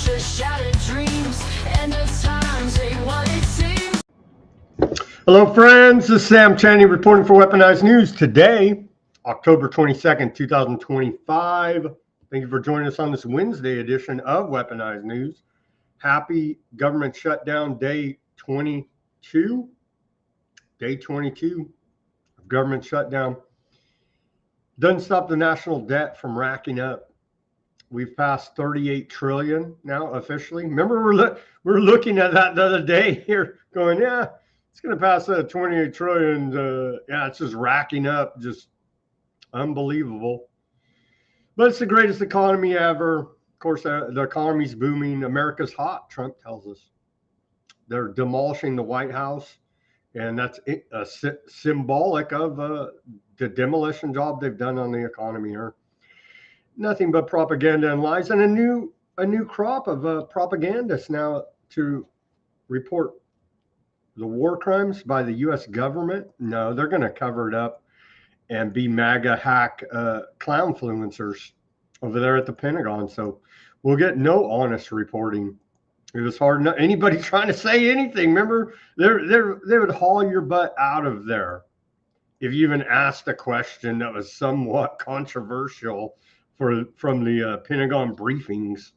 Russia, shattered dreams, end of times ain't what it seems. Hello friends, this is Sam Chaney reporting for Weaponized News. Today, October 22nd, 2025. Thank you for joining us on this Wednesday edition of Weaponized News. Happy government shutdown day 22. Day 22 of government shutdown. Doesn't stop the national debt from racking up. We've passed 38 trillion now officially. Remember, we're looking at that the other day here going, yeah, it's going to pass 28 trillion. Yeah, it's just racking up, just unbelievable. But it's the greatest economy ever. Of course, the economy's booming. America's hot, Trump tells us. They're demolishing the White House, and that's symbolic of the demolition job they've done on the economy here. Nothing but propaganda and lies, and a new crop of propagandists now to report the war crimes by the U.S. government. No, they're going to cover it up and be MAGA hack clown influencers over there at the Pentagon. So we'll get no honest reporting. It was hard enough. Anybody trying to say anything, remember, they would haul your butt out of there if you even asked a question that was somewhat controversial from the Pentagon briefings.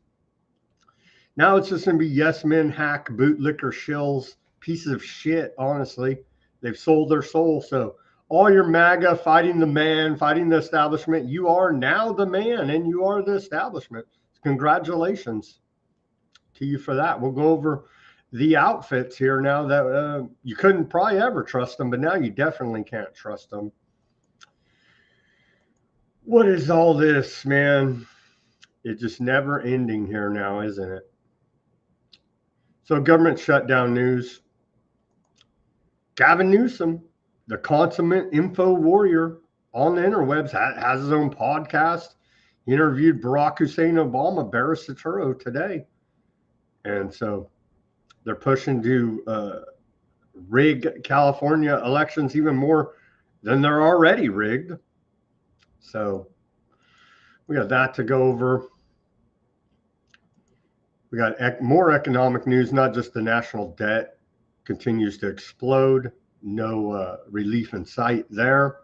Now it's just going to be yes men, hack, bootlicker, shills, pieces of shit, honestly. They've sold their soul. So all your MAGA fighting the man, fighting the establishment, you are now the man and you are the establishment. Congratulations to you for that. We'll go over the outfits here now that you couldn't probably ever trust them, but now you definitely can't trust them. What is all this, man? It's just never ending here now, isn't it? So government shutdown news. Gavin Newsom, the consummate info warrior on the interwebs, has his own podcast. He interviewed Barack Hussein Obama, Barristaturo, today. And so they're pushing to rig California elections even more than they're already rigged. So we got that to go over. We got more economic news, not just the national debt continues to explode. No relief in sight there.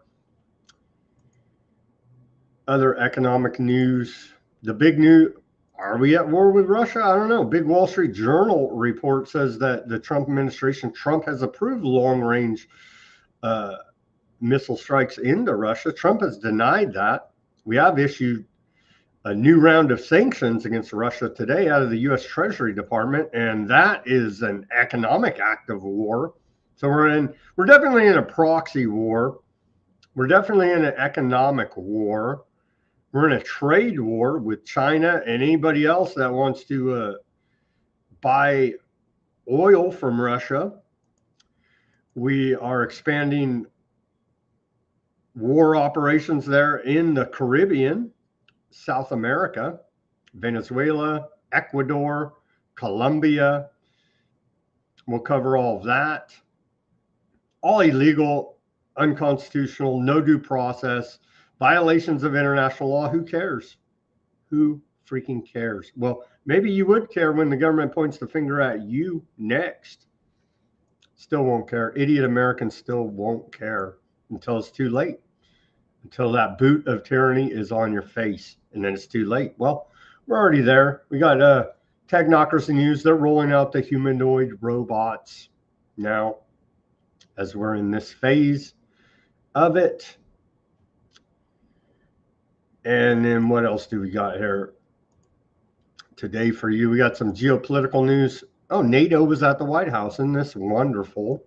Other economic news. The big news, are we at war with Russia? I don't know. Big Wall Street Journal report says that the Trump administration, Trump has approved long-range missile strikes into Russia. Trump has denied that. We have issued a new round of sanctions against Russia today out of the U.S. Treasury Department, and that is an economic act of war. So we're definitely in a proxy war. We're definitely in an economic war. We're in a trade war with China and anybody else that wants to buy oil from Russia. We are expanding war operations there in the Caribbean, South America, Venezuela, Ecuador, Colombia. We'll cover all of that. All illegal, unconstitutional, no due process, violations of international law. Who cares? Who freaking cares? Well, maybe you would care when the government points the finger at you next. Still won't care. Idiot Americans still won't care until it's too late. Until that boot of tyranny is on your face, and then it's too late. Well, we're already there. We got Technocracy news. They're rolling out the humanoid robots now as we're in this phase of it. And then what else do we got here today for you? We got some geopolitical news. Oh, NATO was at the White House. Isn't this wonderful?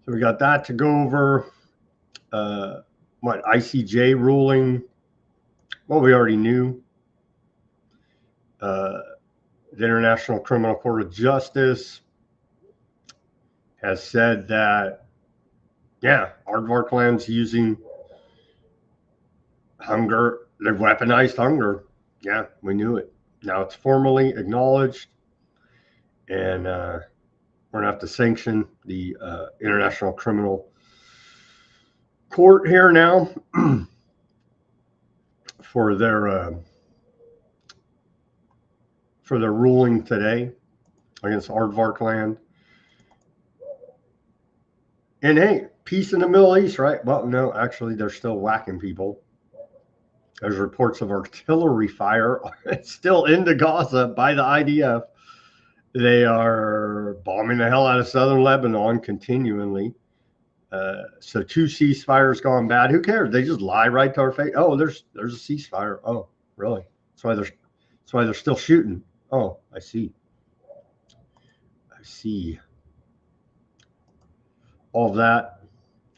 So we got that to go over. ICJ ruling? Well, we already knew. The International Criminal Court of Justice has said that, yeah, aardvark land's using hunger. They've weaponized hunger. Yeah, we knew it. Now it's formally acknowledged, and we're going to have to sanction the International Criminal Court here now for their for their ruling today against Aardvark land. And hey, peace in the Middle East, right? Well, no, actually, they're still whacking people. There's reports of artillery fire still into Gaza by the IDF. They are bombing the hell out of southern Lebanon continually. So 2 ceasefires gone bad. Who cares? They just lie right to our face. Oh, there's a ceasefire. Oh, really? That's why they're still shooting. Oh, I see. All of that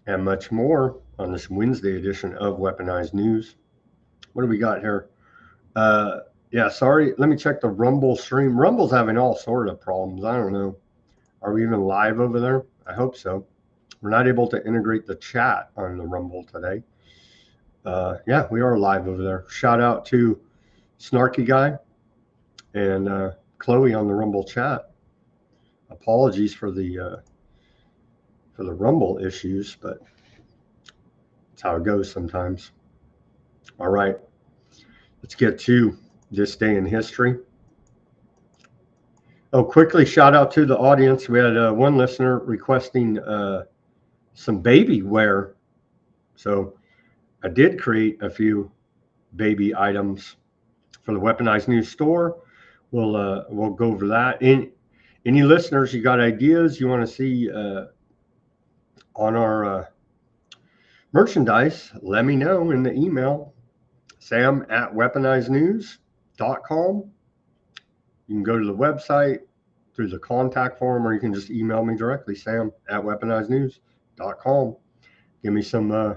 and much more on this Wednesday edition of Weaponized News. What do we got here? Yeah, sorry. Let me check the Rumble stream. Rumble's having all sort of problems. I don't know. Are we even live over there? I hope so. We're not able to integrate the chat on the Rumble today. Yeah, we are live over there. Shout out to Snarky Guy and Chloe on the Rumble chat. Apologies for the Rumble issues, but it's how it goes sometimes. All right, let's get to this day in history. Oh, quickly, shout out to the audience. We had one listener requesting some baby wear. So I did create a few baby items for the Weaponized News store. We'll go over that. Any listeners, you got ideas you want to see on our merchandise, let me know in the email, sam@weaponizednews.com. You can go to the website through the contact form, or you can just email me directly, sam@weaponizednews.com. Give me some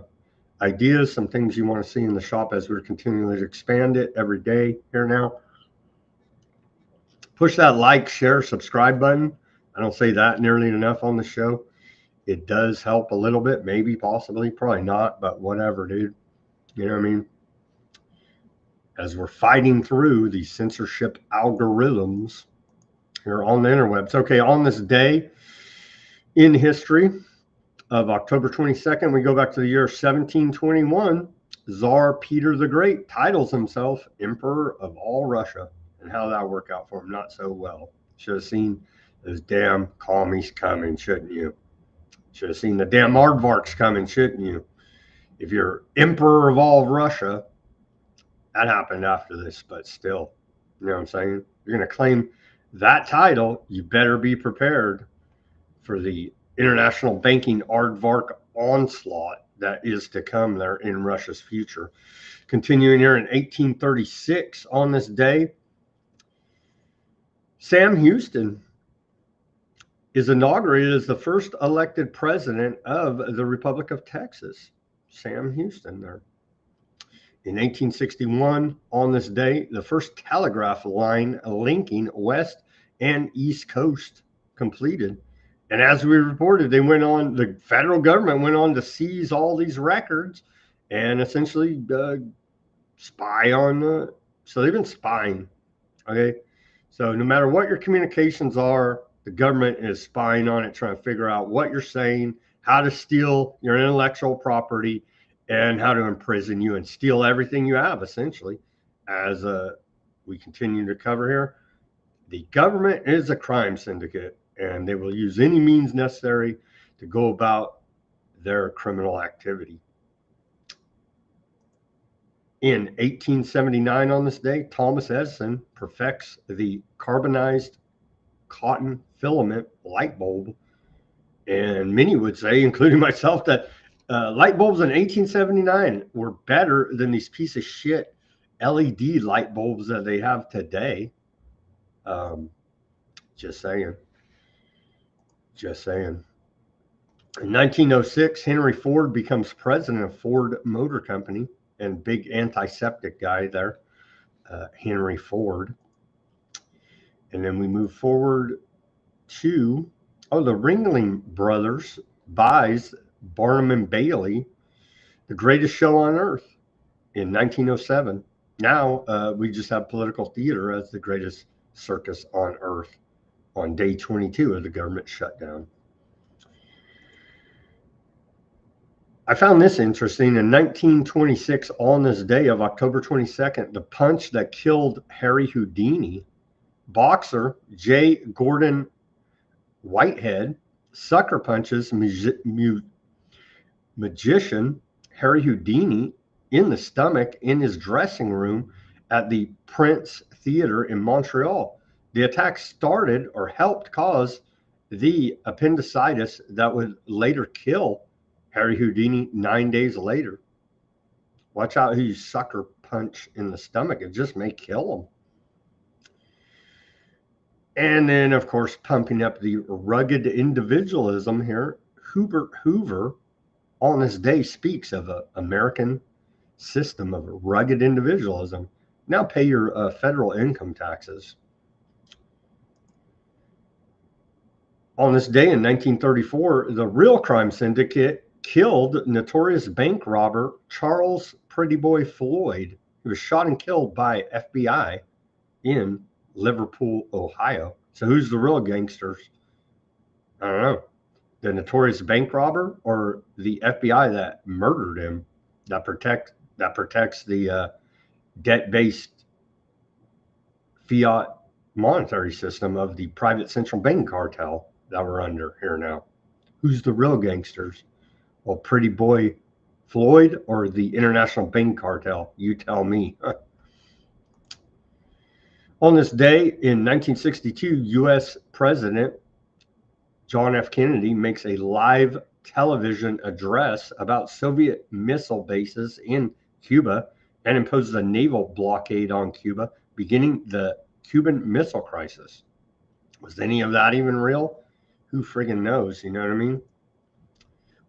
ideas, some things you want to see in the shop as we're continuing to expand it every day here now. Push that like, share, subscribe button. I don't say that nearly enough on the show. It does help a little bit, maybe, possibly, probably not, but whatever, dude. You know what I mean? As we're fighting through these censorship algorithms here on the interwebs. Okay, on this day in history of October 22nd, we go back to the year 1721. Tsar Peter the Great titles himself Emperor of all Russia. And how that worked out for him, not so well. Should have seen those damn commies coming, shouldn't you? Should have seen the damn aardvarks coming, shouldn't you? If you're Emperor of all Russia, that happened after this, but still, you know what I'm saying? You're going to claim that title, you better be prepared for the international banking aardvark onslaught that is to come there in Russia's future. Continuing here in 1836, on this day, Sam Houston is inaugurated as the first elected president of the Republic of Texas. Sam Houston there. In 1861, on this day, the first telegraph line linking West and East Coast completed. And as we reported, the federal government went on to seize all these records and essentially spy on, so they've been spying, okay? So no matter what your communications are, the government is spying on it, trying to figure out what you're saying, how to steal your intellectual property, and how to imprison you and steal everything you have, essentially. As we continue to cover here, the government is a crime syndicate, and they will use any means necessary to go about their criminal activity. In 1879, on this day, Thomas Edison perfects the carbonized cotton filament light bulb. And many would say, including myself, that light bulbs in 1879 were better than these piece of shit LED light bulbs that they have today. Just saying. In 1906, Henry Ford becomes president of Ford Motor Company, and big antiseptic guy there, Henry Ford. And then we move forward to, the Ringling Brothers buys Barnum and Bailey, the greatest show on earth, in 1907. Now we just have political theater as the greatest circus on earth on day 22 of the government shutdown. I found this interesting. In 1926, on this day of October 22nd, the punch that killed Harry Houdini boxer J. Gordon Whitehead sucker punches magician Harry Houdini in the stomach in his dressing room at the Prince Theatre in Montreal. The attack started or helped cause the appendicitis that would later kill Harry Houdini 9 days later. Watch out who you sucker punch in the stomach. It just may kill him. And then, of course, pumping up the rugged individualism here, Hubert Hoover on this day speaks of an American system of rugged individualism. Now pay your federal income taxes. On this day in 1934, the real crime syndicate killed notorious bank robber Charles Pretty Boy Floyd. He was shot and killed by FBI in Liverpool, Ohio. So who's the real gangsters? I don't know. The notorious bank robber or the FBI that murdered him, that protects the debt-based fiat monetary system of the private central bank cartel that we're under here now. Who's the real gangsters? Well, Pretty Boy Floyd or the international bank cartel? You tell me. On this day in 1962, U.S. President John F. Kennedy makes a live television address about Soviet missile bases in Cuba and imposes a naval blockade on Cuba, beginning the Cuban Missile Crisis. Was any of that even real? Who friggin' knows? You know what I mean?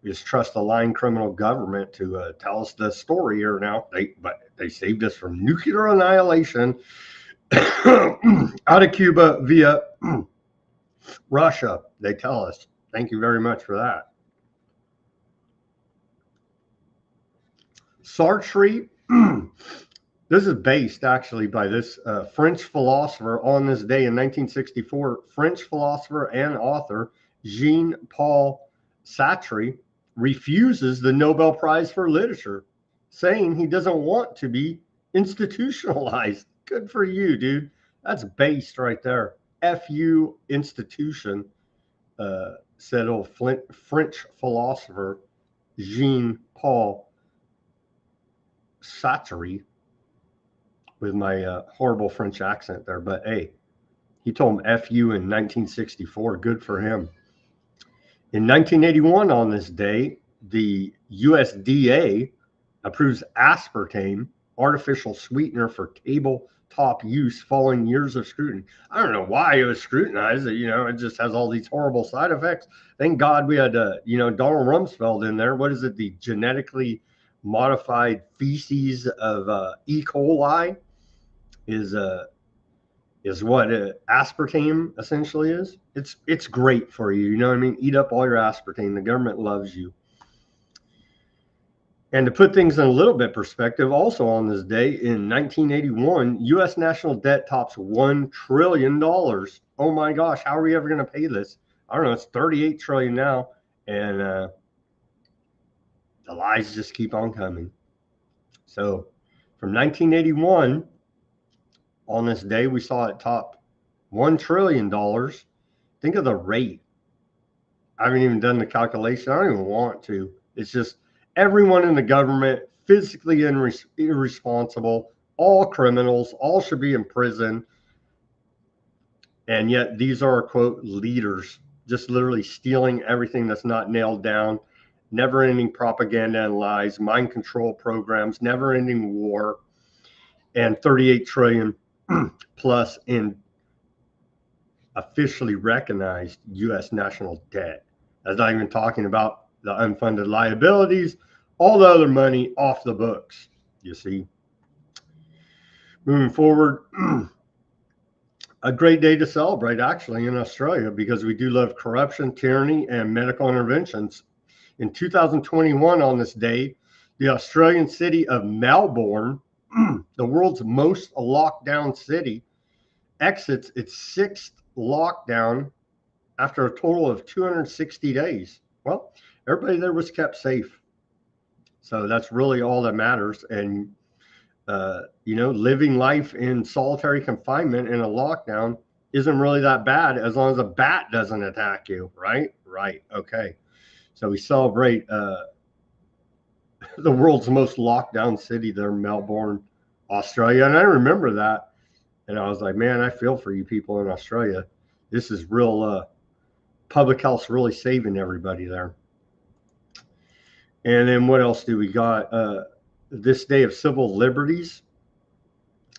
We just trust the lying criminal government to tell us the story here now. But they saved us from nuclear annihilation out of Cuba via Russia. They tell us. Thank you very much for that. Sartre. This is based actually by this French philosopher on this day in 1964. French philosopher and author Jean-Paul Sartre refuses the Nobel Prize for Literature, saying he doesn't want to be institutionalized. Good for you, dude. That's based right there. F-U institution, said old French philosopher Jean-Paul Sartre, with my horrible French accent there. But hey, he told him F-U in 1964. Good for him. In 1981, on this day, the USDA approves aspartame, artificial sweetener for tabletop use, following years of scrutiny. I don't know why it was scrutinized. You know, it just has all these horrible side effects. Thank God we had, Donald Rumsfeld in there. What is it? The genetically modified feces of E. coli is what aspartame essentially is. It's great for you. You know what I mean? Eat up all your aspartame. The government loves you. And to put things in a little bit perspective, also on this day in 1981, U.S. national debt tops $1 trillion. Oh my gosh, how are we ever going to pay this? I don't know. It's 38 trillion now, and the lies just keep on coming. So from 1981, on this day, we saw it top $1 trillion. Think of the rate. I haven't even done the calculation. I don't even want to. It's just everyone in the government, physically irresponsible, all criminals, all should be in prison. And yet these are, quote, leaders, just literally stealing everything that's not nailed down, never-ending propaganda and lies, mind control programs, never-ending war, and 38 trillion plus in officially recognized U.S. national debt. That's not even talking about the unfunded liabilities, all the other money off the books, you see. Moving forward, a great day to celebrate actually in Australia, because we do love corruption, tyranny, and medical interventions. In 2021, on this day, the Australian city of Melbourne, the world's most locked down city, exits its sixth lockdown after a total of 260 days. Well, everybody there was kept safe. So that's really all that matters. And, living life in solitary confinement in a lockdown isn't really that bad as long as a bat doesn't attack you, right? Right. Okay. So we celebrate the world's most locked down city there, Melbourne, Australia. And I remember that. And I was like, man, I feel for you people in Australia. This is real public health really saving everybody there. And then what else do we got? This day of civil liberties.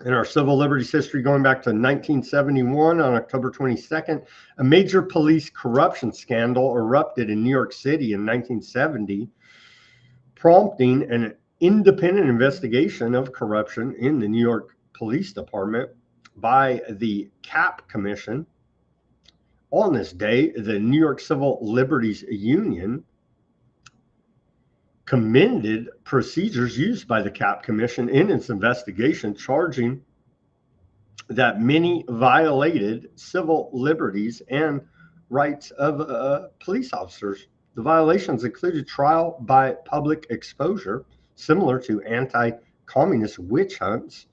In our civil liberties history, going back to 1971, on October 22nd, a major police corruption scandal erupted in New York City in 1970, prompting an independent investigation of corruption in the New York Police Department by the CAP Commission. On this day, the New York Civil Liberties Union commended procedures used by the CAP Commission in its investigation, charging that many violated civil liberties and rights of police officers. The violations included trial by public exposure, similar to anti-communist witch hunts,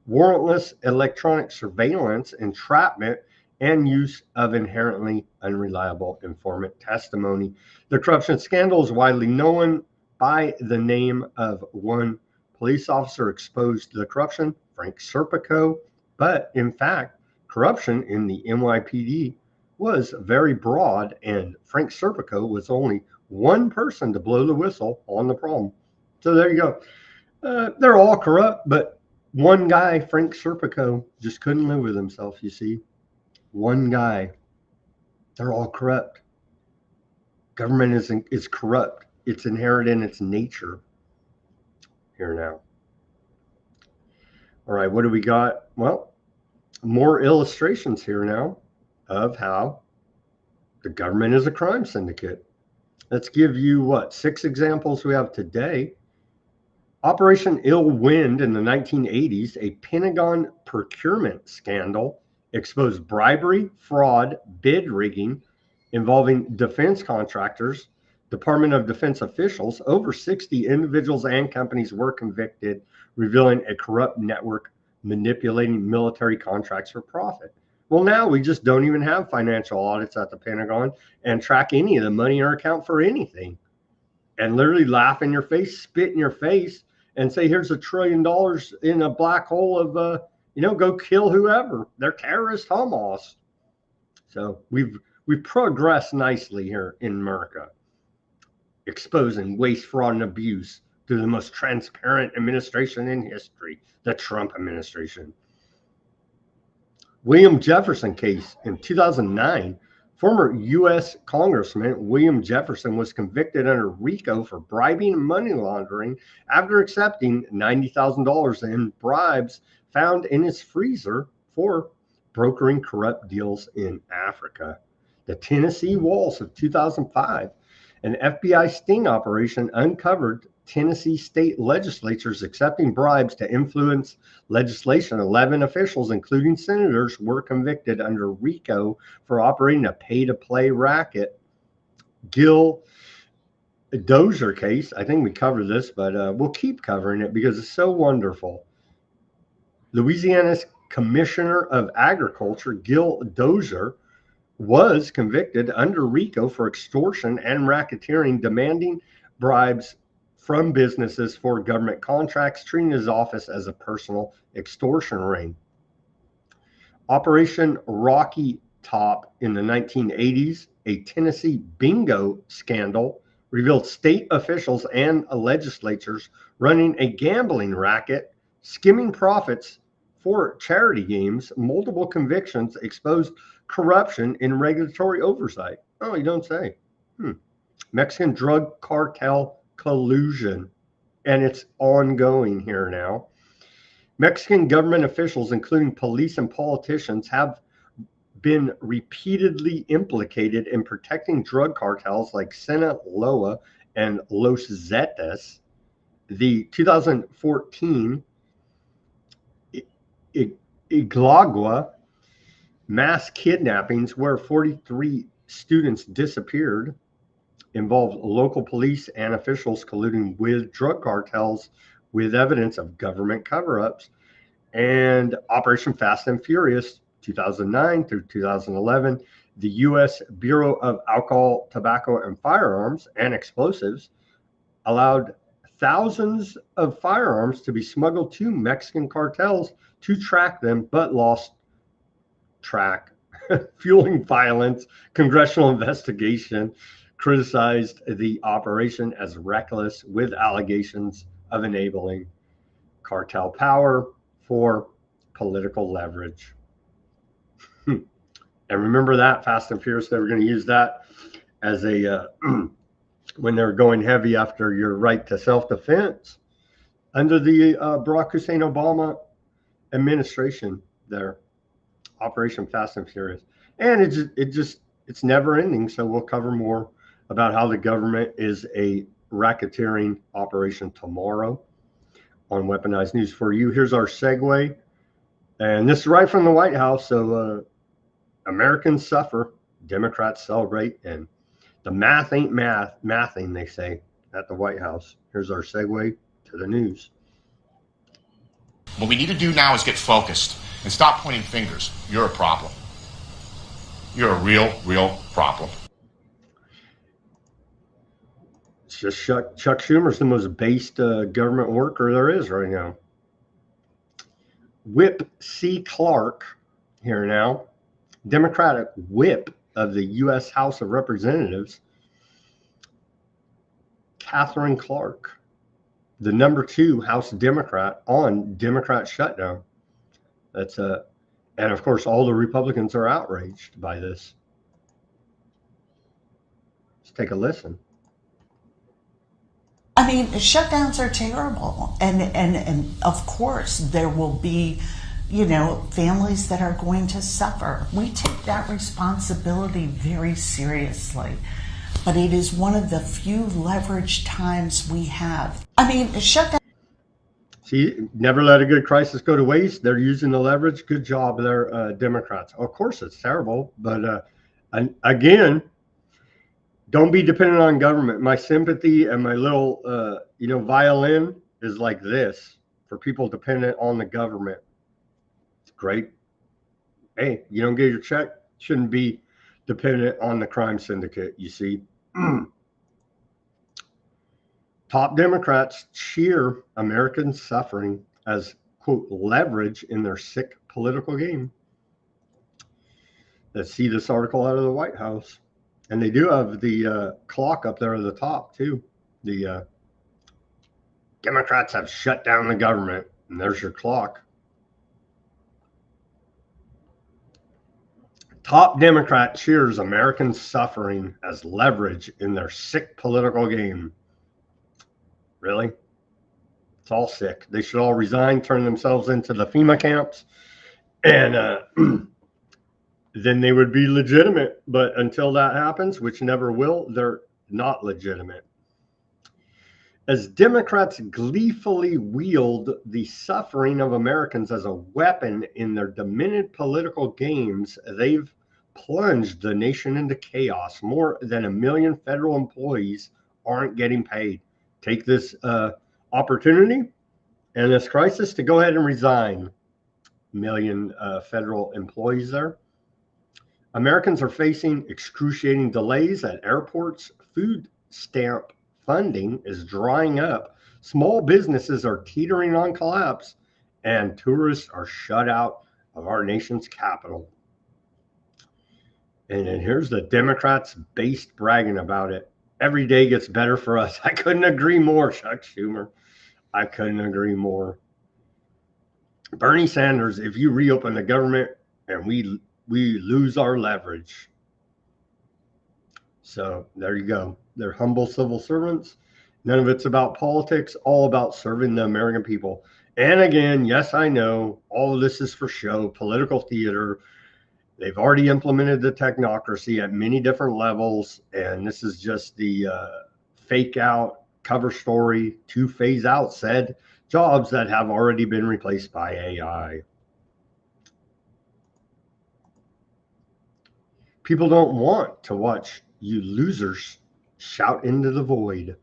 warrantless electronic surveillance, entrapment, and use of inherently unreliable informant testimony. The corruption scandal is widely known by the name of one police officer exposed to the corruption, Frank Serpico. But in fact, corruption in the NYPD was very broad, and Frank Serpico was only one person to blow the whistle on the problem. So there you go. They're all corrupt, but one guy, Frank Serpico, just couldn't live with himself, you see. One guy. They're all corrupt. Government is corrupt. It's inherent in its nature. Here now. All right, what do we got? Well, more illustrations here now of how the government is a crime syndicate. Let's give you 6 examples we have today. Operation Ill Wind in the 1980s, a Pentagon procurement scandal, exposed bribery, fraud, bid rigging involving defense contractors, Department of Defense officials. Over 60 individuals and companies were convicted, revealing a corrupt network manipulating military contracts for profit. Well, now we just don't even have financial audits at the Pentagon and track any of the money in our account for anything, and literally laugh in your face, spit in your face, and say, here's $1 trillion in a black hole of, go kill whoever. They're terrorist Hamas. So we've progressed nicely here in America, exposing waste, fraud, and abuse through the most transparent administration in history, the Trump administration. William Jefferson case in 2009. Former U.S. Congressman William Jefferson was convicted under RICO for bribing and money laundering after accepting $90,000 in bribes found in his freezer for brokering corrupt deals in Africa. The Tennessee Waltz of 2005. An FBI sting operation uncovered Tennessee state legislatures accepting bribes to influence legislation. 11 officials, including senators, were convicted under RICO for operating a pay-to-play racket. Gil Dozier case, I think we covered this, but we'll keep covering it because it's so wonderful. Louisiana's Commissioner of Agriculture, Gil Dozier, was convicted under RICO for extortion and racketeering, demanding bribes from businesses for government contracts, treating his office as a personal extortion ring. Operation Rocky Top in the 1980s, a Tennessee bingo scandal, revealed state officials and legislatures running a gambling racket, skimming profits for charity games. Multiple convictions exposed corruption in regulatory oversight. Oh, you don't say. Mexican drug cartel collusion, and it's ongoing here now. Mexican government officials, including police and politicians, have been repeatedly implicated in protecting drug cartels like Sinaloa and Los Zetas. The 2014 Iglagua mass kidnappings, where 43 students disappeared, involved local police and officials colluding with drug cartels with evidence of government cover-ups. And Operation Fast and Furious 2009 through 2011, the U.S. Bureau of Alcohol, Tobacco, and Firearms and Explosives allowed thousands of firearms to be smuggled to Mexican cartels to track them, but lost track, fueling violence. Congressional investigation criticized the operation as reckless, with allegations of enabling cartel power for political leverage. And remember that Fast and Furious, they were going to use that as a when they're going heavy after your right to self-defense under the Barack Hussein Obama administration there, Operation Fast and Furious. And it's never ending. So we'll cover more about how the government is a racketeering operation tomorrow on Weaponized News for you. Here's our segue. And this is right from the White House. So Americans suffer, Democrats celebrate, and the math ain't mathing, they say at the White House. Here's our segue to the news. What we need to do now is get focused and stop pointing fingers. You're a problem. You're a real problem. It's just Chuck Schumer's the most based government worker there is right now. Whip C. Clark here now, Democratic whip of the U.S. House of Representatives, Catherine Clark, the number 2 House Democrat on Democrat shutdown. That's and of course, all the Republicans are outraged by this. Let's take a listen. I mean, shutdowns are terrible. And of course, there will be, families that are going to suffer. We take that responsibility very seriously. But it is one of the few leveraged times we have. I mean, shutdown. See, never let a good crisis go to waste. They're using the leverage. Good job there, Democrats. Of course, it's terrible. But again, don't be dependent on government. My sympathy and my little, violin is like this for people dependent on the government. It's great. Hey, you don't get your check, shouldn't be dependent on the crime syndicate, you see. Top Democrats cheer Americans suffering as, quote, leverage in their sick political game. Let's see this article out of the White House. And they do have the clock up there at the top, too. The Democrats have shut down the government. And there's your clock. Top Democrat cheers Americans suffering as leverage in their sick political game. Really? It's all sick. They should all resign, turn themselves into the FEMA camps, and then they would be legitimate. But until that happens, which never will, they're not legitimate. As Democrats gleefully wield the suffering of Americans as a weapon in their demented political games, they've plunged the nation into chaos. More than 1 million federal employees aren't getting paid. Take this opportunity and this crisis to go ahead and resign. 1 million federal employees there. Americans are facing excruciating delays at airports. Food stamp funding is drying up. Small businesses are teetering on collapse, and tourists are shut out of our nation's capital. And then here's the Democrats based bragging about it. Every day gets better for us. I couldn't agree more, Chuck Schumer. I couldn't agree more. Bernie Sanders, if you reopen the government and we lose our leverage. So there you go. They're humble civil servants. None of it's about politics, all about serving the American people. And again, yes, I know all of this is for show, political theater. They've already implemented the technocracy at many different levels, and this is just the fake out cover story to phase out said jobs that have already been replaced by AI. People don't want to watch you losers shout into the void.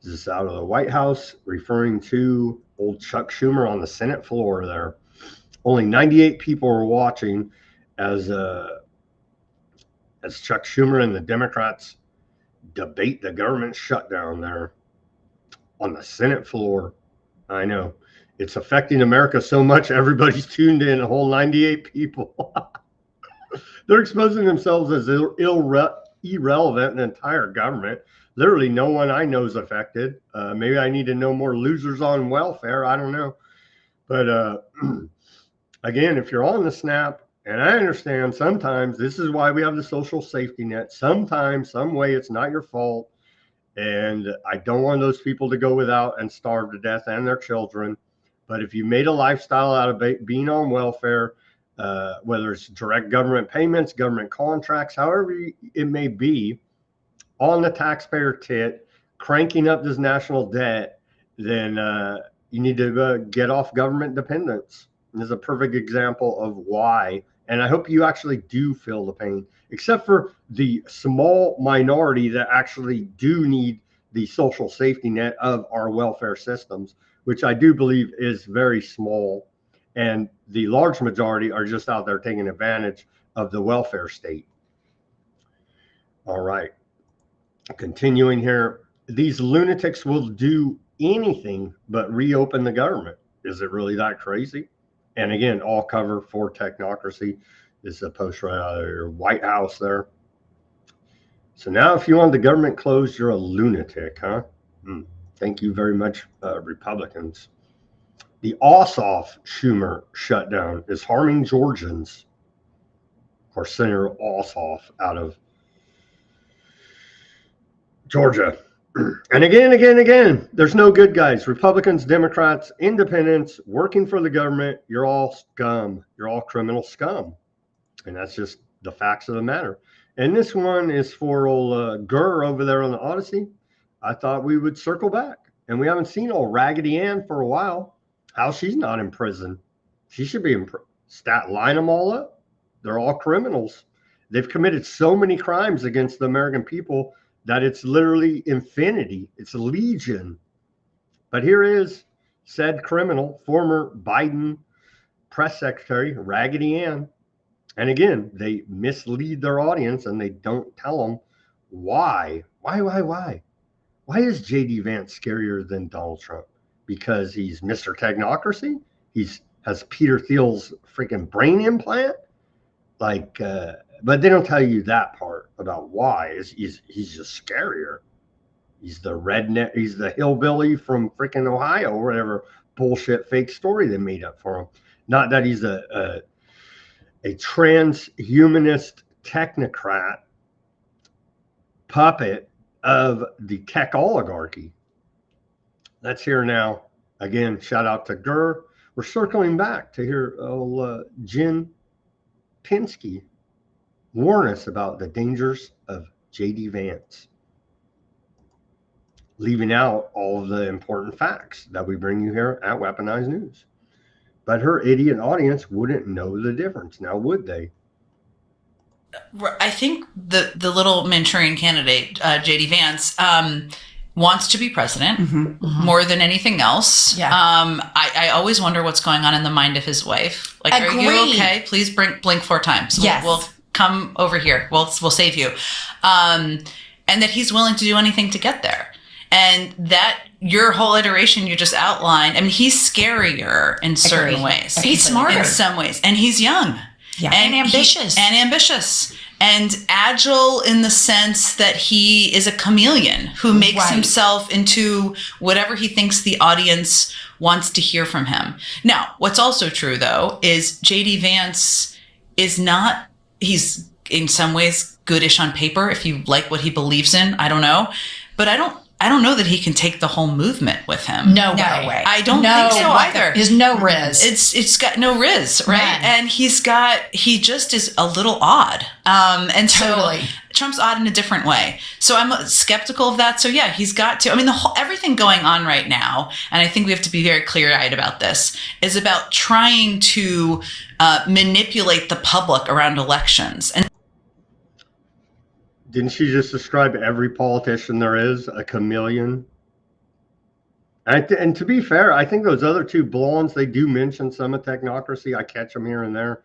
This is out of the White House, referring to old Chuck Schumer on the Senate floor there. Only 98 people were watching as Chuck Schumer and the Democrats debate the government shutdown there on the Senate floor. I know it's affecting America so much. Everybody's tuned in, a whole 98 people. They're exposing themselves as irrelevant in the entire government. Literally no one I know is affected. Maybe I need to know more losers on welfare. I don't know. But again, if you're on the SNAP, and I understand sometimes this is why we have the social safety net. Sometimes, some way, it's not your fault. And I don't want those people to go without and starve to death, and their children. But if you made a lifestyle out of being on welfare, whether it's direct government payments, government contracts, however it may be, on the taxpayer tit, cranking up this national debt, then you need to get off government dependence. And this is a perfect example of why. And I hope you actually do feel the pain, except for the small minority that actually do need the social safety net of our welfare systems, which I do believe is very small. And the large majority are just out there taking advantage of the welfare state. All right. Continuing here, these lunatics will do anything but reopen the government. Is it really that crazy? And again, all cover for Technocracy. This is a post right out of your White House there. So now if you want the government closed, you're a lunatic, huh? Thank you very much, Republicans. The Ossoff Schumer shutdown is harming Georgians. Of course, Senator Ossoff out of Georgia. And again, there's no good guys. Republicans, Democrats, independents, working for the government, you're all scum. You're all criminal scum. And that's just the facts of the matter. And this one is for old Gurr over there on the Odysee. I thought we would circle back. And we haven't seen old Raggedy Ann for a while. How she's not in prison. She should be in prison. Line them all up. They're all criminals. They've committed so many crimes against the American people that it's literally infinity. It's a legion. But here is said criminal, former Biden press secretary, Raggedy Ann. And again, they mislead their audience and they don't tell them why. Why is J.D. Vance scarier than Donald Trump? Because he's Mr. Technocracy? Has Peter Thiel's freaking brain implant? But they don't tell you that part about why. He's just scarier. He's the redneck. He's the hillbilly from freaking Ohio or whatever bullshit fake story they made up for him. Not that he's a transhumanist technocrat puppet of the tech oligarchy. Let's hear now. Again, shout out to Gurr. We're circling back to hear Jen Pinsky warn us about the dangers of J.D. Vance, leaving out all of the important facts that we bring you here at Weaponized News. But her idiot audience wouldn't know the difference. Now, would they? I think the little Manchurian candidate, J.D. Vance, wants to be president more than anything else. Yeah. I always wonder what's going on in the mind of his wife. Like, Are you okay? Please blink 4 times. Yes. We'll come over here. We'll save you. And that he's willing to do anything to get there. And that your whole iteration you just outlined, I mean, he's scarier in certain ways. He's smarter in some ways. And he's young. Yeah. And ambitious. And agile in the sense that he is a chameleon who makes himself into whatever he thinks the audience wants to hear from him. Now, what's also true, though, is J.D. Vance is not, he's in some ways goodish on paper if you like what he believes in. I don't know. But I don't know that he can take the whole movement with him. No way. I don't think so either. There's no riz. It's got no riz, right? None. And he just is a little odd. And totally. So Trump's odd in a different way. So I'm skeptical of that. So yeah, he's got to, I mean, everything going on right now, and I think we have to be very clear-eyed about this, is about trying to manipulate the public around elections. And didn't she just describe every politician there is, a chameleon? And to be fair, I think those other two blondes, they do mention some of Technocracy. I catch them here and there.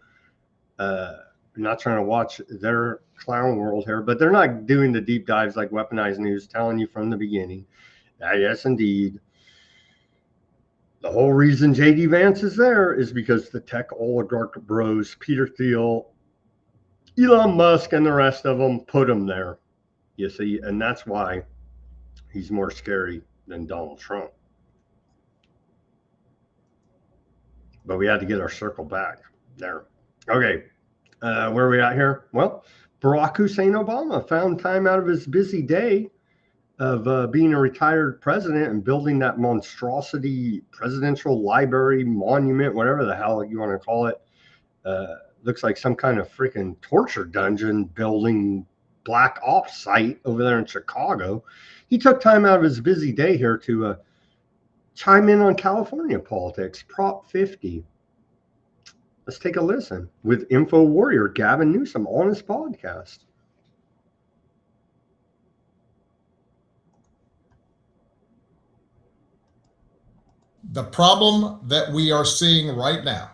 I'm not trying to watch their clown world here, but they're not doing the deep dives like Weaponized News, telling you from the beginning that, yes, indeed, the whole reason JD Vance is there is because the tech oligarch bros, Peter Thiel, Elon Musk, and the rest of them put him there, you see, and that's why he's more scary than Donald Trump. But we had to get our circle back there. Okay, where are we at here? Well, Barack Hussein Obama found time out of his busy day of being a retired president and building that monstrosity presidential library monument, whatever the hell you want to call it. Looks like some kind of freaking torture dungeon building black ops site over there in Chicago. He took time out of his busy day here to chime in on California politics, Prop 50. Let's take a listen with Info Warrior Gavin Newsom on his podcast. The problem that we are seeing right now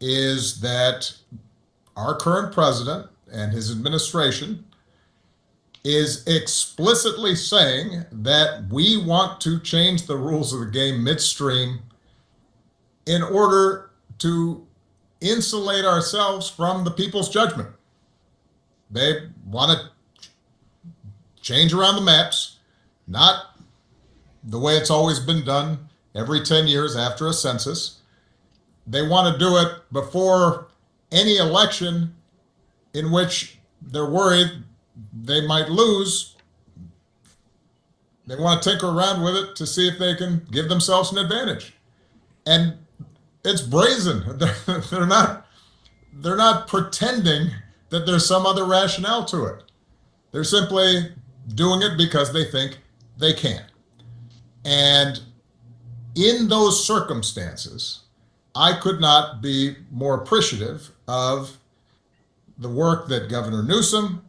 is that our current president and his administration is explicitly saying that we want to change the rules of the game midstream in order to insulate ourselves from the people's judgment. They want to change around the maps, not the way it's always been done every 10 years after a census. They want to do it before any election in which they're worried they might lose. They want to tinker around with it to see if they can give themselves an advantage. And it's brazen. They're not pretending that there's some other rationale to it. They're simply doing it because they think they can. And in those circumstances, I could not be more appreciative of the work that Governor Newsom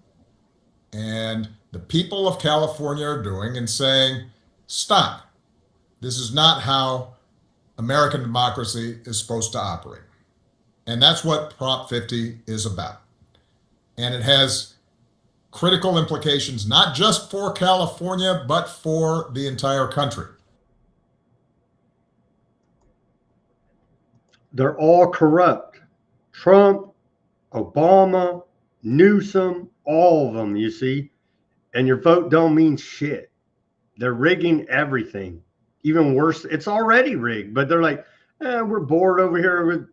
and the people of California are doing in saying, stop. This is not how American democracy is supposed to operate. And that's what Prop 50 is about. And it has critical implications, not just for California, but for the entire country. They're all corrupt. Trump, Obama, Newsom, all of them, you see. And your vote don't mean shit. They're rigging everything. Even worse, it's already rigged, but they're like, we're bored over here.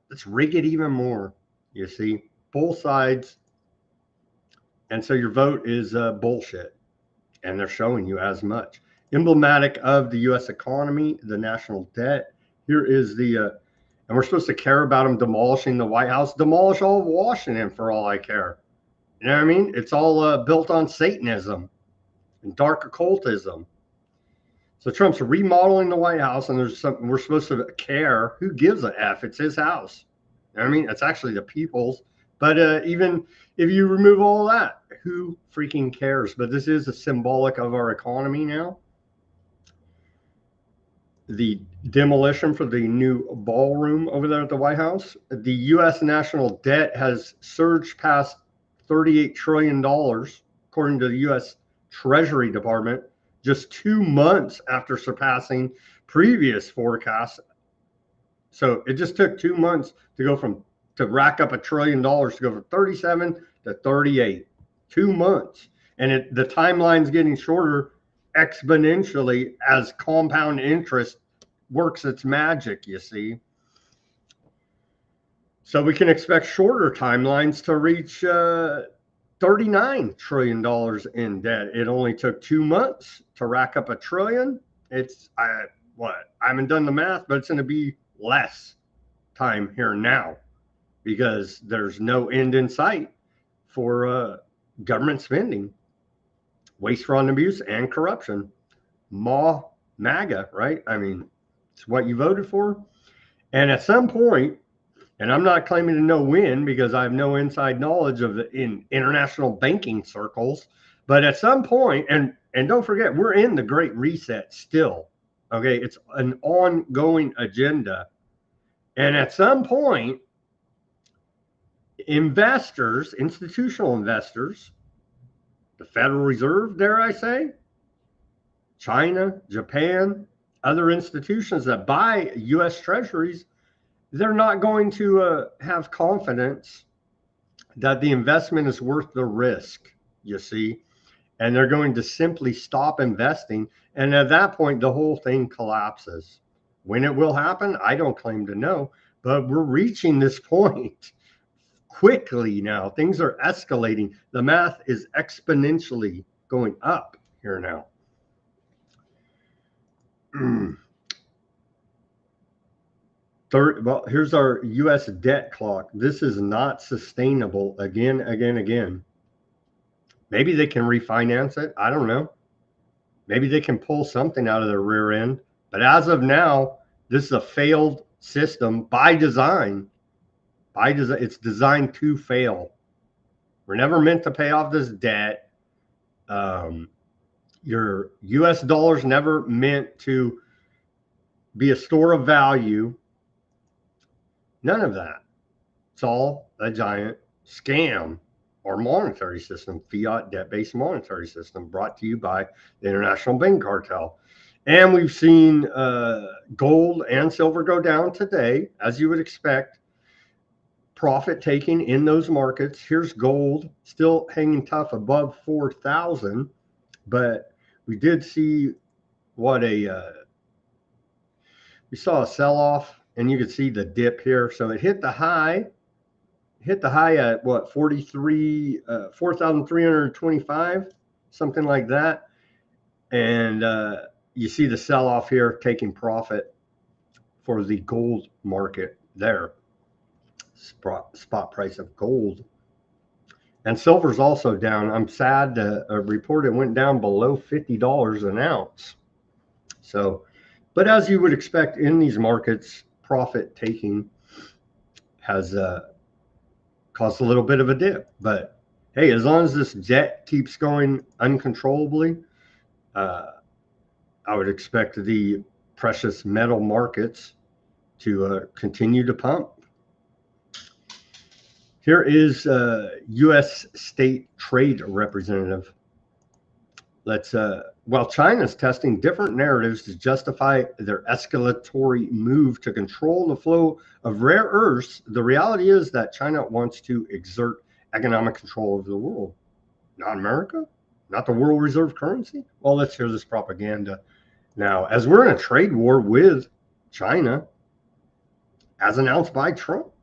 Let's rig it even more, you see. Both sides. And so your vote is bullshit. And they're showing you as much. Emblematic of the U.S. economy, the national debt. Here is the... and we're supposed to care about them demolishing the White House. Demolish all of Washington for all I care. You know what I mean? It's all built on Satanism and dark occultism. So Trump's remodeling the White House, and there's something we're supposed to care. Who gives a F? It's his house. You know what I mean? It's actually the people's. But even if you remove all that, who freaking cares? But this is a symbolic of our economy now. The demolition for the new ballroom over there at the White House. The U.S. national debt has surged past $38 trillion, according to the U.S. Treasury Department, just 2 months after surpassing previous forecasts. So it just took 2 months to go to rack up $1 trillion to go from 37 to 38. 2 months. And the timeline's getting shorter exponentially as compound interest works its magic, you see. So we can expect shorter timelines to reach $39 trillion in debt. It only took 2 months to rack up $1 trillion. I haven't done the math, but it's going to be less time here now because there's no end in sight for government spending, waste, fraud, and abuse, and corruption. MAGA, right? I mean, it's what you voted for. And at some point, and I'm not claiming to know when because I have no inside knowledge of in international banking circles, but at some point, and And don't forget, we're in the Great Reset still. Okay, it's an ongoing agenda. And at some point, investors, institutional investors, the Federal Reserve, dare I say, China, Japan, other institutions that buy U.S. treasuries, they're not going to have confidence that the investment is worth the risk, you see, and they're going to simply stop investing. And at that point, the whole thing collapses. When it will happen, I don't claim to know, but we're reaching this point quickly now. Things are escalating. The math is exponentially going up here now. Well, here's our U.S. debt clock. This is not sustainable. Again. Maybe they can refinance it. I don't know. Maybe they can pull something out of their rear end. But as of now, this is a failed system by design. It's designed to fail. We're never meant to pay off this debt. Your U.S. dollar's never meant to be a store of value. None of that. It's all a giant scam. Our monetary system, fiat debt-based monetary system, brought to you by the International Bank Cartel. And we've seen gold and silver go down today, as you would expect. Profit taking in those markets. Here's gold still hanging tough above 4,000, but we did see we saw a sell-off, and you could see the dip here. So it hit the high at what, 4,325, something like that. And you see the sell-off here, taking profit for the gold market there. Spot price of gold. And silver's also down. I'm sad to report it went down below $50 an ounce. So, but as you would expect in these markets, profit taking has caused a little bit of a dip. But hey, as long as this debt keeps going uncontrollably, I would expect the precious metal markets to continue to pump. Here is U.S. State Trade Representative. While China's testing different narratives to justify their escalatory move to control the flow of rare earths, the reality is that China wants to exert economic control over the world. Not America? Not the world reserve currency? Well, let's hear this propaganda now. As we're in a trade war with China, as announced by Trump.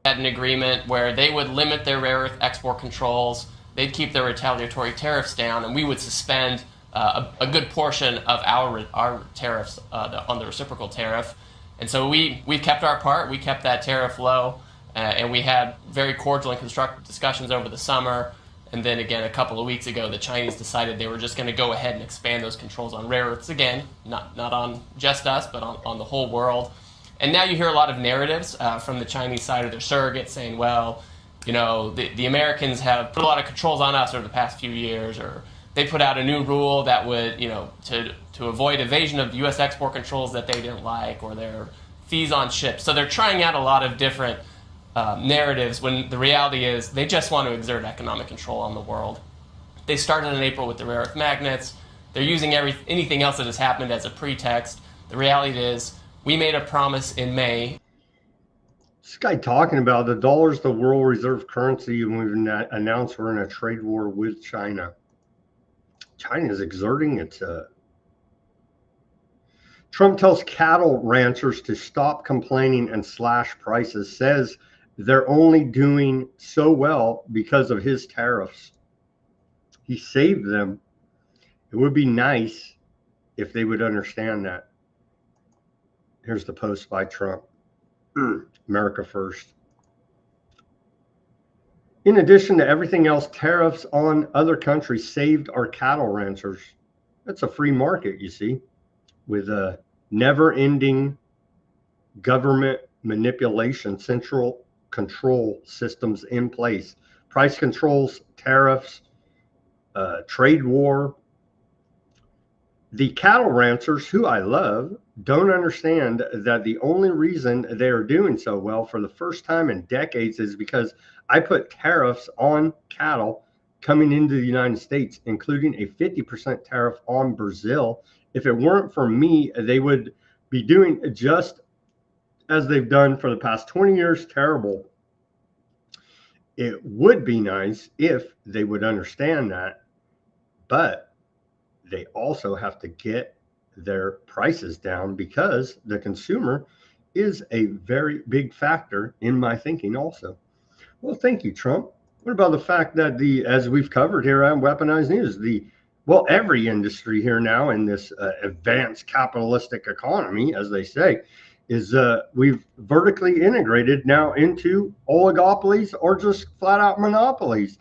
Had an agreement where they would limit their rare earth export controls, they'd keep their retaliatory tariffs down, and we would suspend a good portion of our tariffs on the reciprocal tariff. And so we've kept our part, we kept that tariff low, and we had very cordial and constructive discussions over the summer. And then again, a couple of weeks ago, the Chinese decided they were just going to go ahead and expand those controls on rare earths again, not on just us, but on the whole world. And now you hear a lot of narratives from the Chinese side of their surrogates saying, well, you know, the Americans have put a lot of controls on us over the past few years, or they put out a new rule that would, you know, to avoid evasion of U.S. export controls that they didn't like, or their fees on ships. So they're trying out a lot of different narratives when the reality is they just want to exert economic control on the world. They started in April with the rare earth magnets. They're using anything else that has happened as a pretext. The reality is we made a promise in May. This guy talking about the dollar's the world reserve currency, and we've announced we're in a trade war with China. China is exerting its. Trump tells cattle ranchers to stop complaining and slash prices, says they're only doing so well because of his tariffs. He saved them. It would be nice if they would understand that. Here's the post by Trump. America first. In addition to everything else, tariffs on other countries saved our cattle ranchers. That's a free market, you see, with a never-ending government manipulation, central control systems in place price controls, tariffs, trade war. The cattle ranchers, who I love, don't understand that the only reason they are doing so well for the first time in decades is because I put tariffs on cattle coming into the United States, including a 50% tariff on Brazil. If it weren't for me, they would be doing just as they've done for the past 20 years, terrible. It would be nice if they would understand that, but they also have to get their prices down because the consumer is a very big factor in my thinking also. Well, thank you, Trump. What about the fact that as we've covered here on Weaponized News, every industry here now in this advanced capitalistic economy, as they say, is we've vertically integrated now into oligopolies or just flat out monopolies.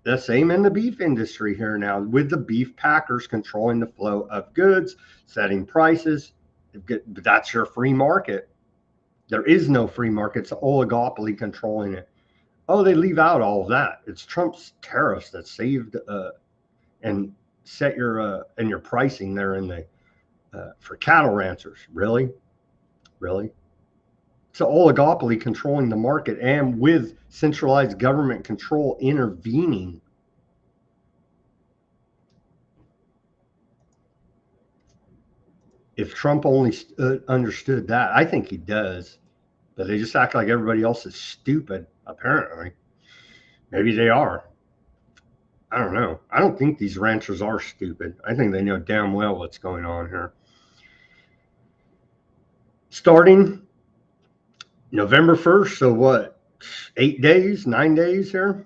The same in the beef industry here now, with the beef packers controlling the flow of goods, setting prices. That's your free market. There is no free market. It's an oligopoly controlling it. Oh, they leave out all of that. It's Trump's tariffs that saved and set your pricing there in the for cattle ranchers. Really? It's an oligopoly controlling the market and with centralized government control intervening. If Trump only understood that, I think he does, but they just act like everybody else is stupid, apparently. Maybe they are. I don't know. I don't think these ranchers are stupid. I think they know damn well what's going on here. Starting November 1st, so what, 9 days here?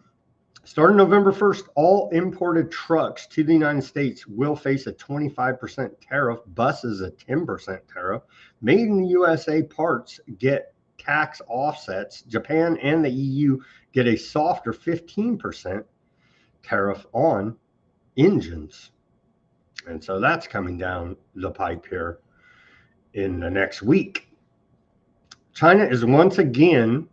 Starting November 1st, all imported trucks to the United States will face a 25% tariff, buses a 10% tariff. Made in the USA parts get tax offsets. Japan and the EU get a softer 15% tariff on engines. And so that's coming down the pipe here in the next week. China is once again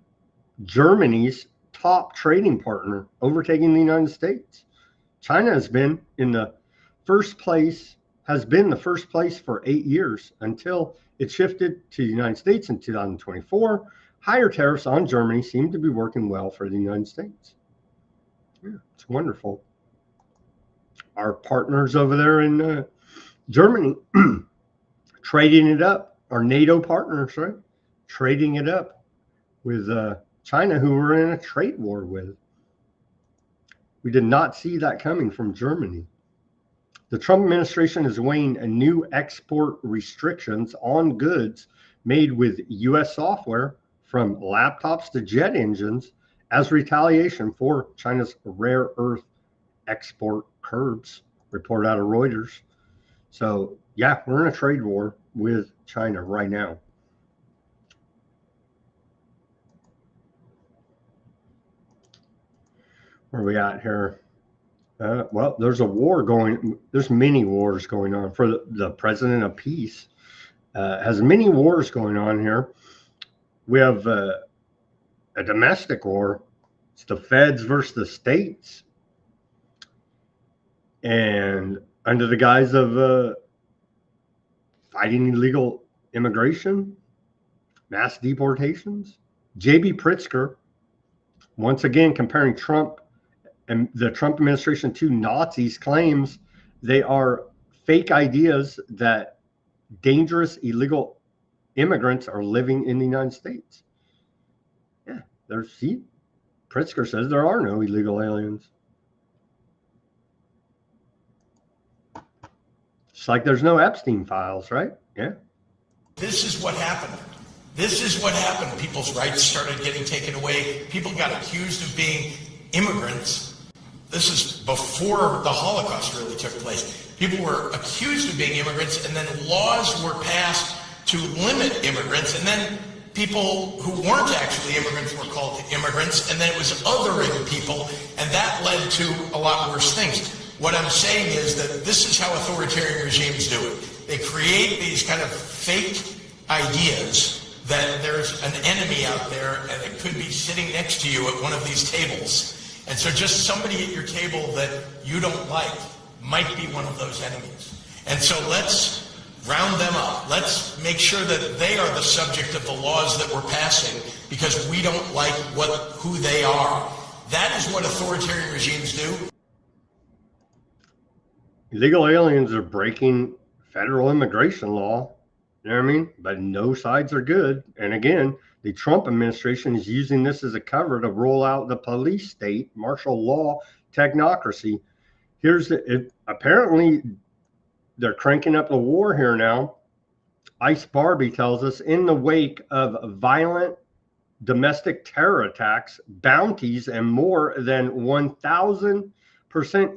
Germany's top trading partner, overtaking the United States. China has been the first place for 8 years until it shifted to the United States in 2024. Higher tariffs on Germany seem to be working well for the United States. Yeah, it's wonderful. Our partners over there in Germany trading it up, our NATO partners, right? Trading it up with China, who we're in a trade war with. We did not see that coming from Germany. The Trump administration is weighing a new export restrictions on goods made with U.S. software, from laptops to jet engines, as retaliation for China's rare earth export curbs, report out of Reuters. So, yeah, we're in a trade war with China right now. Where are we at here? Well, there's a war going. There's many wars going on. For the president of peace has many wars going on here. We have a domestic war. It's the feds versus the states, and under the guise of fighting illegal immigration, mass deportations. J.B. Pritzker, once again comparing Trump and the Trump administration to Nazis, claims they are fake ideas that dangerous illegal immigrants are living in the United States. Yeah, Pritzker says there are no illegal aliens. It's like there's no Epstein files, right? Yeah. This is what happened. This is what happened. People's rights started getting taken away. People got accused of being immigrants. This is before the Holocaust really took place. People were accused of being immigrants, and then laws were passed to limit immigrants, and then people who weren't actually immigrants were called immigrants, and then it was othering people, and that led to a lot worse things. What I'm saying is that this is how authoritarian regimes do it. They create these kind of fake ideas that there's an enemy out there and it could be sitting next to you at one of these tables. And so just somebody at your table that you don't like might be one of those enemies. And so let's round them up. Let's make sure that they are the subject of the laws that we're passing because we don't like who they are. That is what authoritarian regimes do. Illegal aliens are breaking federal immigration law. You know what I mean? But no sides are good. And again, the Trump administration is using this as a cover to roll out the police state, martial law, technocracy. Apparently they're cranking up the war here now. Ice Barbie tells us in the wake of violent domestic terror attacks, bounties, and more than 1,000%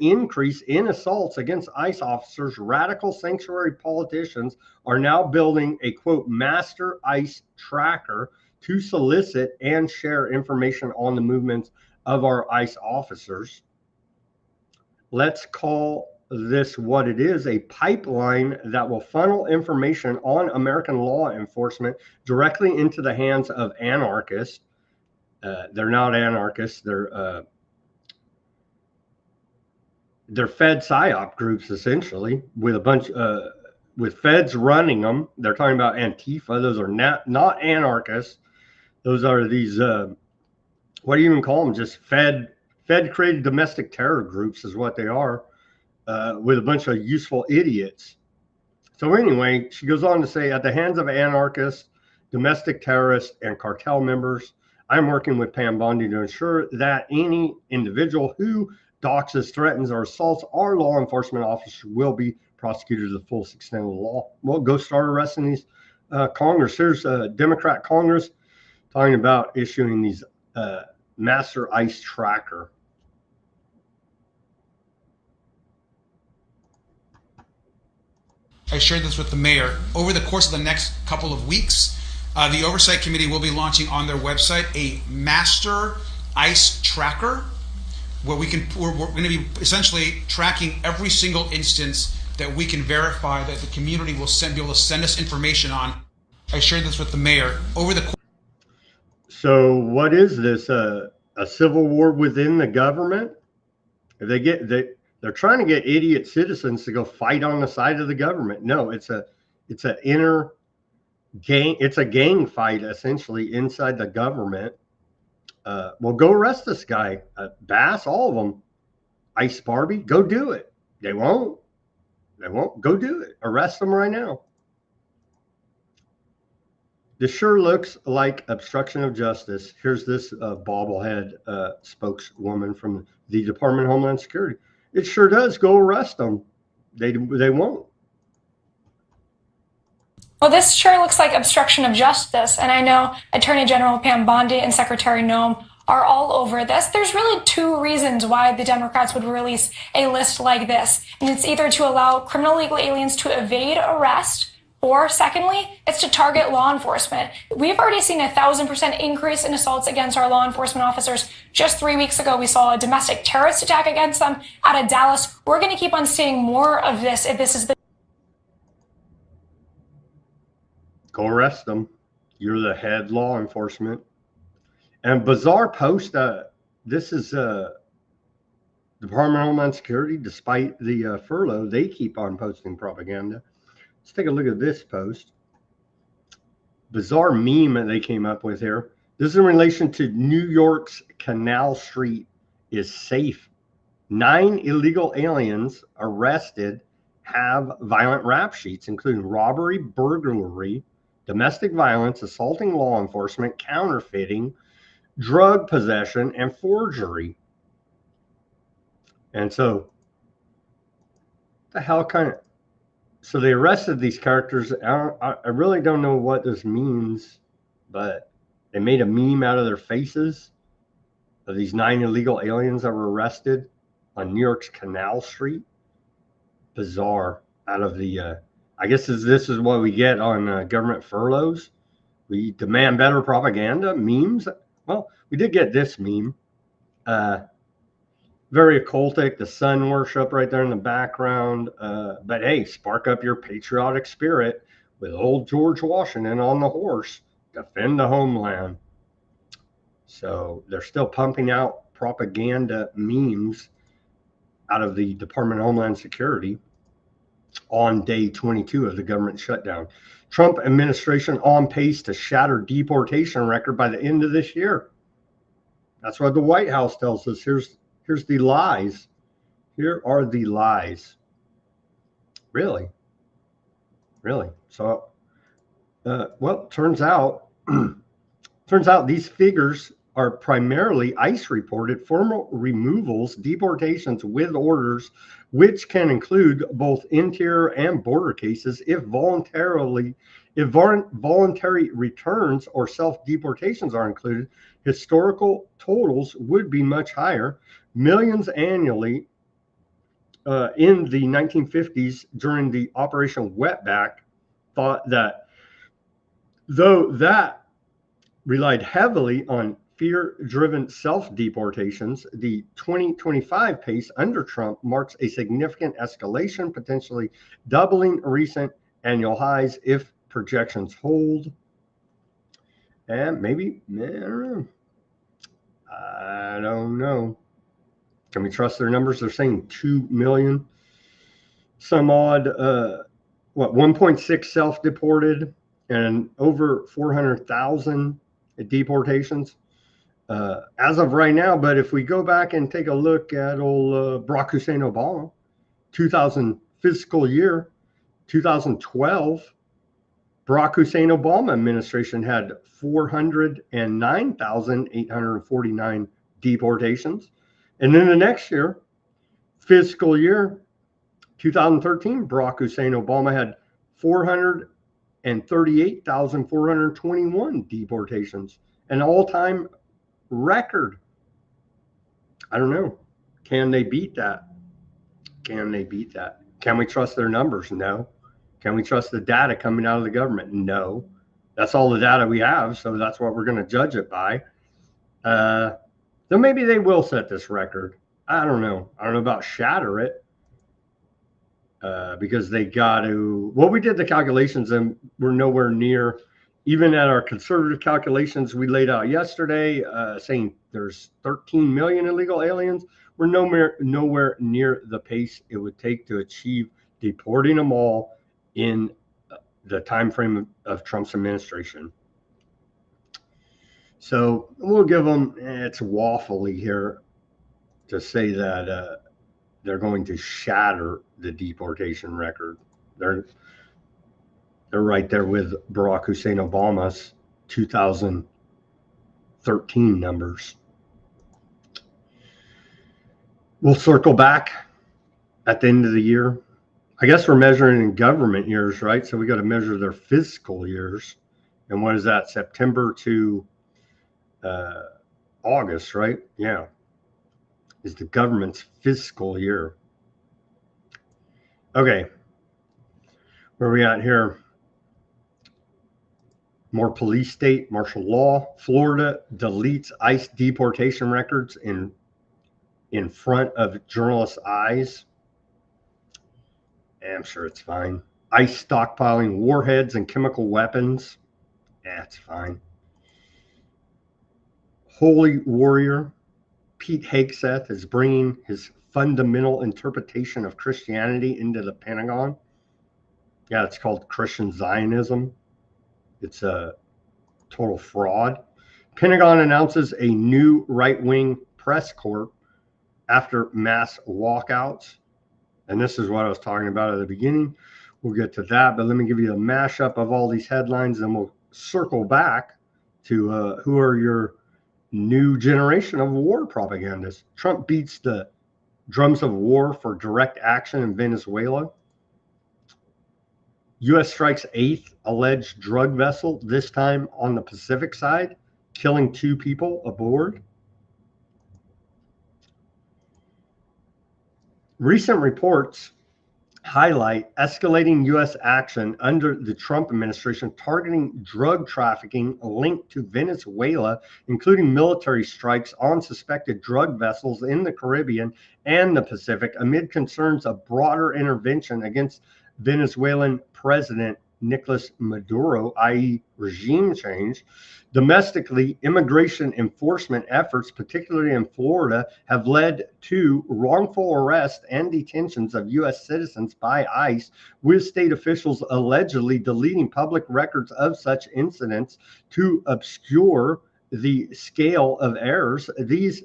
increase in assaults against ICE officers, radical sanctuary politicians are now building a, quote, master ICE tracker to solicit and share information on the movements of our ICE officers. Let's call this what it is, a pipeline that will funnel information on American law enforcement directly into the hands of anarchists. They're not anarchists. They're Fed PSYOP groups, essentially, with a bunch with feds running them. They're talking about Antifa. Those are not anarchists. Those are these, what do you even call them? Just Fed-created domestic terror groups is what they are, with a bunch of useful idiots. So anyway, she goes on to say, at the hands of anarchists, domestic terrorists, and cartel members, I'm working with Pam Bondi to ensure that any individual who doxes, threatens, or assaults our law enforcement officers will be prosecuted to the fullest extent of the law. Well, go start arresting these Congress. Here's a Democrat Congress talking about issuing these master ICE tracker. I shared this with the mayor. Over the course of the next couple of weeks, the Oversight Committee will be launching on their website a master ICE tracker, where we're going to be essentially tracking every single instance that we can verify that the community will be able to send us information on. I shared this with the mayor. Over the course. So what is this? A civil war within the government? They're trying to get idiot citizens to go fight on the side of the government. No, it's an inner gang. It's a gang fight essentially inside the government. Well, go arrest this guy, Bass, all of them. Ice Barbie, go do it. They won't. Go do it. Arrest them right now. This sure looks like obstruction of justice. Here's this bobblehead spokeswoman from the Department of Homeland Security. It sure does. Go arrest them. They won't. Well, this sure looks like obstruction of justice, and I know Attorney General Pam Bondi and Secretary Noem are all over this. There's really two reasons why the Democrats would release a list like this, and it's either to allow criminal illegal aliens to evade arrest, or secondly, it's to target law enforcement. We've already seen 1,000% increase in assaults against our law enforcement officers. Just 3 weeks ago, we saw a domestic terrorist attack against them out of Dallas. We're going to keep on seeing more of this if this is the Go arrest them. You're the head law enforcement. And bizarre post. This is Department of Homeland Security. Despite the furlough, they keep on posting propaganda. Let's take a look at this post. Bizarre meme that they came up with here. This is in relation to New York's Canal Street is safe. 9 illegal aliens arrested have violent rap sheets, including robbery, burglary, domestic violence, assaulting law enforcement, counterfeiting, drug possession, and forgery. And so, the hell kind of... So they arrested these characters. I really don't know what this means, but they made a meme out of their faces of these 9 illegal aliens that were arrested on New York's Canal Street. Bizarre. Out of the... I guess this is what we get on government furloughs. We demand better propaganda, memes. Well, we did get this meme. Very occultic, the sun worship right there in the background. But hey, spark up your patriotic spirit with old George Washington on the horse. Defend the homeland. So they're still pumping out propaganda memes out of the Department of Homeland Security on day 22 of the government shutdown. Trump administration on pace to shatter deportation record by the end of this year. That's what the White House tells us. Here's the lies. Here are the lies. Really? So, well, turns out these figures are primarily ICE reported formal removals, deportations with orders, which can include both interior and border cases. If voluntary returns or self-deportations are included, historical totals would be much higher. Millions annually in the 1950s during the Operation Wetback thought that, though that relied heavily on fear-driven self-deportations, the 2025 pace under Trump marks a significant escalation, potentially doubling recent annual highs if projections hold. And maybe, I don't know. Can we trust their numbers? They're saying 2 million, some odd, 1.6 self-deported and over 400,000 deportations as of right now. But if we go back and take a look at old Barack Hussein Obama, 2000 fiscal year, 2012, Barack Hussein Obama administration had 409,849 deportations. And then the next year, fiscal year 2013, Barack Hussein Obama had 438,421 deportations, an all-time record. I don't know. Can they beat that? Can they beat that? Can we trust their numbers? No. Can we trust the data coming out of the government? No. That's all the data we have, so that's what we're going to judge it by. So maybe they will set this record. I don't know. I don't know about shatter it. Because they got to, well, we did the calculations and we're nowhere near, even at our conservative calculations we laid out yesterday, saying there's 13 million illegal aliens. We're nowhere near the pace it would take to achieve deporting them all in the time frame of Trump's administration. So we'll give them, it's waffly here to say that they're going to shatter the deportation record. They're right there with Barack Hussein Obama's 2013 numbers. We'll circle back at the end of the year. I guess we're measuring in government years, right? So we got to measure their fiscal years. And what is that? September to August, right? Yeah. Is the government's fiscal year. Okay. Where are we at here? More police state, martial law. Florida deletes ICE deportation records in front of journalists' eyes. I'm sure it's fine. ICE stockpiling warheads and chemical weapons. Yeah, it's fine. Holy warrior Pete Hegseth is bringing his fundamental interpretation of Christianity into the Pentagon. Yeah, it's called Christian Zionism. It's a total fraud. Pentagon announces a new right-wing press corps after mass walkouts. And this is what I was talking about at the beginning. We'll get to that, but let me give you a mashup of all these headlines, and we'll circle back to who are your new generation of war propagandists. Trump beats the drums of war for direct action in Venezuela. U.S. strikes 8th alleged drug vessel, this time on the Pacific side, killing 2 people aboard. Recent reports highlight escalating U.S. action under the Trump administration targeting drug trafficking linked to Venezuela, including military strikes on suspected drug vessels in the Caribbean and the Pacific, amid concerns of broader intervention against Venezuelan President Nicolas Maduro, i.e. regime change. Domestically, immigration enforcement efforts, particularly in Florida, have led to wrongful arrest and detentions of U.S. citizens by ICE, with state officials allegedly deleting public records of such incidents to obscure the scale of errors. These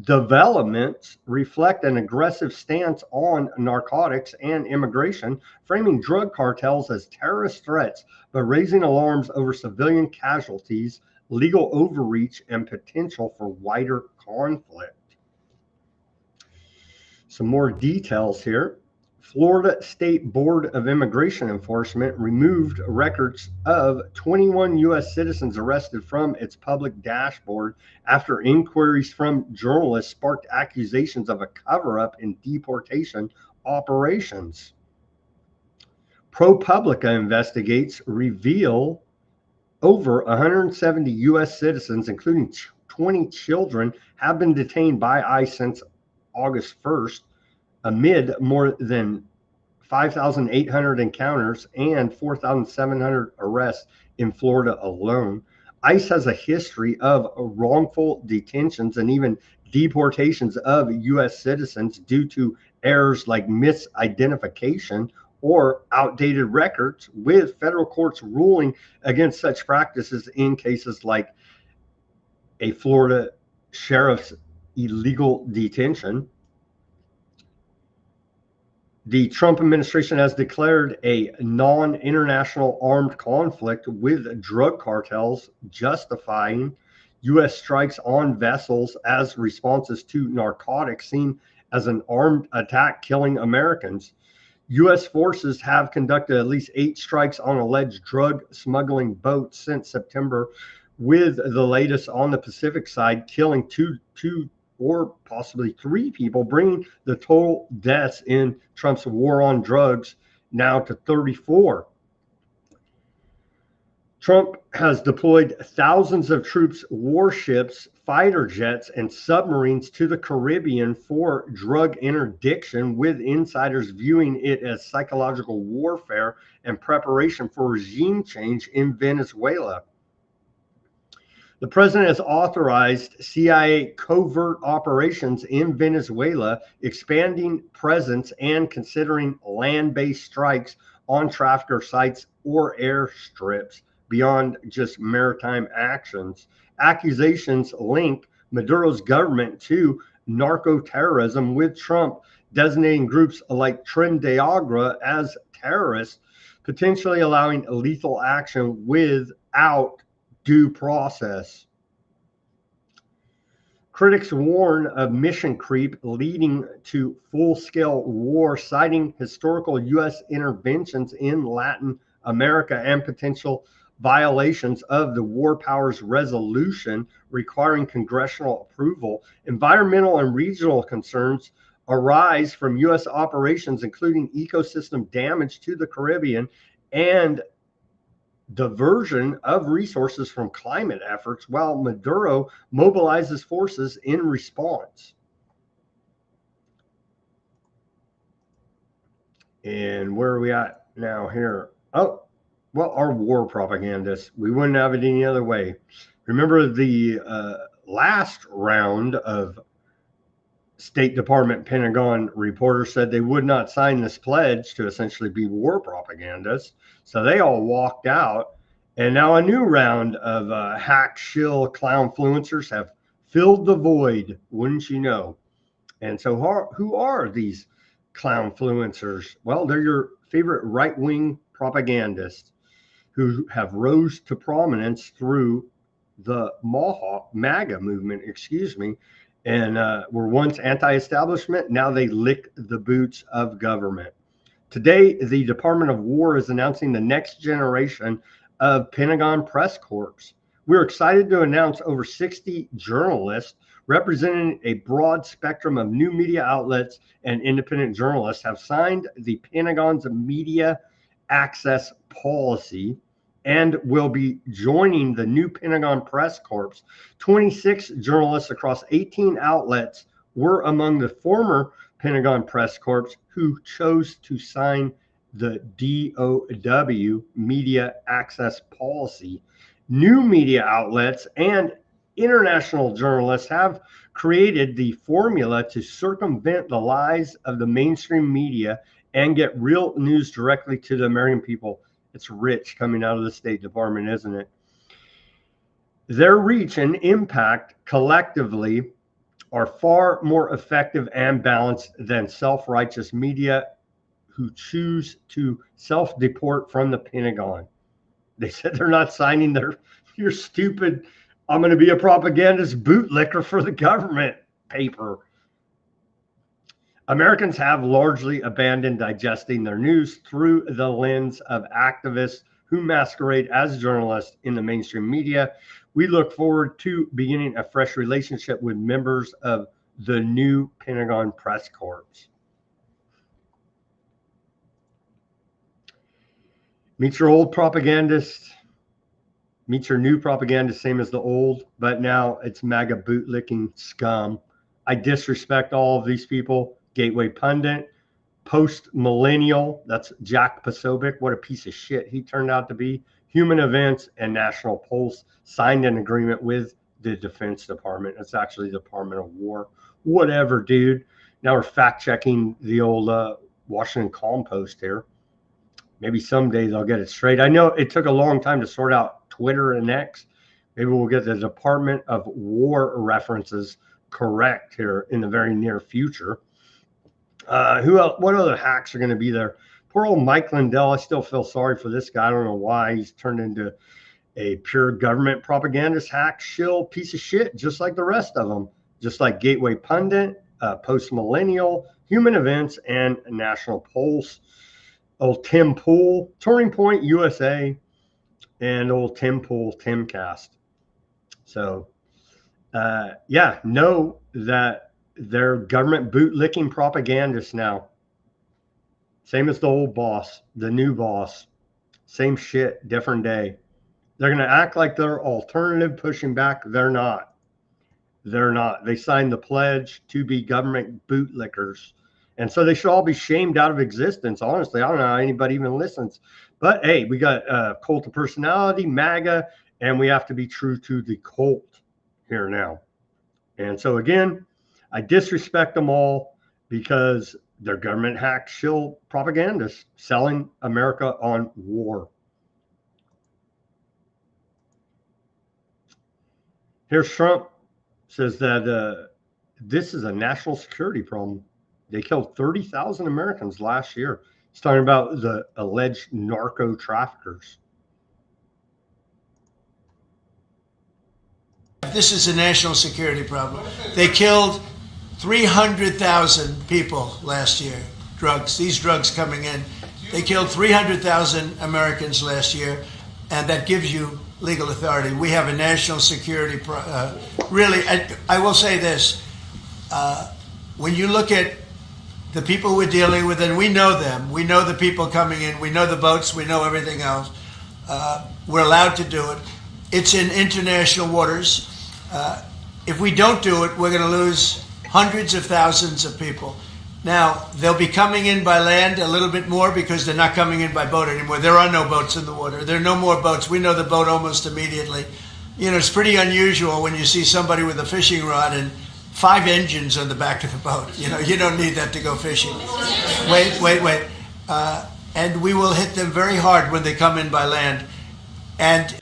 developments reflect an aggressive stance on narcotics and immigration, framing drug cartels as terrorist threats, but raising alarms over civilian casualties, legal overreach, and potential for wider conflict. Some more details here. Florida State Board of Immigration Enforcement removed records of 21 U.S. citizens arrested from its public dashboard after inquiries from journalists sparked accusations of a cover-up in deportation operations. ProPublica investigates reveal over 170 U.S. citizens, including 20 children, have been detained by ICE since August 1st, amid more than 5,800 encounters and 4,700 arrests in Florida alone. ICE has a history of wrongful detentions and even deportations of U.S. citizens due to errors like misidentification or outdated records, with federal courts ruling against such practices in cases like a Florida sheriff's illegal detention. The Trump administration has declared a non-international armed conflict with drug cartels, justifying U.S. strikes on vessels as responses to narcotics seen as an armed attack killing Americans. U.S. forces have conducted at least 8 strikes on alleged drug smuggling boats since September, with the latest on the Pacific side killing two or possibly 3 people, bringing the total deaths in Trump's war on drugs now to 34. Trump has deployed thousands of troops, warships, fighter jets, and submarines to the Caribbean for drug interdiction, with insiders viewing it as psychological warfare and preparation for regime change in Venezuela. The president has authorized CIA covert operations in Venezuela, expanding presence and considering land-based strikes on trafficker sites or airstrips beyond just maritime actions. Accusations link Maduro's government to narco-terrorism, with Trump designating groups like Tren de Agua as terrorists, potentially allowing lethal action without due process. Critics warn of mission creep leading to full-scale war, citing historical U.S. interventions in Latin America and potential violations of the War Powers Resolution requiring congressional approval. Environmental and regional concerns arise from U.S. operations, including ecosystem damage to the Caribbean and diversion of resources from climate efforts, while Maduro mobilizes forces in response. And where are we at now here? Oh, well, our war propagandists. We wouldn't have it any other way. Remember the last round of State Department Pentagon reporters said they would not sign this pledge to essentially be war propagandists. So they all walked out. And now a new round of hack shill clownfluencers have filled the void, wouldn't you know? And so who are these clownfluencers? Well, they're your favorite right-wing propagandists who have rose to prominence through the MAGA movement, and were once anti-establishment. Now they lick the boots of government. Today, the Department of War is announcing the next generation of Pentagon press corps. We're excited to announce over 60 journalists representing a broad spectrum of new media outlets and independent journalists have signed the Pentagon's media access policy and will be joining the new Pentagon Press Corps. 26 journalists across 18 outlets were among the former Pentagon Press Corps who chose to sign the DOW media access policy. New media outlets and international journalists have created the formula to circumvent the lies of the mainstream media and get real news directly to the American people. It's rich coming out of the State Department, isn't it? Their reach and impact collectively are far more effective and balanced than self-righteous media who choose to self-deport from the Pentagon. They said they're not signing your stupid, I'm going to be a propagandist bootlicker for the government paper. Americans have largely abandoned digesting their news through the lens of activists who masquerade as journalists in the mainstream media. We look forward to beginning a fresh relationship with members of the new Pentagon Press Corps. Meet your old propagandist. Meet your new propagandist, same as the old, but now it's MAGA bootlicking scum. I disrespect all of these people. Gateway Pundit, Post-Millennial, that's Jack Posobiec. What a piece of shit he turned out to be. Human Events and National Pulse signed an agreement with the Defense Department. It's actually the Department of War. Whatever, dude. Now we're fact-checking the old Washington Calm Post here. Maybe someday they'll get it straight. I know it took a long time to sort out Twitter and X. Maybe we'll get the Department of War references correct here in the very near future. Who else? What other hacks are going to be there? Poor old Mike Lindell. I still feel sorry for this guy. I don't know why he's turned into a pure government propagandist hack shill piece of shit, just like the rest of them. Just like Gateway Pundit, Post-Millennial, Human Events, and National Pulse. Old Tim Pool, Turning Point USA, and old Tim Pool, Timcast. So, yeah, know that they're government bootlicking propagandists now. Same as the old boss, the new boss. Same shit, different day. They're going to act like they're alternative, pushing back. They're not. They're not. They signed the pledge to be government bootlickers. And so they should all be shamed out of existence. Honestly, I don't know how anybody even listens. But hey, we got cult of personality, MAGA, and we have to be true to the cult here now. And so again, I disrespect them all because they're government hack shill propagandists selling America on war. Here's Trump says that this is a national security problem. They killed 30,000 Americans last year. He's talking about the alleged narco traffickers. This is a national security problem. They killed 300,000 people last year. Drugs, these drugs coming in. They killed 300,000 Americans last year, and that gives you legal authority. We have a national security really, I will say this. When you look at the people we're dealing with, and we know them, we know the people coming in, we know the boats, we know everything else. We're allowed to do it. It's in international waters. If we don't do it, we're going to lose hundreds of thousands of people. Now, they'll be coming in by land a little bit more because they're not coming in by boat anymore. There are no boats in the water. There are no more boats. We know the boat almost immediately. You know, it's pretty unusual when you see somebody with a fishing rod and 5 engines on the back of the boat. You know, you don't need that to go fishing. Wait. And we will hit them very hard when they come in by land. And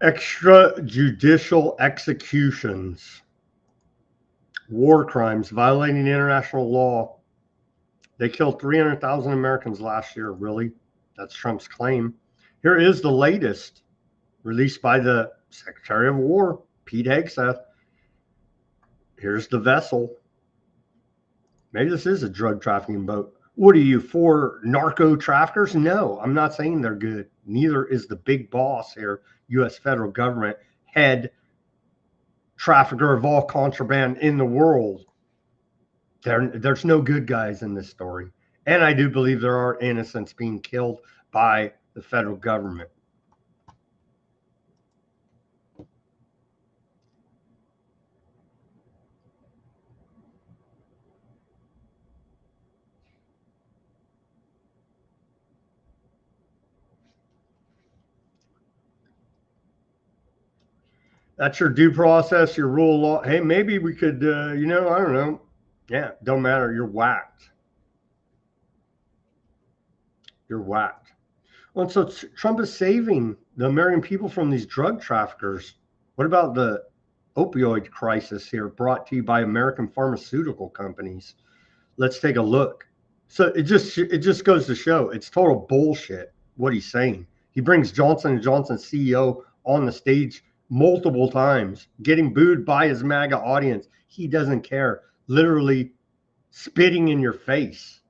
extrajudicial executions, war crimes, violating international law. They killed 300,000 Americans last year. Really? That's Trump's claim. Here is the latest, released by the Secretary of War, Pete Hegseth. Here's the vessel. Maybe this is a drug trafficking boat. What are you, for narco traffickers? No, I'm not saying they're good. Neither is the big boss here, U.S. federal government, head trafficker of all contraband in the world. There's no good guys in this story. And I do believe there are innocents being killed by the federal government. That's your due process, your rule of law. Hey, maybe we could, I don't know. Yeah, don't matter. You're whacked. You're whacked. Well, and so Trump is saving the American people from these drug traffickers. What about the opioid crisis here brought to you by American pharmaceutical companies? Let's take a look. So it just goes to show it's total bullshit what he's saying. He brings Johnson & Johnson CEO on the stage multiple times, getting booed by his MAGA audience. He doesn't care, literally spitting in your face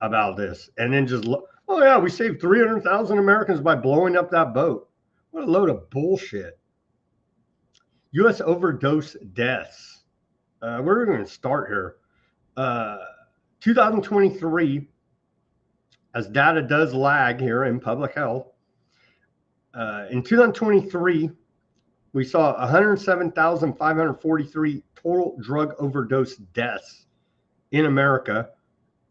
about this. And then just, oh yeah, we saved 300,000 Americans by blowing up that boat. What a load of bullshit. U.S. overdose deaths. Where are we going to start here? 2023, as data does lag here in public health, in 2023, we saw 107,543 total drug overdose deaths in America,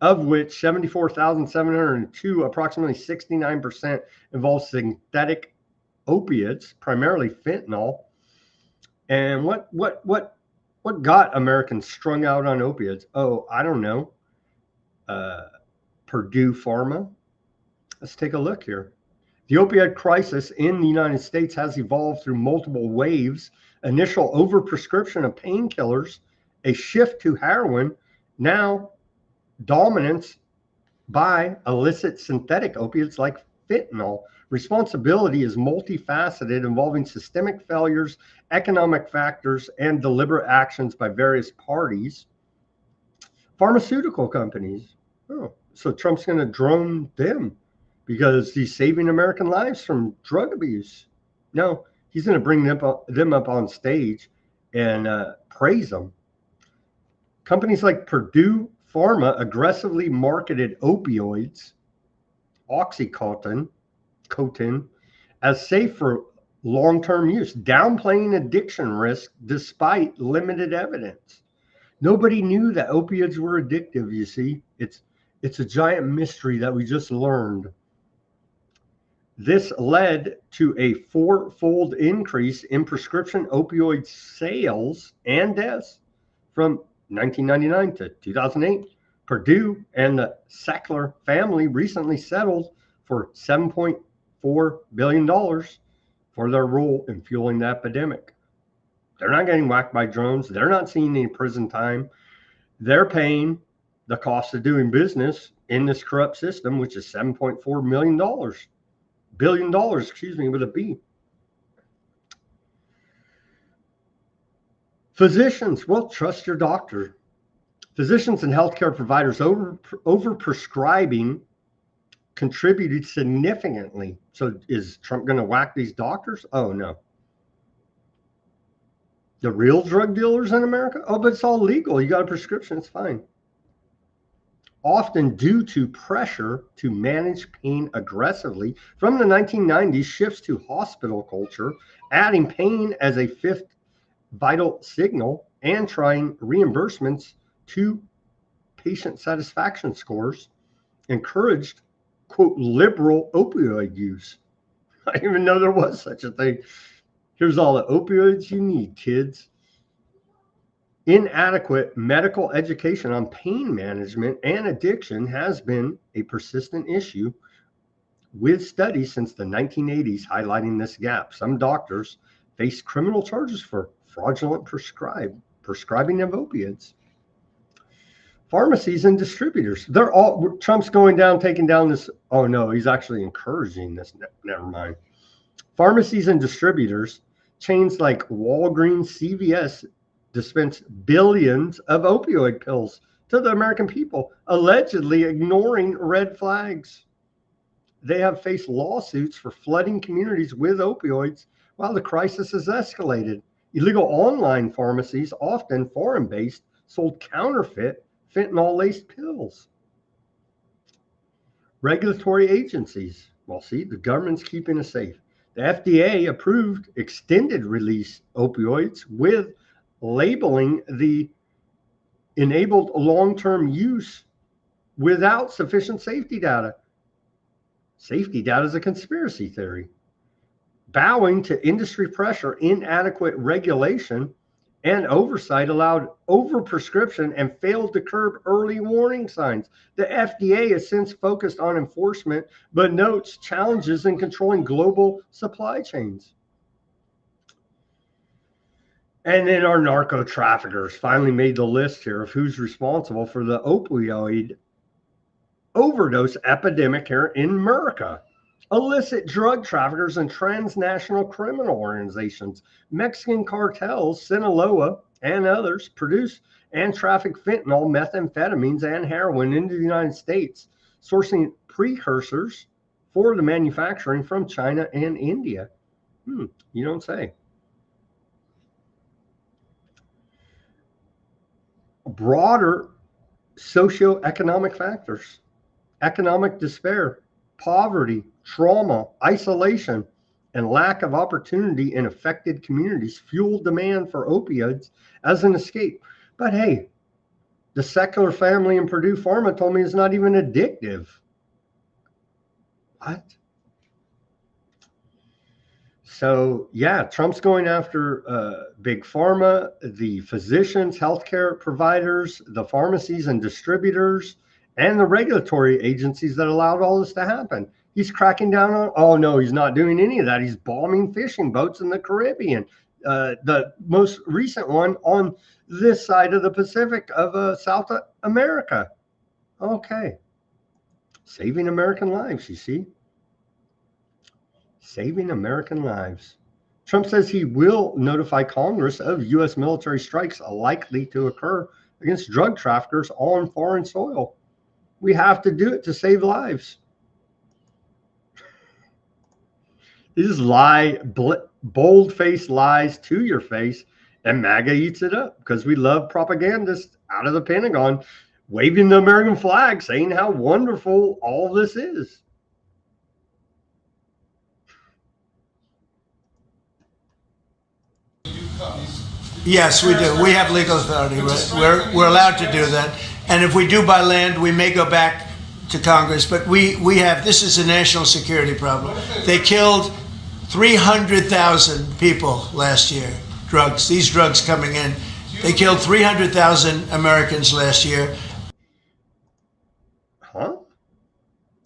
of which 74,702, approximately 69%, involved synthetic opiates, primarily fentanyl. And what got Americans strung out on opiates? Oh, I don't know. Purdue Pharma. Let's take a look here. The opioid crisis in the United States has evolved through multiple waves. Initial overprescription of painkillers, a shift to heroin, now dominance by illicit synthetic opiates like fentanyl. Responsibility is multifaceted, involving systemic failures, economic factors, and deliberate actions by various parties. Pharmaceutical companies. Oh, so Trump's going to drone them because he's saving American lives from drug abuse. No, he's going to bring them up on stage and praise them. Companies like Purdue Pharma aggressively marketed opioids, Oxycontin, as safe for long-term use, downplaying addiction risk despite limited evidence. Nobody knew that opioids were addictive, you see. It's a giant mystery that we just learned. This led to a four-fold increase in prescription opioid sales and deaths from 1999 to 2008. Purdue and the Sackler family recently settled for $7.4 billion for their role in fueling the epidemic. They're not getting whacked by drones. They're not seeing any prison time. They're paying the cost of doing business in this corrupt system, which is $7.4 billion, with a B. Physicians, well, trust your doctor. Physicians and healthcare providers overprescribing contributed significantly. So is Trump going to whack these doctors? Oh, no. The real drug dealers in America? Oh, but it's all legal. You got a prescription. It's fine. Often due to pressure to manage pain aggressively from the 1990s, shifts to hospital culture, adding pain as a fifth vital signal and trying reimbursements to patient satisfaction scores, encouraged, quote, liberal opioid use. I didn't even know there was such a thing. Here's all the opioids you need, kids. Inadequate medical education on pain management and addiction has been a persistent issue, with studies since the 1980s highlighting this gap. Some doctors face criminal charges for fraudulent prescribing of opiates. Pharmacies and distributors, they're all, Trump's going down, taking down this. Oh no, he's actually encouraging this. Never mind. Pharmacies and distributors, chains like Walgreens, CVS, dispense billions of opioid pills to the American people, allegedly ignoring red flags. They have faced lawsuits for flooding communities with opioids while the crisis has escalated. Illegal online pharmacies, often foreign-based, sold counterfeit fentanyl-laced pills. Regulatory agencies, well, see, the government's keeping us safe. The FDA approved extended release opioids with labeling the enabled long-term use without sufficient safety data. Safety data is a conspiracy theory. bowing to industry pressure, inadequate regulation, and oversight allowed overprescription and failed to curb early warning signs. The FDA has since focused on enforcement, but notes challenges in controlling global supply chains. And then our narco traffickers finally made the list here of who's responsible for the opioid overdose epidemic here in America. Illicit drug traffickers and transnational criminal organizations, Mexican cartels, Sinaloa, and others produce and traffic fentanyl, methamphetamines, and heroin into the United States, sourcing precursors for the manufacturing from China and India. You don't say. Broader socioeconomic factors, economic despair, poverty, trauma, isolation, and lack of opportunity in affected communities fuel demand for opioids as an escape. But hey, the secular family in Purdue Pharma told me it's not even addictive. What? So yeah, Trump's going after big pharma, the physicians, healthcare providers, the pharmacies and distributors, and the regulatory agencies that allowed all this to happen. He's cracking down on, oh no, he's not doing any of that. He's bombing fishing boats in the Caribbean. The most recent one on this side of the Pacific of South America. Okay. Saving American lives, you see. Saving American lives. Trump says he will notify Congress of U.S. military strikes likely to occur against drug traffickers on foreign soil. We have to do it to save lives. These lie, bold-faced lies to your face, and MAGA eats it up because we love propagandists out of the Pentagon waving the American flag, saying how wonderful all this is. Yes, we do. We have legal authority. We're allowed to do that. And if we do by land, we may go back to Congress. But we have, this is a national security problem. They killed 300,000 people last year. Drugs, these drugs coming in. They killed 300,000 Americans last year. Huh?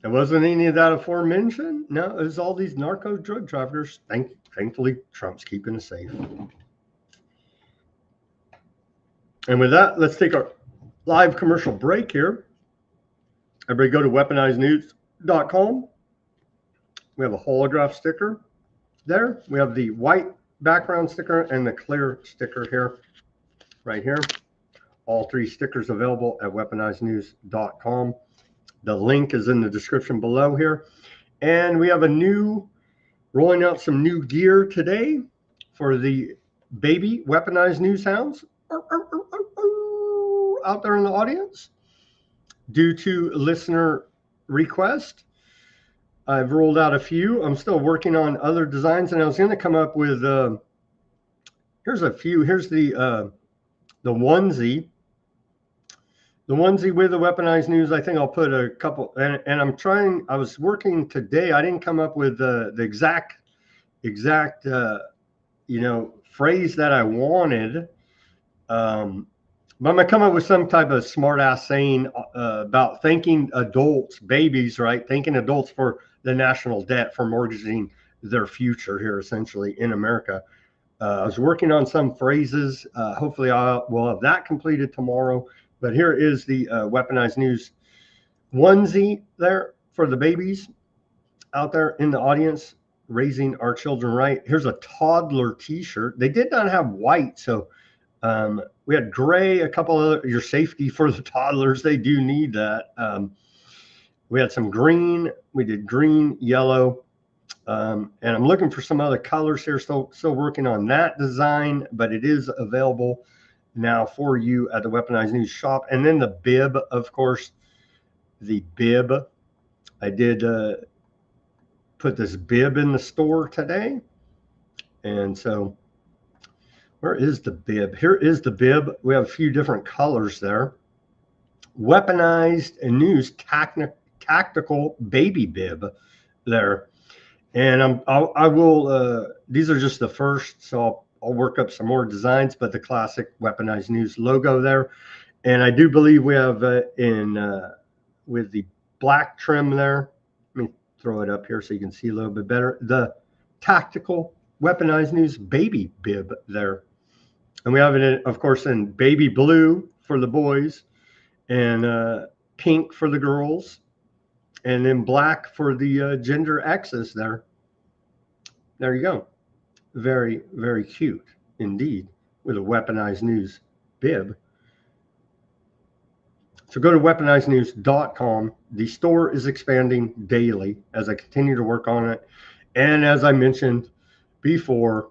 There wasn't any of that aforementioned? No, it was all these narco drug traffickers. Thankfully, Trump's keeping us safe. And with that, let's take our live commercial break here. Everybody go to weaponizednews.com. We have a holograph sticker there. We have the white background sticker and the clear sticker here, right here. All three stickers available at weaponizednews.com. The link is in the description below here. And we have rolling out some new gear today for the baby weaponized news hounds out there in the audience. Due to listener request, I've rolled out a few. I'm still working on other designs, and I was going to come up with here's a few. Here's the onesie. The onesie with the weaponized news. I think I'll put a couple, and I'm trying. I was working today. I didn't come up with the exact phrase that I wanted. But I'm going to come up with some type of smart ass saying about thanking adults, babies, right? Thanking adults for the national debt for mortgaging their future here, essentially, in America. I was working on some phrases. Hopefully we'll have that completed tomorrow. But here is the Weaponized News onesie there for the babies out there in the audience, raising our children right. Here's a toddler t-shirt. They did not have white, so we had gray, a couple of your safety for the toddlers. They do need that. We had some green. We did green, yellow, and I'm looking for some other colors here. Still working on that design, but it is available now for you at the Weaponized News shop. And then the bib, of course, the bib. I did put this bib in the store today, and so. Where is the bib? Here is the bib. We have a few different colors there. Weaponized News tactical baby bib there. And I will. These are just the first, so I'll work up some more designs. But the classic Weaponized News logo there, and I do believe we have with the black trim there. Let me throw it up here so you can see a little bit better. The tactical Weaponized News baby bib there, and we have it, of course, in baby blue for the boys, and pink for the girls, and then black for the gender X's there. There you go. Very, very cute indeed, with a Weaponized News bib. So go to weaponizednews.com. The store is expanding daily as I continue to work on it. And as I mentioned before,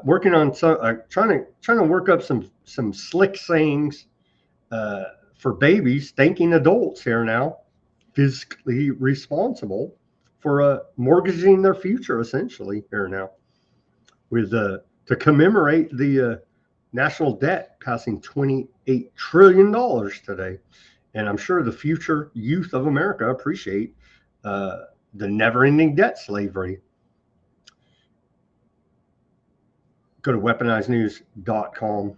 working on trying to work up some slick sayings for babies, thanking adults here now, fiscally responsible for mortgaging their future, essentially here now, with to commemorate the national debt passing $28 trillion today. And I'm sure the future youth of America appreciate the never-ending debt slavery. Go to weaponizednews.com.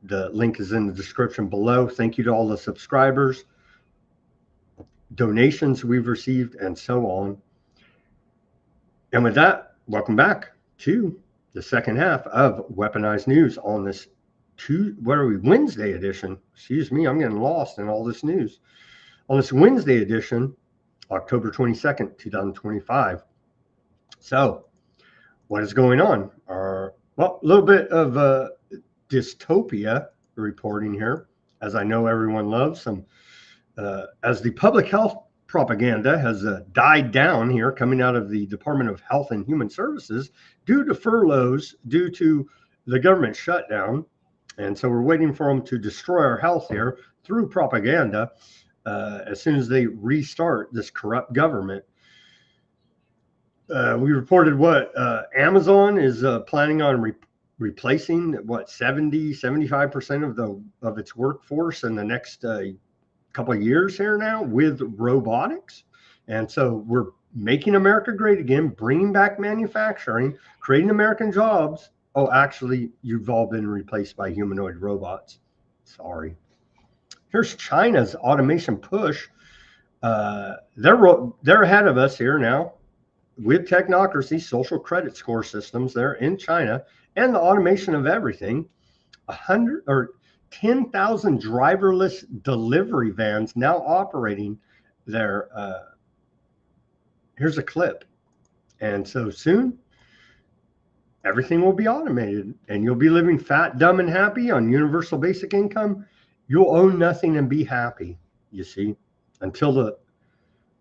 The link is in the description below. Thank you to all the subscribers, donations we've received, and so on. And with that, welcome back to the second half of Weaponized News on this Wednesday edition. Excuse me, I'm getting lost in all this news. On this Wednesday edition, October 22nd, 2025. So, what is going on? Well, a little bit of dystopia reporting here, as I know everyone loves some. As the public health propaganda has died down here, coming out of the Department of Health and Human Services due to furloughs, due to the government shutdown. And so we're waiting for them to destroy our health here through propaganda as soon as they restart this corrupt government. We reported what Amazon is planning on replacing 75% of its workforce in the next couple of years here now with robotics. And so we're making America great again, bringing back manufacturing, creating American jobs. Oh, actually, you've all been replaced by humanoid robots. Sorry. Here's China's automation push. They're ahead of us here now with Technocracy, social credit score systems there in China, and the automation of everything. 10,000 driverless delivery vans now operating there. Here's a clip. And so soon, everything will be automated, and you'll be living fat, dumb, and happy on universal basic income. You'll own nothing and be happy, you see, until the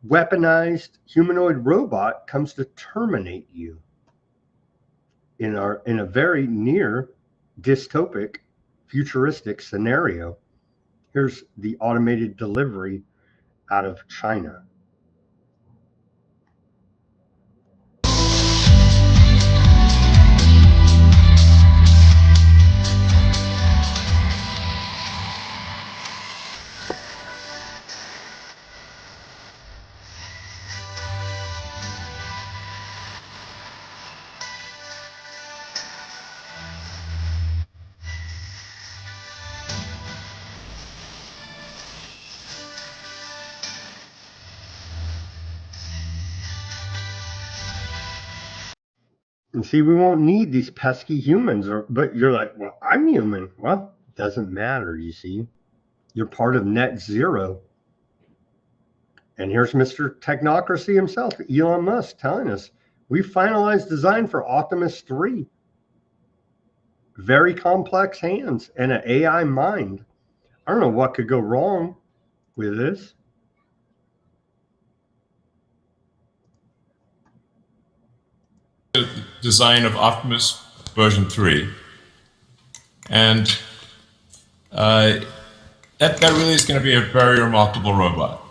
weaponized humanoid robot comes to terminate you in a very near dystopic futuristic scenario. Here's the automated delivery out of China. And see, we won't need these pesky humans, but you're like, well, I'm human. Well, it doesn't matter, you see. You're part of net zero. And here's Mr. Technocracy himself, Elon Musk, telling us, we finalized design for Optimus 3. Very complex hands and an AI mind. I don't know what could go wrong with this. Design of Optimus version 3, and that really is going to be a very remarkable robot.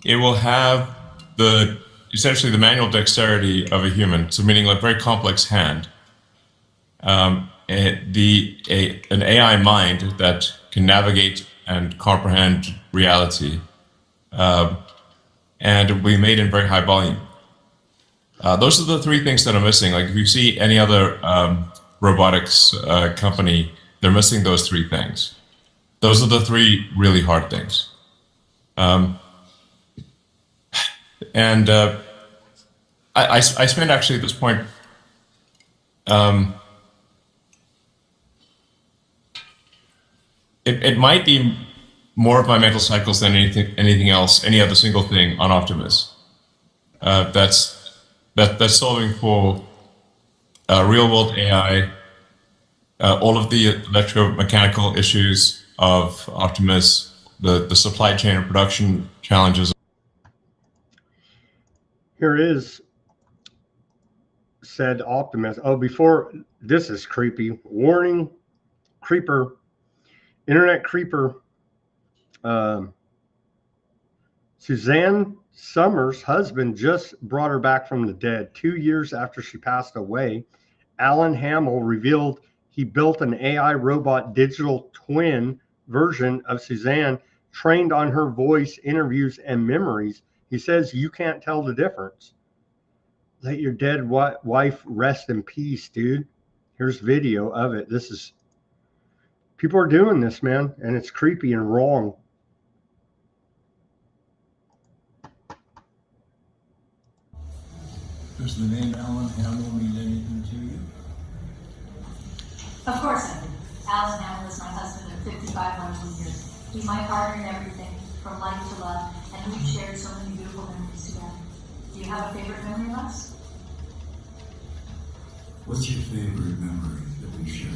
It will have essentially the manual dexterity of a human, so meaning like very complex hand, an AI mind that can navigate and comprehend reality, and we made in very high volume. Those are the three things that are missing. Like if you see any other robotics company, they're missing those three things. Those are the three really hard things. I spent actually at this point it might be more of my mental cycles than anything else, any other single thing on Optimus. That's solving for real world AI, all of the electromechanical issues of Optimus, the supply chain and production challenges. Here is said Optimus. Oh, before this is creepy. Warning, creeper, internet creeper. Suzanne Summers' husband just brought her back from the dead. 2 years after she passed away, Alan Hamill revealed he built an AI robot digital twin version of Suzanne trained on her voice, interviews, and memories. He says you can't tell the difference. Let your dead wife rest in peace, dude. Here's video of it. This is, people are doing this, man, and it's creepy and wrong. Does the name Alan Hamill mean anything to you? Of course I do. Alan Hamill is my husband of 55 wonderful years. He's my partner in everything, from life to love, and we've shared so many beautiful memories together. Do you have a favorite memory of us? What's your favorite memory that we share?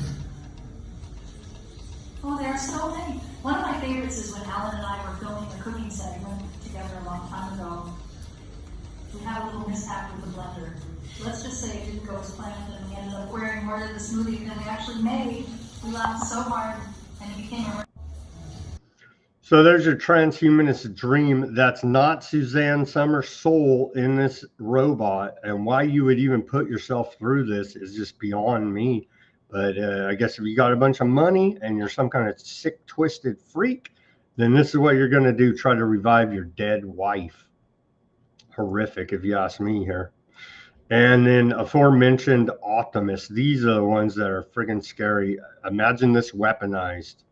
Oh, there are so many. One of my favorites is when Alan and I were filming a cooking segment together a long time ago. We had a little mishap with the blender. Let's just say it didn't go as planned, and we ended up wearing more of the smoothie than we actually made. We laughed so hard, and it became a... So there's your transhumanist dream. That's not Suzanne Summers' soul in this robot. And why you would even put yourself through this is just beyond me. But I guess if you got a bunch of money and you're some kind of sick, twisted freak, then this is what you're going to do. Try to revive your dead wife. Horrific, if you ask me here. And then aforementioned Optimus. These are the ones that are friggin' scary. Imagine this weaponized.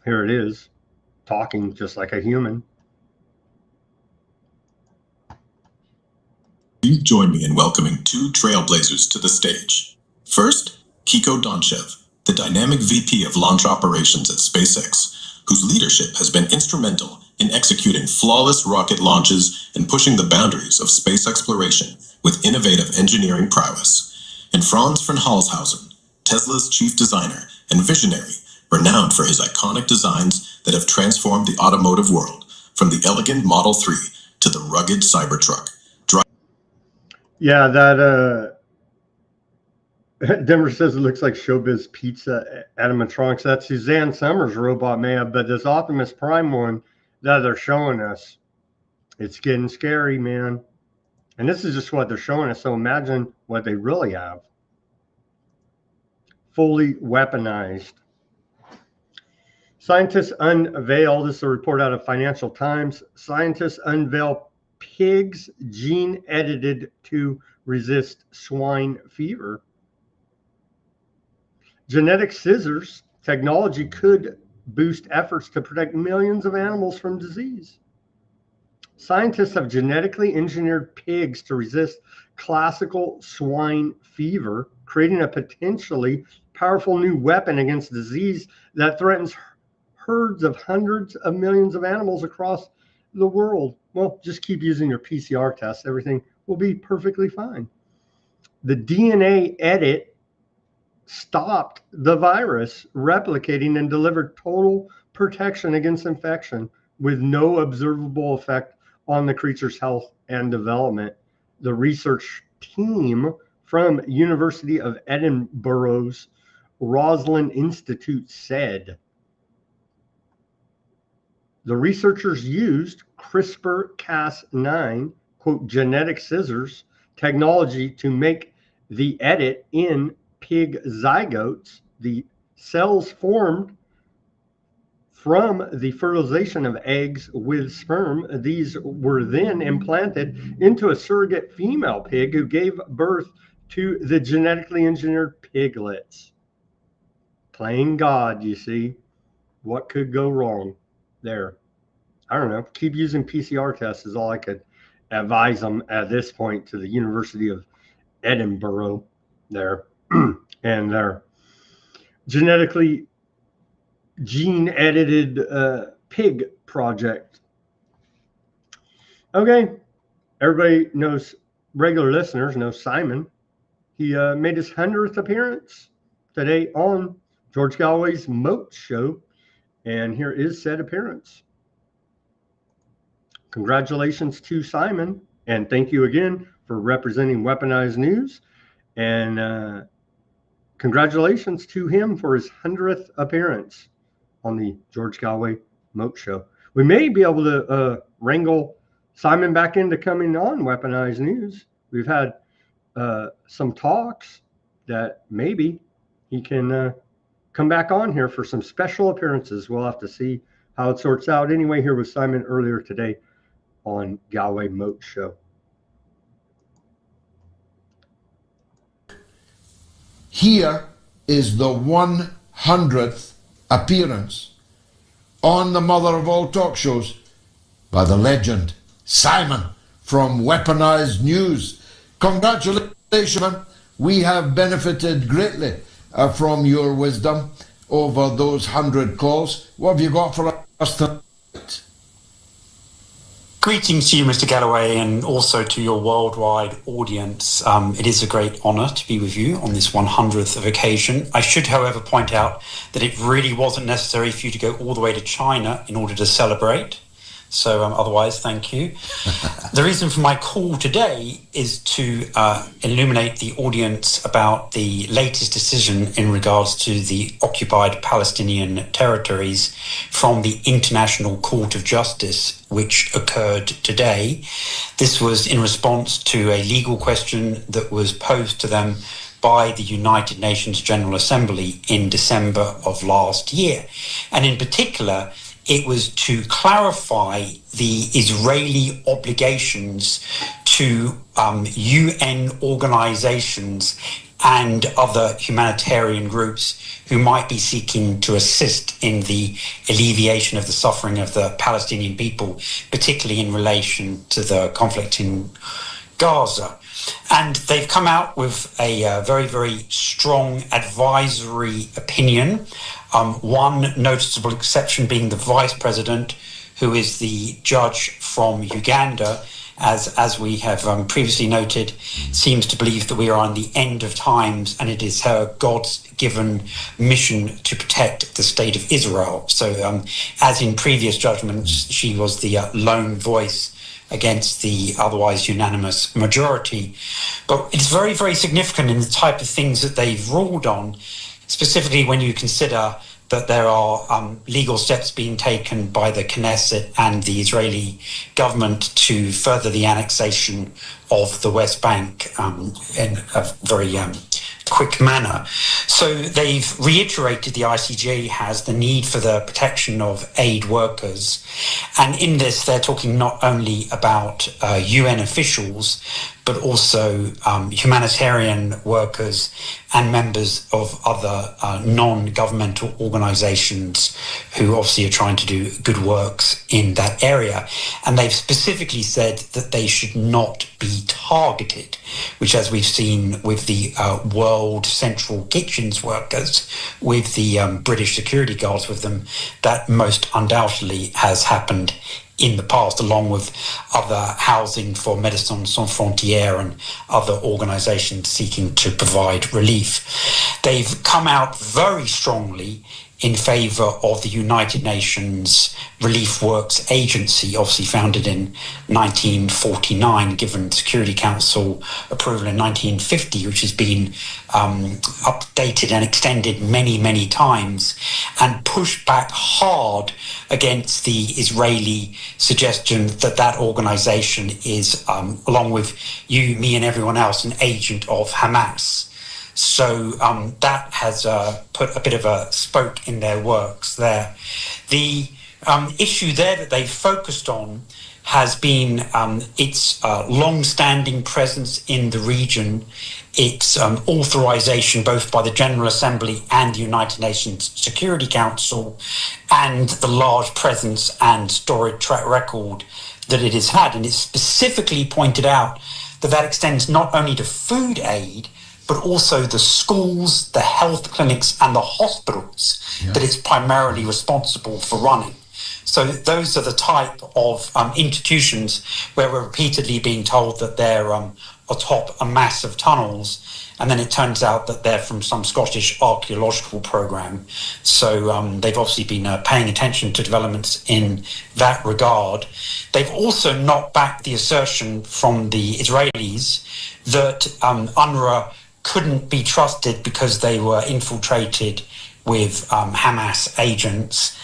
Here it is, talking just like a human. Please join me in welcoming two trailblazers to the stage. First, Kiko Donchev, the dynamic VP of Launch Operations at SpaceX, whose leadership has been instrumental in executing flawless rocket launches and pushing the boundaries of space exploration with innovative engineering prowess. And Franz von Halshausen, Tesla's chief designer and visionary, renowned for his iconic designs that have transformed the automotive world, from the elegant Model 3 to the rugged Cybertruck. Yeah, that Denver says it looks like Showbiz Pizza animatronics. That's Suzanne Summers' robot, man. But this Optimus Prime one that they're showing us, it's getting scary, man. And this is just what they're showing us. So imagine what they really have. Fully weaponized. Scientists unveil, this is a report out of Financial Times, scientists unveil pigs gene edited to resist swine fever. Genetic scissors technology could boost efforts to protect millions of animals from disease. Scientists have genetically engineered pigs to resist classical swine fever, creating a potentially powerful new weapon against disease that threatens herds of hundreds of millions of animals across the world. Well, just keep using your PCR test. Everything will be perfectly fine. The DNA edit stopped the virus replicating and delivered total protection against infection with no observable effect on the creature's health and development. The research team from University of Edinburgh's Roslin Institute said the researchers used CRISPR-Cas9, quote, genetic scissors technology to make the edit in pig zygotes. The cells formed from the fertilization of eggs with sperm. These were then implanted into a surrogate female pig who gave birth to the genetically engineered piglets. Playing God, you see. What could go wrong there? I don't know. Keep using PCR tests is all I could advise them at this point, to the University of Edinburgh there. And their genetically gene-edited pig project. Okay, everybody knows, regular listeners know Simon. He made his 100th appearance today on George Galloway's MOATS show, and here is said appearance. Congratulations to Simon, and thank you again for representing Weaponized News, and congratulations to him for his 100th appearance on the George Galloway MOATS show. We may be able to wrangle Simon back into coming on Weaponized News. We've had some talks that maybe he can come back on here for some special appearances. We'll have to see how it sorts out. Anyway, here was Simon earlier today on Galloway MOATS show. Here is the 100th appearance on the mother of all talk shows by the legend Simon from Weaponized News. Congratulations, man. We have benefited greatly from your wisdom over those 100 calls. What have you got for us tonight? Greetings to you, Mr. Galloway, and also to your worldwide audience. It is a great honour to be with you on this 100th of occasion. I should, however, point out that it really wasn't necessary for you to go all the way to China in order to celebrate. So otherwise, thank you. The reason for my call today is to illuminate the audience about the latest decision in regards to the occupied Palestinian territories from the International Court of Justice, which occurred today. This was in response to a legal question that was posed to them by the United Nations General Assembly in December of last year. And in particular, it was to clarify the Israeli obligations to UN organizations and other humanitarian groups who might be seeking to assist in the alleviation of the suffering of the Palestinian people, particularly in relation to the conflict in Gaza. And they've come out with a very, very strong advisory opinion. One noticeable exception being the vice president, who is the judge from Uganda, as we have previously noted, seems to believe that we are on the end of times and it is her God's-given mission to protect the state of Israel. So as in previous judgments, she was the lone voice against the otherwise unanimous majority. But it's very, very significant in the type of things that they've ruled on, specifically when you consider that there are legal steps being taken by the Knesset and the Israeli government to further the annexation of the West Bank in a very quick manner. So they've reiterated, the ICJ has, the need for the protection of aid workers. And in this, they're talking not only about UN officials, but also humanitarian workers and members of other non-governmental organizations who obviously are trying to do good works in that area. And they've specifically said that they should not be targeted, which, as we've seen with the World Central Kitchens workers, with the British security guards with them, that most undoubtedly has happened in the past, along with other housing for Médecins Sans Frontières and other organizations seeking to provide relief. They've come out very strongly in favor of the United Nations Relief Works Agency, obviously founded in 1949, given Security Council approval in 1950, which has been updated and extended many, many times, and pushed back hard against the Israeli suggestion that that organization is, along with you, me, and everyone else, an agent of Hamas. So that has put a bit of a spoke in their works there. The issue there that they focused on has been its long-standing presence in the region, its authorization both by the General Assembly and the United Nations Security Council, and the large presence and storied track record that it has had. And it's specifically pointed out that that extends not only to food aid, but also the schools, the health clinics, and the hospitals that it's primarily responsible for running. So those are the type of institutions where we're repeatedly being told that they're atop a mass of tunnels, and then it turns out that they're from some Scottish archaeological program. So they've obviously been paying attention to developments in that regard. They've also knocked back the assertion from the Israelis that UNRWA couldn't be trusted because they were infiltrated with Hamas agents.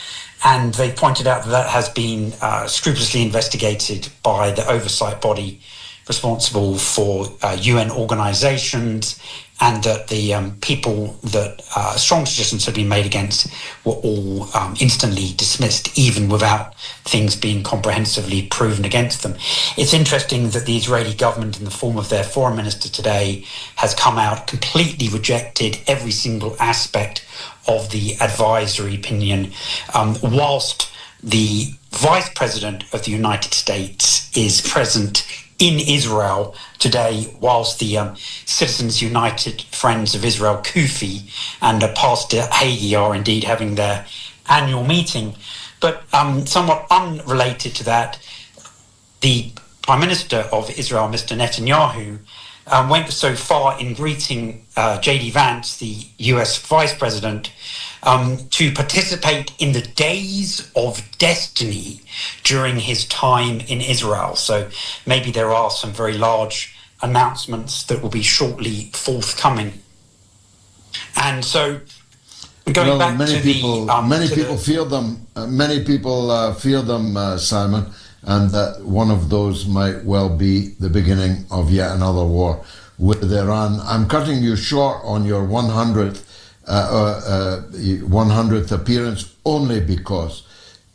And they pointed out that that has been scrupulously investigated by the oversight body responsible for UN organizations, and that the people that strong suggestions had been made against were all instantly dismissed, even without things being comprehensively proven against them. It's interesting that the Israeli government, in the form of their foreign minister today, has come out, completely rejected every single aspect of the advisory opinion, whilst the Vice President of the United States is present in Israel today, whilst the Citizens United Friends of Israel, Kufi, and Pastor Hagee are indeed having their annual meeting. But somewhat unrelated to that, the Prime Minister of Israel, Mr. Netanyahu, went so far in greeting J.D. Vance, the US Vice President, to participate in the Days of Destiny during his time in Israel. So maybe there are some very large announcements that will be shortly forthcoming. And so going back many to people, many people feel them. Many people feel them, Simon, and that one of those might well be the beginning of yet another war with Iran. I'm cutting you short on your 100th appearance only because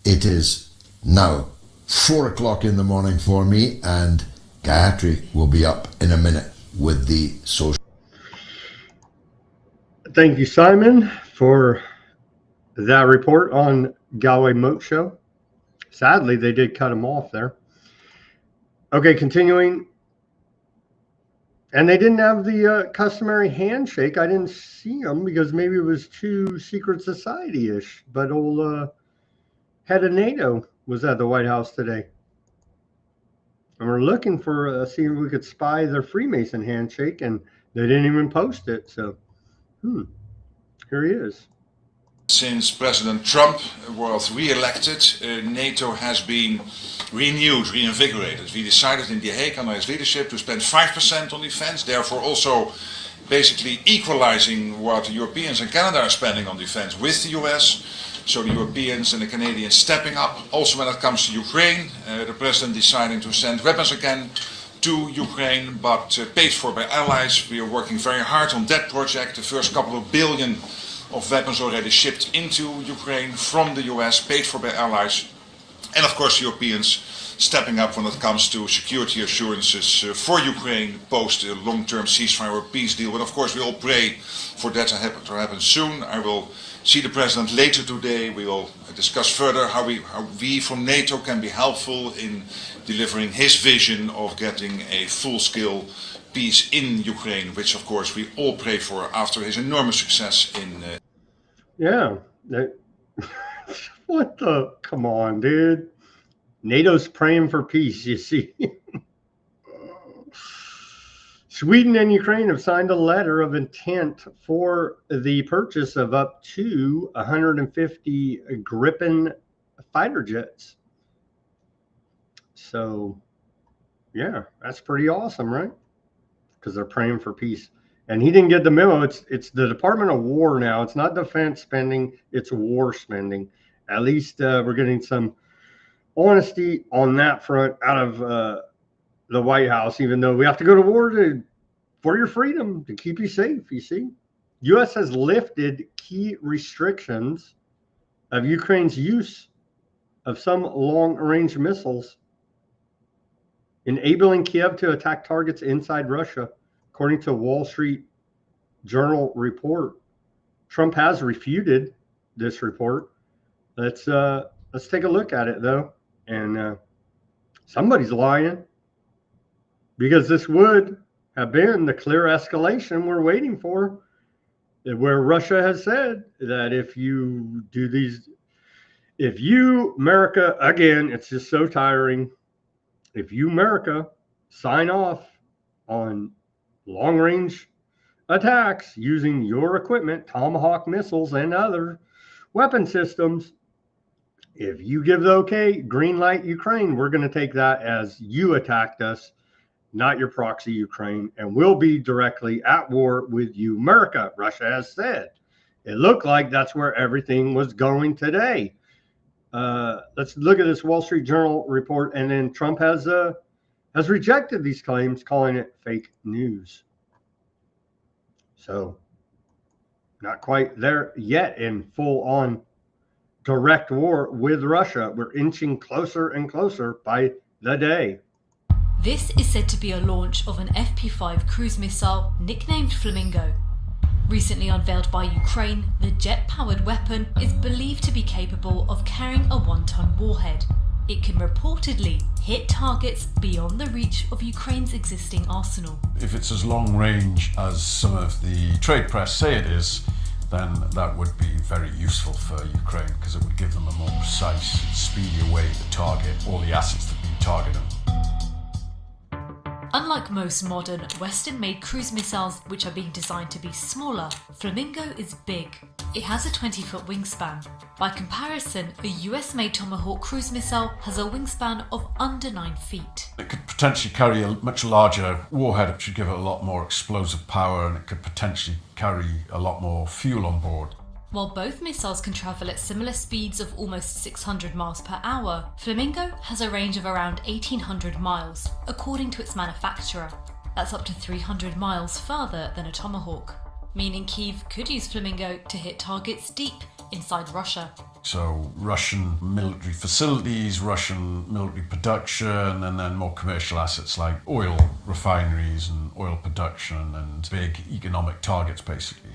it is now 4 o'clock in the morning for me, and Gayatri will be up in a minute with the social. Thank you, Simon, for that report on Galloway Moat Show. Sadly, they did cut him off there. Okay, continuing. And they didn't have the customary handshake. I didn't see them because maybe it was too secret society-ish. But old head of NATO was at the White House today. And we're looking for, seeing if we could spy their Freemason handshake, and they didn't even post it. So, here he is. Since President Trump was re-elected, NATO has been renewed, reinvigorated. We decided in The Hague under his leadership to spend 5% on defense, therefore also basically equalizing what the Europeans and Canada are spending on defense with the US. So the Europeans and the Canadians stepping up. Also when it comes to Ukraine, the president deciding to send weapons again to Ukraine, but paid for by allies. We are working very hard on that project. The first couple of billion of weapons already shipped into Ukraine from the US, paid for by allies. And of course Europeans stepping up when it comes to security assurances for Ukraine post a long-term ceasefire or peace deal. And of course we all pray for that to happen soon. I will see the president later today. We will discuss further how we from NATO can be helpful in delivering his vision of getting a full-scale peace in Ukraine, which of course we all pray for after his enormous success in... Yeah. What the? Come on, dude. NATO's praying for peace, you see. Sweden and Ukraine have signed a letter of intent for the purchase of up to 150 Gripen fighter jets. So, yeah, that's pretty awesome, right? Because they're praying for peace. And he didn't get the memo. It's the Department of War now. It's not defense spending. It's war spending. At least we're getting some honesty on that front out of the White House, even though we have to go to war to for your freedom, to keep you safe, you see. U.S. has lifted key restrictions of Ukraine's use of some long-range missiles, enabling Kiev to attack targets inside Russia, according to a Wall Street Journal report. Trump has refuted this report. Let's take a look at it, though. And somebody's lying, because this would have been the clear escalation we're waiting for, where Russia has said that if you do these, if you, America, again, it's just so tiring, if you, America, sign off on long-range attacks using your equipment, Tomahawk missiles and other weapon systems, if you give the okay, green light Ukraine, we're going to take that as you attacked us, not your proxy Ukraine, and we'll be directly at war with you, America, Russia has said. It looked like that's where everything was going today. Let's look at this Wall Street Journal report, and then Trump has rejected these claims, calling it fake news. So, not quite there yet in full-on direct war with Russia. We're inching closer and closer by the day. This is said to be a launch of an FP-5 cruise missile nicknamed Flamingo. Recently unveiled by Ukraine, the jet-powered weapon is believed to be capable of carrying a 1-ton warhead. It can reportedly hit targets beyond the reach of Ukraine's existing arsenal. If it's as long range as some of the trade press say it is, then that would be very useful for Ukraine, because it would give them a more precise, speedy way to target all the assets that we target them. Unlike most modern Western-made cruise missiles, which are being designed to be smaller, Flamingo is big. It has a 20-foot wingspan. By comparison, a US-made Tomahawk cruise missile has a wingspan of under 9 feet. It could potentially carry a much larger warhead, which would give it a lot more explosive power, and it could potentially carry a lot more fuel on board. While both missiles can travel at similar speeds of almost 600 miles per hour, Flamingo has a range of around 1,800 miles, according to its manufacturer. That's up to 300 miles further than a Tomahawk, meaning Kyiv could use Flamingo to hit targets deep inside Russia. So Russian military facilities, Russian military production, and then more commercial assets like oil refineries and oil production and big economic targets, basically.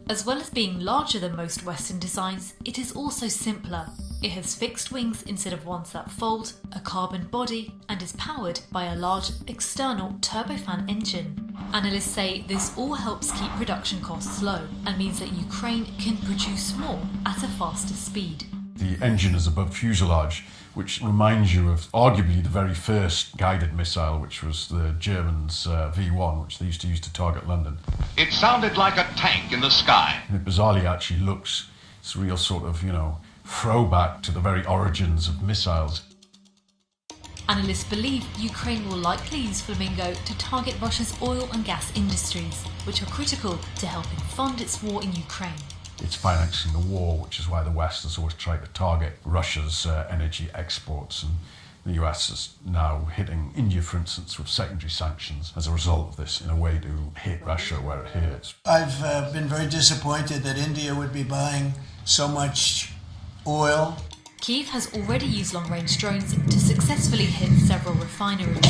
As well as being larger than most Western designs, it is also simpler. It has fixed wings instead of ones that fold, a carbon body, and is powered by a large external turbofan engine. Analysts say this all helps keep production costs low and means that Ukraine can produce more at a faster speed. The engine is above fuselage, which reminds you of arguably the very first guided missile, which was the Germans' V1, which they used to use to target London. It sounded like a tank in the sky. And it bizarrely actually looks, it's a real sort of, throwback to the very origins of missiles. Analysts believe Ukraine will likely use Flamingo to target Russia's oil and gas industries, which are critical to helping fund its war in Ukraine. It's financing the war, which is why the West has always tried to target Russia's energy exports, and the US is now hitting India, for instance, with secondary sanctions as a result of this, in a way to hit Russia where it hurts. I've been very disappointed that India would be buying so much oil. Kyiv has already used long-range drones to successfully hit several refineries.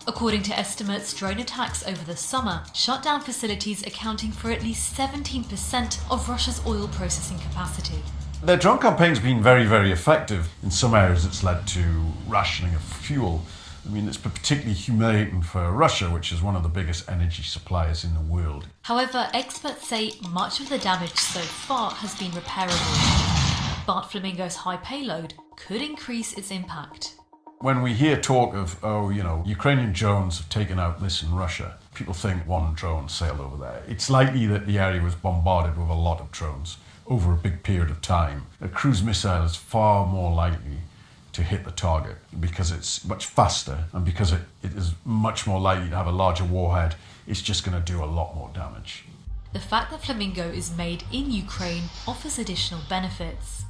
According to estimates, drone attacks over the summer shut down facilities accounting for at least 17% of Russia's oil processing capacity. Their drone campaign's been very, very effective. In some areas it's led to rationing of fuel. I mean, it's particularly humiliating for Russia, which is one of the biggest energy suppliers in the world. However, experts say much of the damage so far has been repairable. But Flamingo's high payload could increase its impact. When we hear talk of, Ukrainian drones have taken out this in Russia, people think one drone sailed over there. It's likely that the area was bombarded with a lot of drones over a big period of time. A cruise missile is far more likely to hit the target because it's much faster, and because it is much more likely to have a larger warhead. It's just going to do a lot more damage. The fact that Flamingo is made in Ukraine offers additional benefits.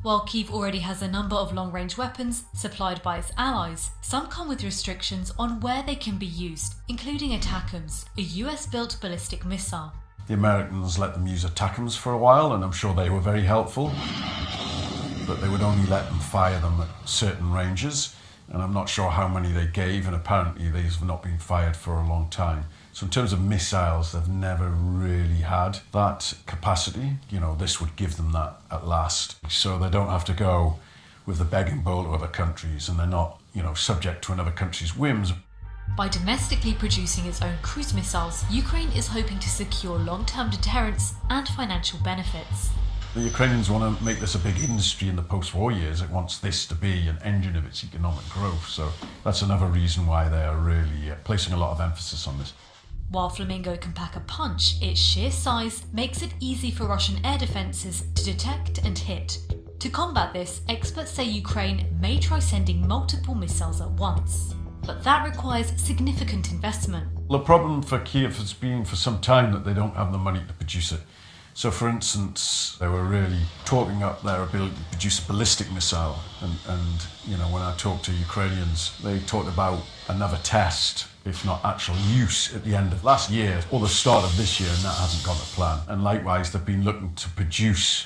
While Kyiv already has a number of long-range weapons supplied by its allies, some come with restrictions on where they can be used, including ATACMS, a US-built ballistic missile. The Americans let them use ATACMS for a while, and I'm sure they were very helpful, but they would only let them fire them at certain ranges, and I'm not sure how many they gave, and apparently these have not been fired for a long time. So in terms of missiles, they've never really had that capacity. You know, this would give them that at last. So they don't have to go with the begging bowl to other countries, and they're not, you know, subject to another country's whims. By domestically producing its own cruise missiles, Ukraine is hoping to secure long-term deterrence and financial benefits. The Ukrainians want to make this a big industry in the post-war years. It wants this to be an engine of its economic growth. So that's another reason why they are really placing a lot of emphasis on this. While Flamingo can pack a punch, its sheer size makes it easy for Russian air defences to detect and hit. To combat this, experts say Ukraine may try sending multiple missiles at once. But that requires significant investment. The problem for Kyiv has been for some time that they don't have the money to produce it. So, for instance, they were really talking up their ability to produce a ballistic missile. And you know, when I talked to Ukrainians, they talked about another test, if not actual use, at the end of last year or the start of this year, and that hasn't gone to plan. And likewise, they've been looking to produce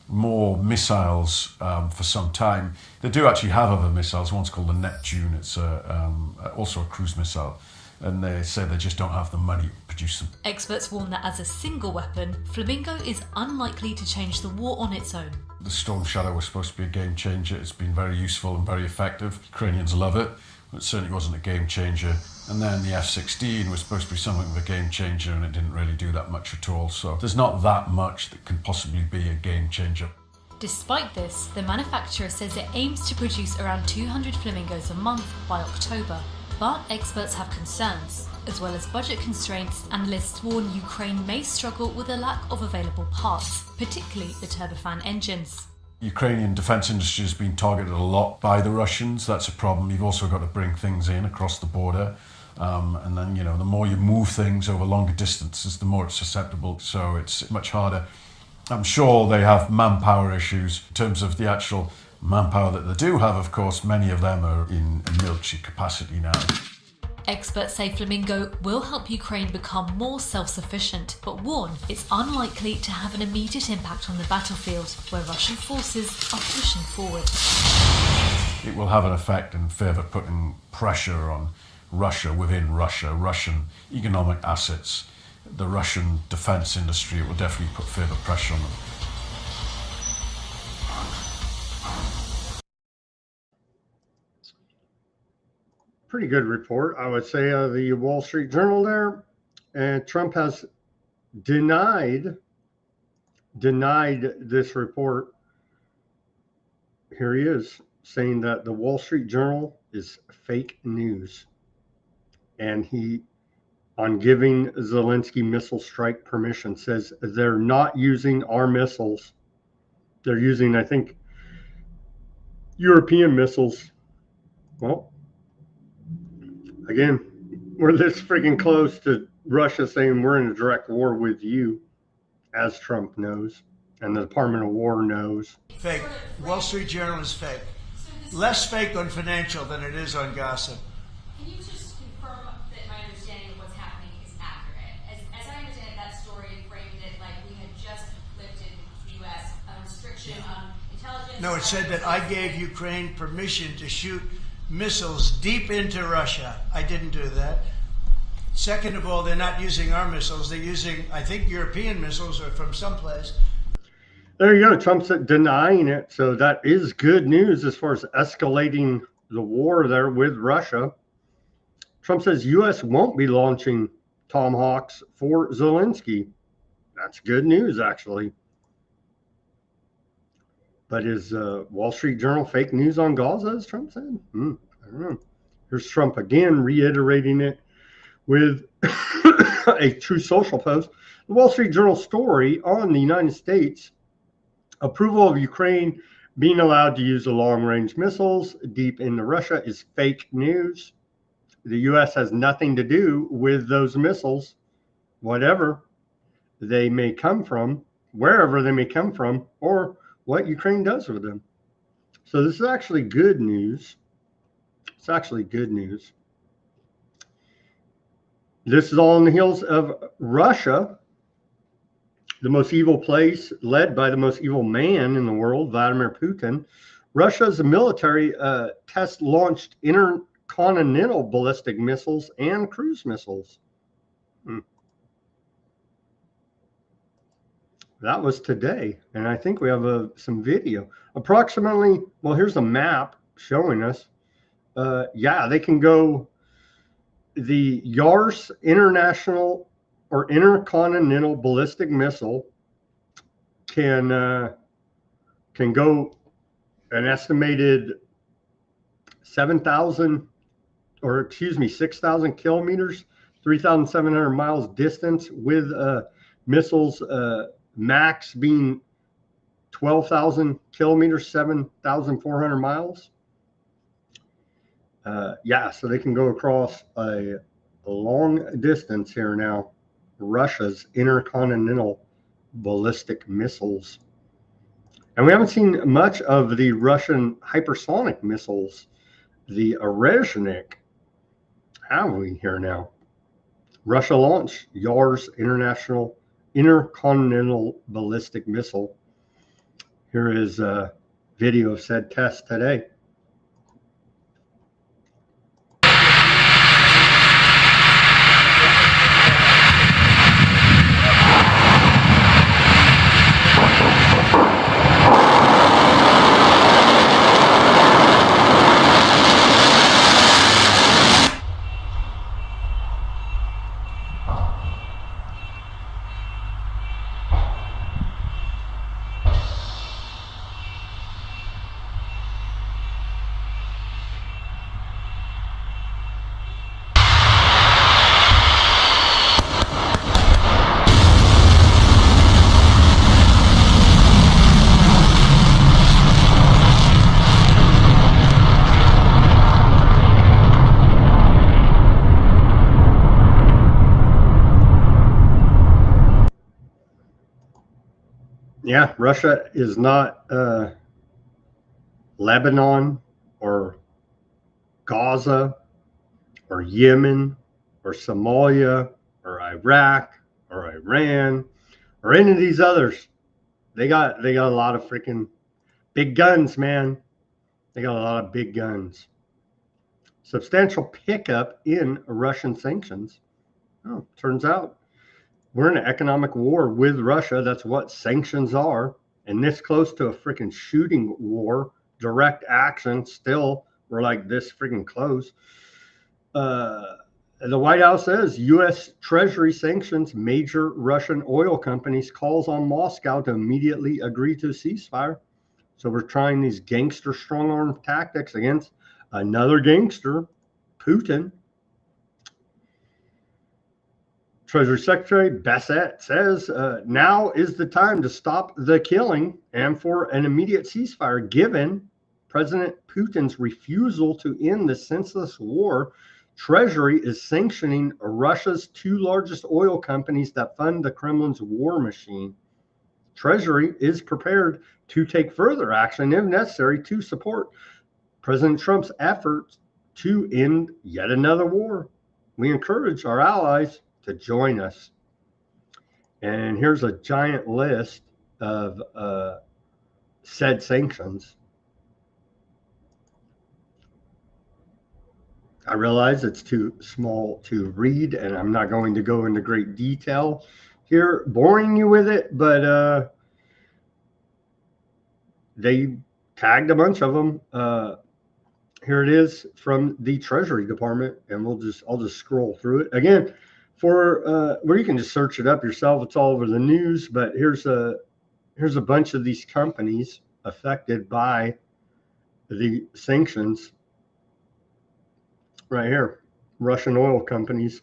more missiles for some time. They do actually have other missiles. One's called the Neptune. It's also a cruise missile. And they say they just don't have the money to produce them. Experts warn that as a single weapon, Flamingo is unlikely to change the war on its own. The Storm Shadow was supposed to be a game changer. It's been very useful and very effective. Ukrainians love it, but it certainly wasn't a game changer. And then the F-16 was supposed to be something of a game changer, and it didn't really do that much at all. So there's not that much that can possibly be a game changer. Despite this, the manufacturer says it aims to produce around 200 Flamingos a month by October. But experts have concerns. As well as budget constraints, analysts warn Ukraine may struggle with a lack of available parts, particularly the turbofan engines. Ukrainian defence industry has been targeted a lot by the Russians. That's a problem. You've also got to bring things in across the border. And then, you know, the more you move things over longer distances, the more it's susceptible. So it's much harder. I'm sure they have manpower issues in terms of the actual manpower that they do have. Of course, many of them are in a military capacity now. Experts say Flamingo will help Ukraine become more self-sufficient, but warn it's unlikely to have an immediate impact on the battlefield, where Russian forces are pushing forward. It will have an effect in further putting pressure on Russia within Russia, Russian economic assets, the Russian defense industry. It will definitely put further pressure on them. Pretty good report, I would say, the Wall Street Journal there. And Trump has denied this report. Here he is saying that the Wall Street Journal is fake news. And he, on giving Zelensky missile strike permission, says they're not using our missiles. They're using, I think, European missiles. Well, again, we're this freaking close to Russia saying we're in a direct war with you, as Trump knows, and the Department of War knows. Fake. Wall Street Journal is fake. Less fake on financial than it is on gossip. Can you just confirm that my understanding of what's happening is accurate? As I understand it, that story framed it like we had just lifted the U.S. a restriction on intelligence. No, it said that I gave Ukraine permission to shoot missiles deep into Russia. I didn't do that. Second of all, they're not using our missiles. They're using, I think, European missiles or from someplace. There you go. Trump's denying it. So that is good news as far as escalating the war there with Russia. Trump says U.S. won't be launching Tomahawks for Zelensky. That's good news, actually. But is Wall Street Journal fake news on Gaza, as Trump said? I don't know. Here's Trump again reiterating it with a True Social post. The Wall Street Journal story on the United States approval of Ukraine being allowed to use the long-range missiles deep into Russia is fake news. The U.S. has nothing to do with those missiles, whatever they may come from, wherever they may come from, or what Ukraine does with them. So this is actually good news. It's actually good news. This is all on the heels of Russia, the most evil place, led by the most evil man in the world, Vladimir Putin. Russia's military test launched intercontinental ballistic missiles and cruise missiles. That was today, and I think we have some video. Approximately, well, here's a map showing us. Yeah, they can go. The Yars International or Intercontinental Ballistic Missile can go an estimated 6,000 kilometers, 3,700 miles distance, with missiles max being 12,000 kilometers, 7,400 miles. Yeah, so they can go across a long distance here now. Russia's intercontinental ballistic missiles. And we haven't seen much of the Russian hypersonic missiles, the Orezhnik, have we here now? Russia launched Yars Intercontinental Ballistic Missile. Here is a video of said test today. Yeah, Russia is not Lebanon or Gaza or Yemen or Somalia or Iraq or Iran or any of these others. They got a lot of freaking big guns, man. They got a lot of big guns. Substantial pickup in Russian sanctions. Oh, turns out we're in an economic war with Russia. That's what sanctions are. And this close to a freaking shooting war, direct action, still, we're like this freaking close. The White House says U.S. Treasury sanctions major Russian oil companies, calls on Moscow to immediately agree to a ceasefire. So we're trying these gangster strong-arm tactics against another gangster, Putin. Treasury Secretary Bassett says now is the time to stop the killing and for an immediate ceasefire, given President Putin's refusal to end the senseless war. Treasury is sanctioning Russia's two largest oil companies that fund the Kremlin's war machine. Treasury is prepared to take further action if necessary to support President Trump's efforts to end yet another war. We encourage our allies to join us. And here's a giant list of said sanctions. I realize it's too small to read, and I'm not going to go into great detail here, boring you with it, but they tagged a bunch of them. Here it is from the Treasury Department, and I'll just scroll through it again. For where you can just search it up yourself. It's all over the news, but here's a bunch of these companies affected by the sanctions right here. Russian oil companies.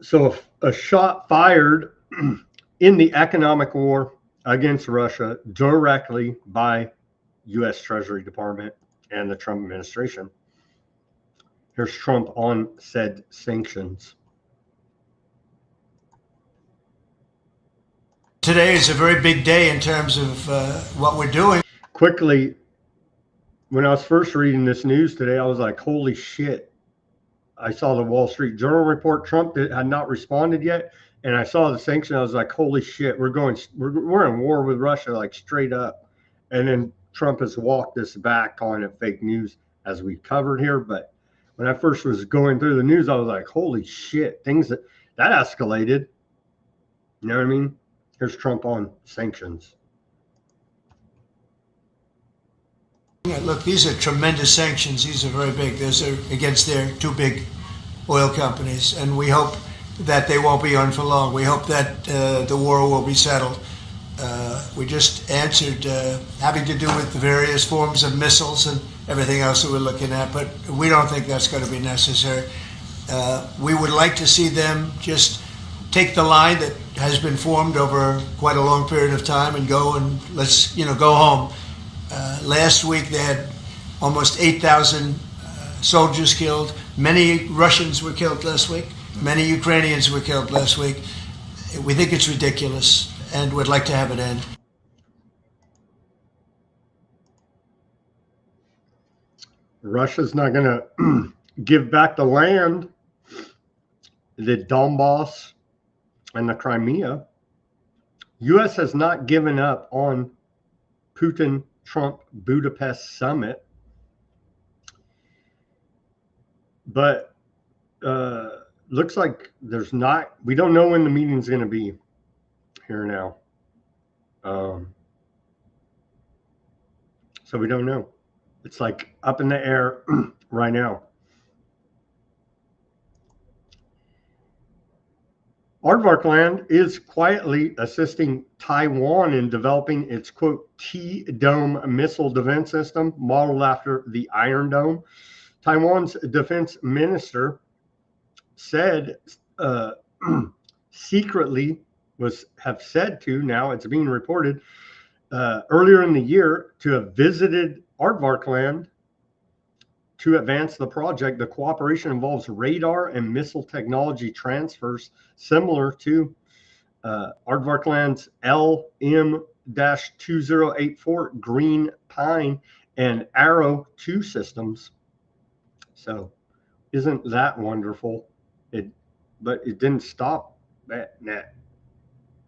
So a shot fired in the economic war against Russia directly by U.S. Treasury Department and the Trump administration. Here's Trump on said sanctions. today is a very big day in terms of what we're doing. Quickly, when I was first reading this news today, I was like, holy shit. I saw the Wall Street Journal report. Trump had not responded yet. And I saw the sanction. I was like, holy shit, we're in war with Russia, like straight up. And then Trump has walked this back, calling it fake news, as we covered here. But when I first was going through the news, I was like, holy shit, things that escalated. You know what I mean? Here's Trump on sanctions. Yeah, look, these are tremendous sanctions. These are very big. Those are against their two big oil companies. And we hope that they won't be on for long. We hope that the war will be settled. We just answered having to do with the various forms of missiles and everything else that we're looking at, but we don't think that's going to be necessary. We would like to see them just take the line that has been formed over quite a long period of time and go and let's go home. Last week they had almost 8,000 soldiers killed. Many Russians were killed last week. Many Ukrainians were killed last week. We think it's ridiculous and would like to have it end. Russia's not going to give back the land, the Donbass and the Crimea. U.S. has not given up on Putin-Trump Budapest summit. But looks like there's not, we don't know when the meeting's going to be here now. So we don't know. It's like up in the air right now. Aardvark Land is quietly assisting Taiwan in developing its, quote, T-Dome missile defense system modeled after the Iron Dome. Taiwan's defense minister said secretly have said to, now it's being reported, earlier in the year to have visited Aardvark Land to advance the project. The cooperation involves radar and missile technology transfers similar to Aardvark Land's LM-2084 Green Pine and Arrow 2 systems. So isn't that wonderful? But it didn't stop that.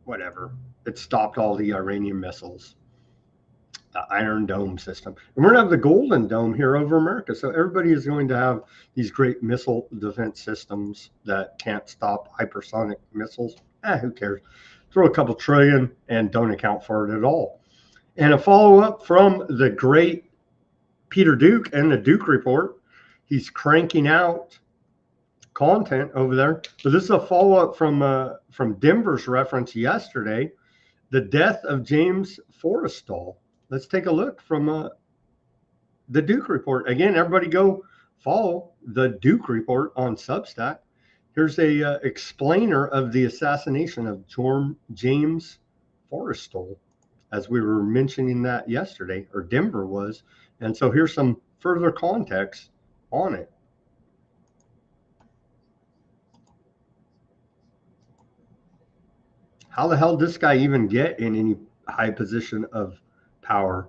Whatever. It stopped all the Iranian missiles. The Iron Dome system. And we're going to have the Golden Dome here over America. So everybody is going to have these great missile defense systems that can't stop hypersonic missiles. Who cares? Throw a couple trillion and don't account for it at all. And a follow-up from the great Peter Duke and the Duke Report. He's cranking out content over there. So this is a follow-up from Denver's reference yesterday, the death of James Forrestal. Let's take a look from the Duke Report. Again, everybody go follow the Duke Report on Substack. Here's a explainer of the assassination of James Forrestal, as we were mentioning that yesterday, or Denver was. And so here's some further context on it. How the hell did this guy even get in any high position of power?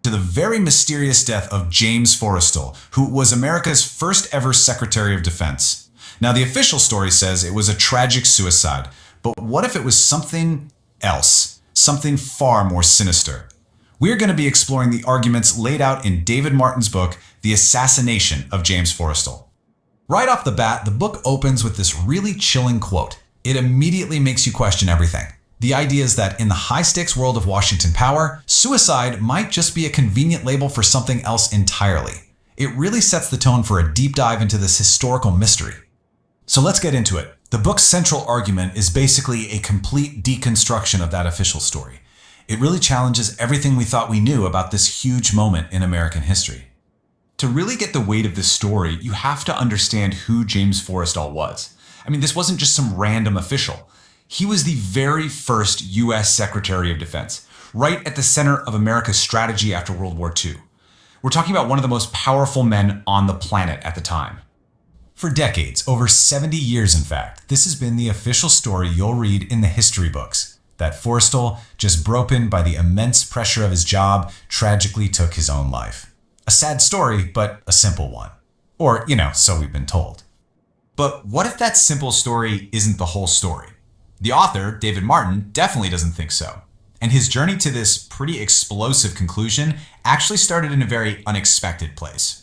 To the very mysterious death of James Forrestal, who was America's first ever Secretary of Defense. Now, the official story says it was a tragic suicide, but what if it was something else, something far more sinister? We're going to be exploring the arguments laid out in David Martin's book, The Assassination of James Forrestal. Right off the bat, the book opens with this really chilling quote. It immediately makes you question everything. The idea is that in the high-stakes world of Washington power, suicide might just be a convenient label for something else entirely. It really sets the tone for a deep dive into this historical mystery. So let's get into it. The book's central argument is basically a complete deconstruction of that official story. It really challenges everything we thought we knew about this huge moment in American history. To really get the weight of this story, you have to understand who James Forrestal was. I mean, this wasn't just some random official. He was the very first U.S. Secretary of Defense, right at the center of America's strategy after World War II. We're talking about one of the most powerful men on the planet at the time. For decades, over 70 years in fact, this has been the official story you'll read in the history books, that Forrestal, just broken by the immense pressure of his job, tragically took his own life. A sad story, but a simple one. Or, so we've been told. But what if that simple story isn't the whole story? The author, David Martin, definitely doesn't think so. And his journey to this pretty explosive conclusion actually started in a very unexpected place.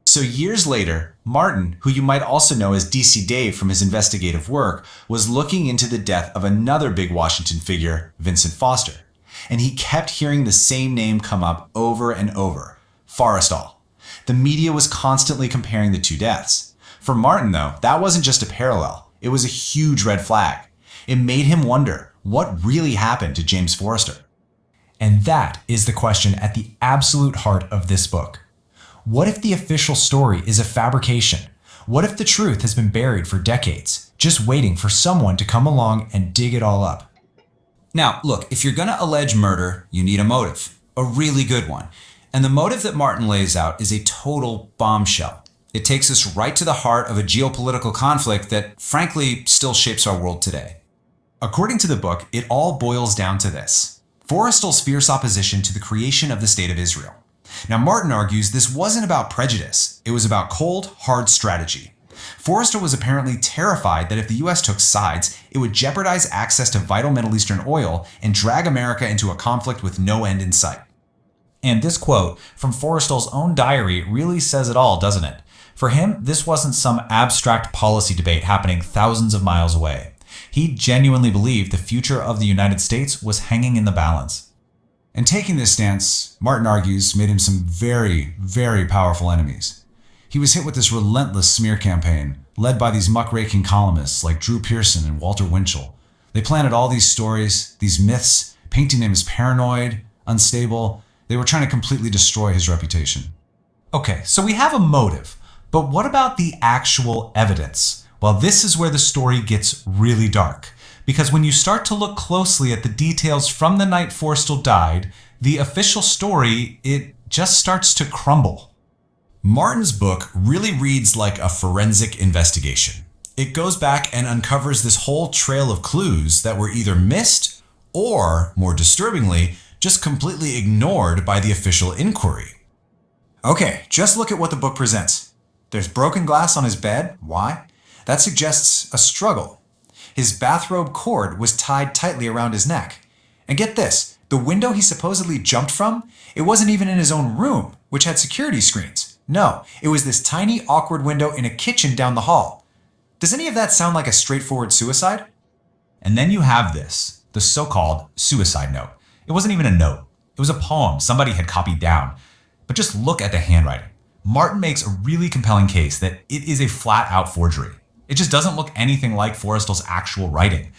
So years later, Martin, who you might also know as DC Dave from his investigative work, was looking into the death of another big Washington figure, Vincent Foster. And he kept hearing the same name come up over and over, Forrestal. The media was constantly comparing the two deaths. For Martin, though, that wasn't just a parallel. It was a huge red flag. It made him wonder what really happened to James Forrestal. And that is the question at the absolute heart of this book. What if the official story is a fabrication? What if the truth has been buried for decades, just waiting for someone to come along and dig it all up? Now, look, if you're going to allege murder, you need a motive, a really good one. And the motive that Martin lays out is a total bombshell. It takes us right to the heart of a geopolitical conflict that, frankly, still shapes our world today. According to the book, it all boils down to this: Forrestal's fierce opposition to the creation of the State of Israel. Now, Martin argues this wasn't about prejudice. It was about cold, hard strategy. Forrestal was apparently terrified that if the US took sides, it would jeopardize access to vital Middle Eastern oil and drag America into a conflict with no end in sight. And this quote from Forrestal's own diary really says it all, doesn't it? For him, this wasn't some abstract policy debate happening thousands of miles away. He genuinely believed the future of the United States was hanging in the balance. And taking this stance, Martin argues, made him some very, very powerful enemies. He was hit with this relentless smear campaign, led by these muckraking columnists like Drew Pearson and Walter Winchell. They planted all these stories, these myths, painting him as paranoid, unstable. They were trying to completely destroy his reputation. Okay, so we have a motive, but what about the actual evidence? Well, this is where the story gets really dark. Because when you start to look closely at the details from the night Forrestal died, the official story, it just starts to crumble. Martin's book really reads like a forensic investigation. It goes back and uncovers this whole trail of clues that were either missed or, more disturbingly, just completely ignored by the official inquiry. Okay, just look at what the book presents. There's broken glass on his bed. Why? That suggests a struggle. His bathrobe cord was tied tightly around his neck. And get this, the window he supposedly jumped from, it wasn't even in his own room, which had security screens. No, it was this tiny, awkward window in a kitchen down the hall. Does any of that sound like a straightforward suicide? And then you have this, the so-called suicide note. It wasn't even a note. It was a poem somebody had copied down. But just look at the handwriting. Martin makes a really compelling case that it is a flat-out forgery. It just doesn't look anything like Forrestal's actual writing.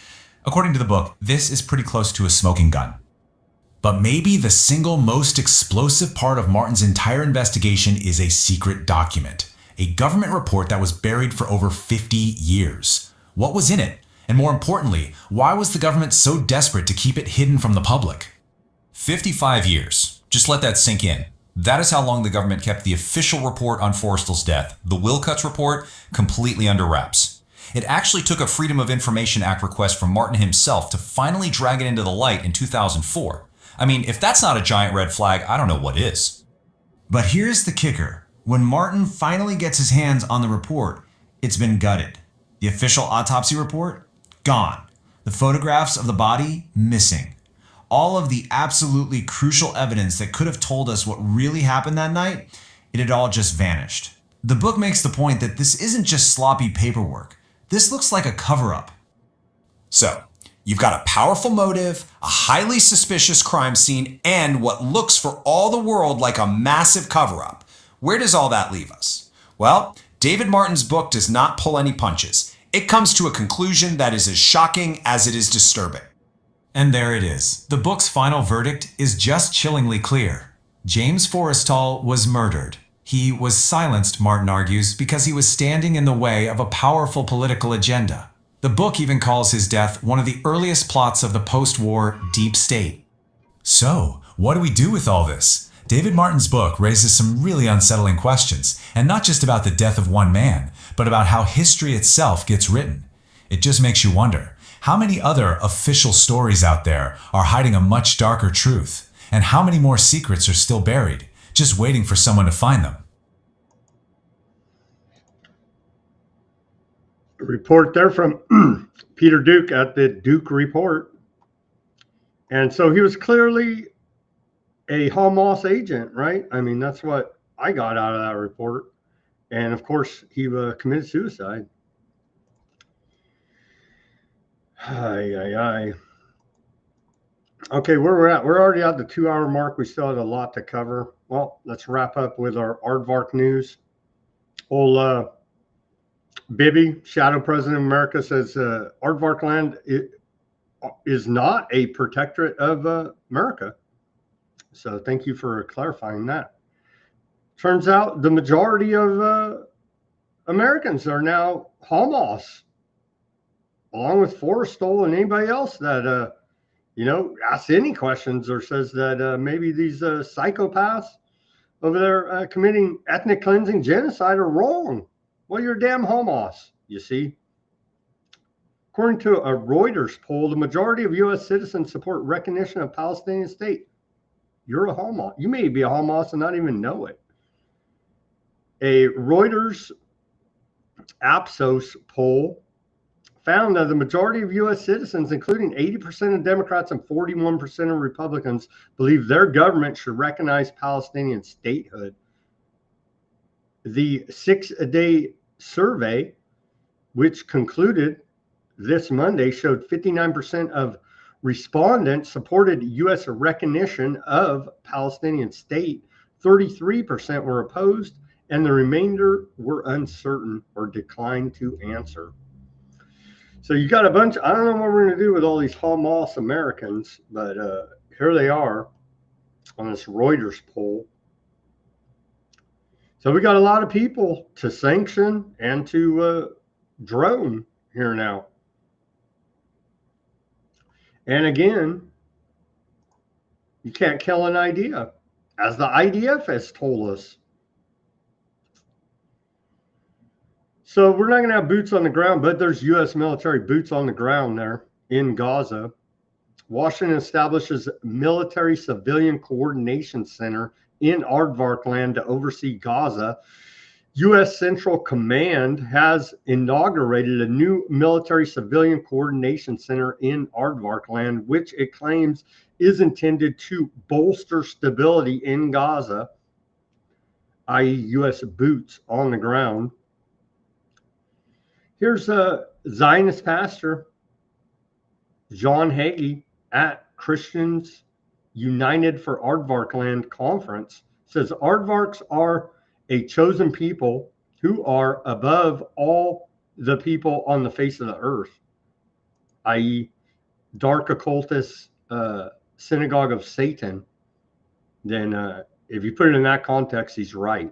According to the book, this is pretty close to a smoking gun. But maybe the single most explosive part of Martin's entire investigation is a secret document, a government report that was buried for over 50 years. What was in it? And more importantly, why was the government so desperate to keep it hidden from the public? 55 years. Just let that sink in. That is how long the government kept the official report on Forrestal's death, the Wilcutt's report, completely under wraps. It actually took a Freedom of Information Act request from Martin himself to finally drag it into the light in 2004. I mean, if that's not a giant red flag, I don't know what is. But here's the kicker. When Martin finally gets his hands on the report, it's been gutted. The official autopsy report? Gone. The photographs of the body? Missing. All of the absolutely crucial evidence that could have told us what really happened that night, it had all just vanished. The book makes the point that this isn't just sloppy paperwork. This looks like a cover-up. So, you've got a powerful motive, a highly suspicious crime scene, and what looks for all the world like a massive cover-up. Where does all that leave us? Well, David Martin's book does not pull any punches. It comes to a conclusion that is as shocking as it is disturbing. And there it is. The book's final verdict is just chillingly clear. James Forrestal was murdered. He was silenced, Martin argues, because he was standing in the way of a powerful political agenda. The book even calls his death one of the earliest plots of the post-war deep state. So, what do we do with all this? David Martin's book raises some really unsettling questions, and not just about the death of one man, but about how history itself gets written. It just makes you wonder, how many other official stories out there are hiding a much darker truth? And how many more secrets are still buried, just waiting for someone to find them? A report there from Peter Duke at the Duke Report. And so he was clearly a Hamas agent, right? I mean, that's what I got out of that report. And of course, he committed suicide. Ay, ay, ay. Okay, where we're at, we're already at the 2-hour mark. We still have a lot to cover. Well, let's wrap up with our aardvark news. Old Bibi, Shadow President of America, says aardvark land is not a protectorate of America. So thank you for clarifying that. Turns out the majority of Americans are now Hamas, along with Forrestal and anybody else that asks any questions or says that maybe these psychopaths over there committing ethnic cleansing genocide are wrong. Well, you're damn Hamas, you see. According to a Reuters poll, the majority of U.S. citizens support recognition of Palestinian state. You're a Hamas. You may be a Hamas and not even know it. A Reuters Apsos poll found that the majority of U.S. citizens, including 80% of Democrats and 41% of Republicans, believe their government should recognize Palestinian statehood. The 6-day survey, which concluded this Monday, showed 59% of respondents supported U.S. recognition of Palestinian state, 33% were opposed, and the remainder were uncertain or declined to answer. So you got a bunch, I don't know what we're going to do with all these Hamas Americans, but here they are on this Reuters poll. So we got a lot of people to sanction and to drone here now. And again, you can't kill an idea, as the IDF has told us. So we're not going to have boots on the ground, but there's U.S. military boots on the ground there in Gaza. Washington establishes Military Civilian Coordination Center in Aardvark land to oversee Gaza. U.S. Central Command has inaugurated a new Military Civilian Coordination Center in Aardvark land, which it claims is intended to bolster stability in Gaza, i.e. U.S. boots on the ground. Here's a Zionist pastor, John Hagee, at Christians United for Aardvark Land Conference, says Aardvarks are a chosen people who are above all the people on the face of the earth, i.e. dark occultist synagogue of Satan. Then if you put it in that context, he's right.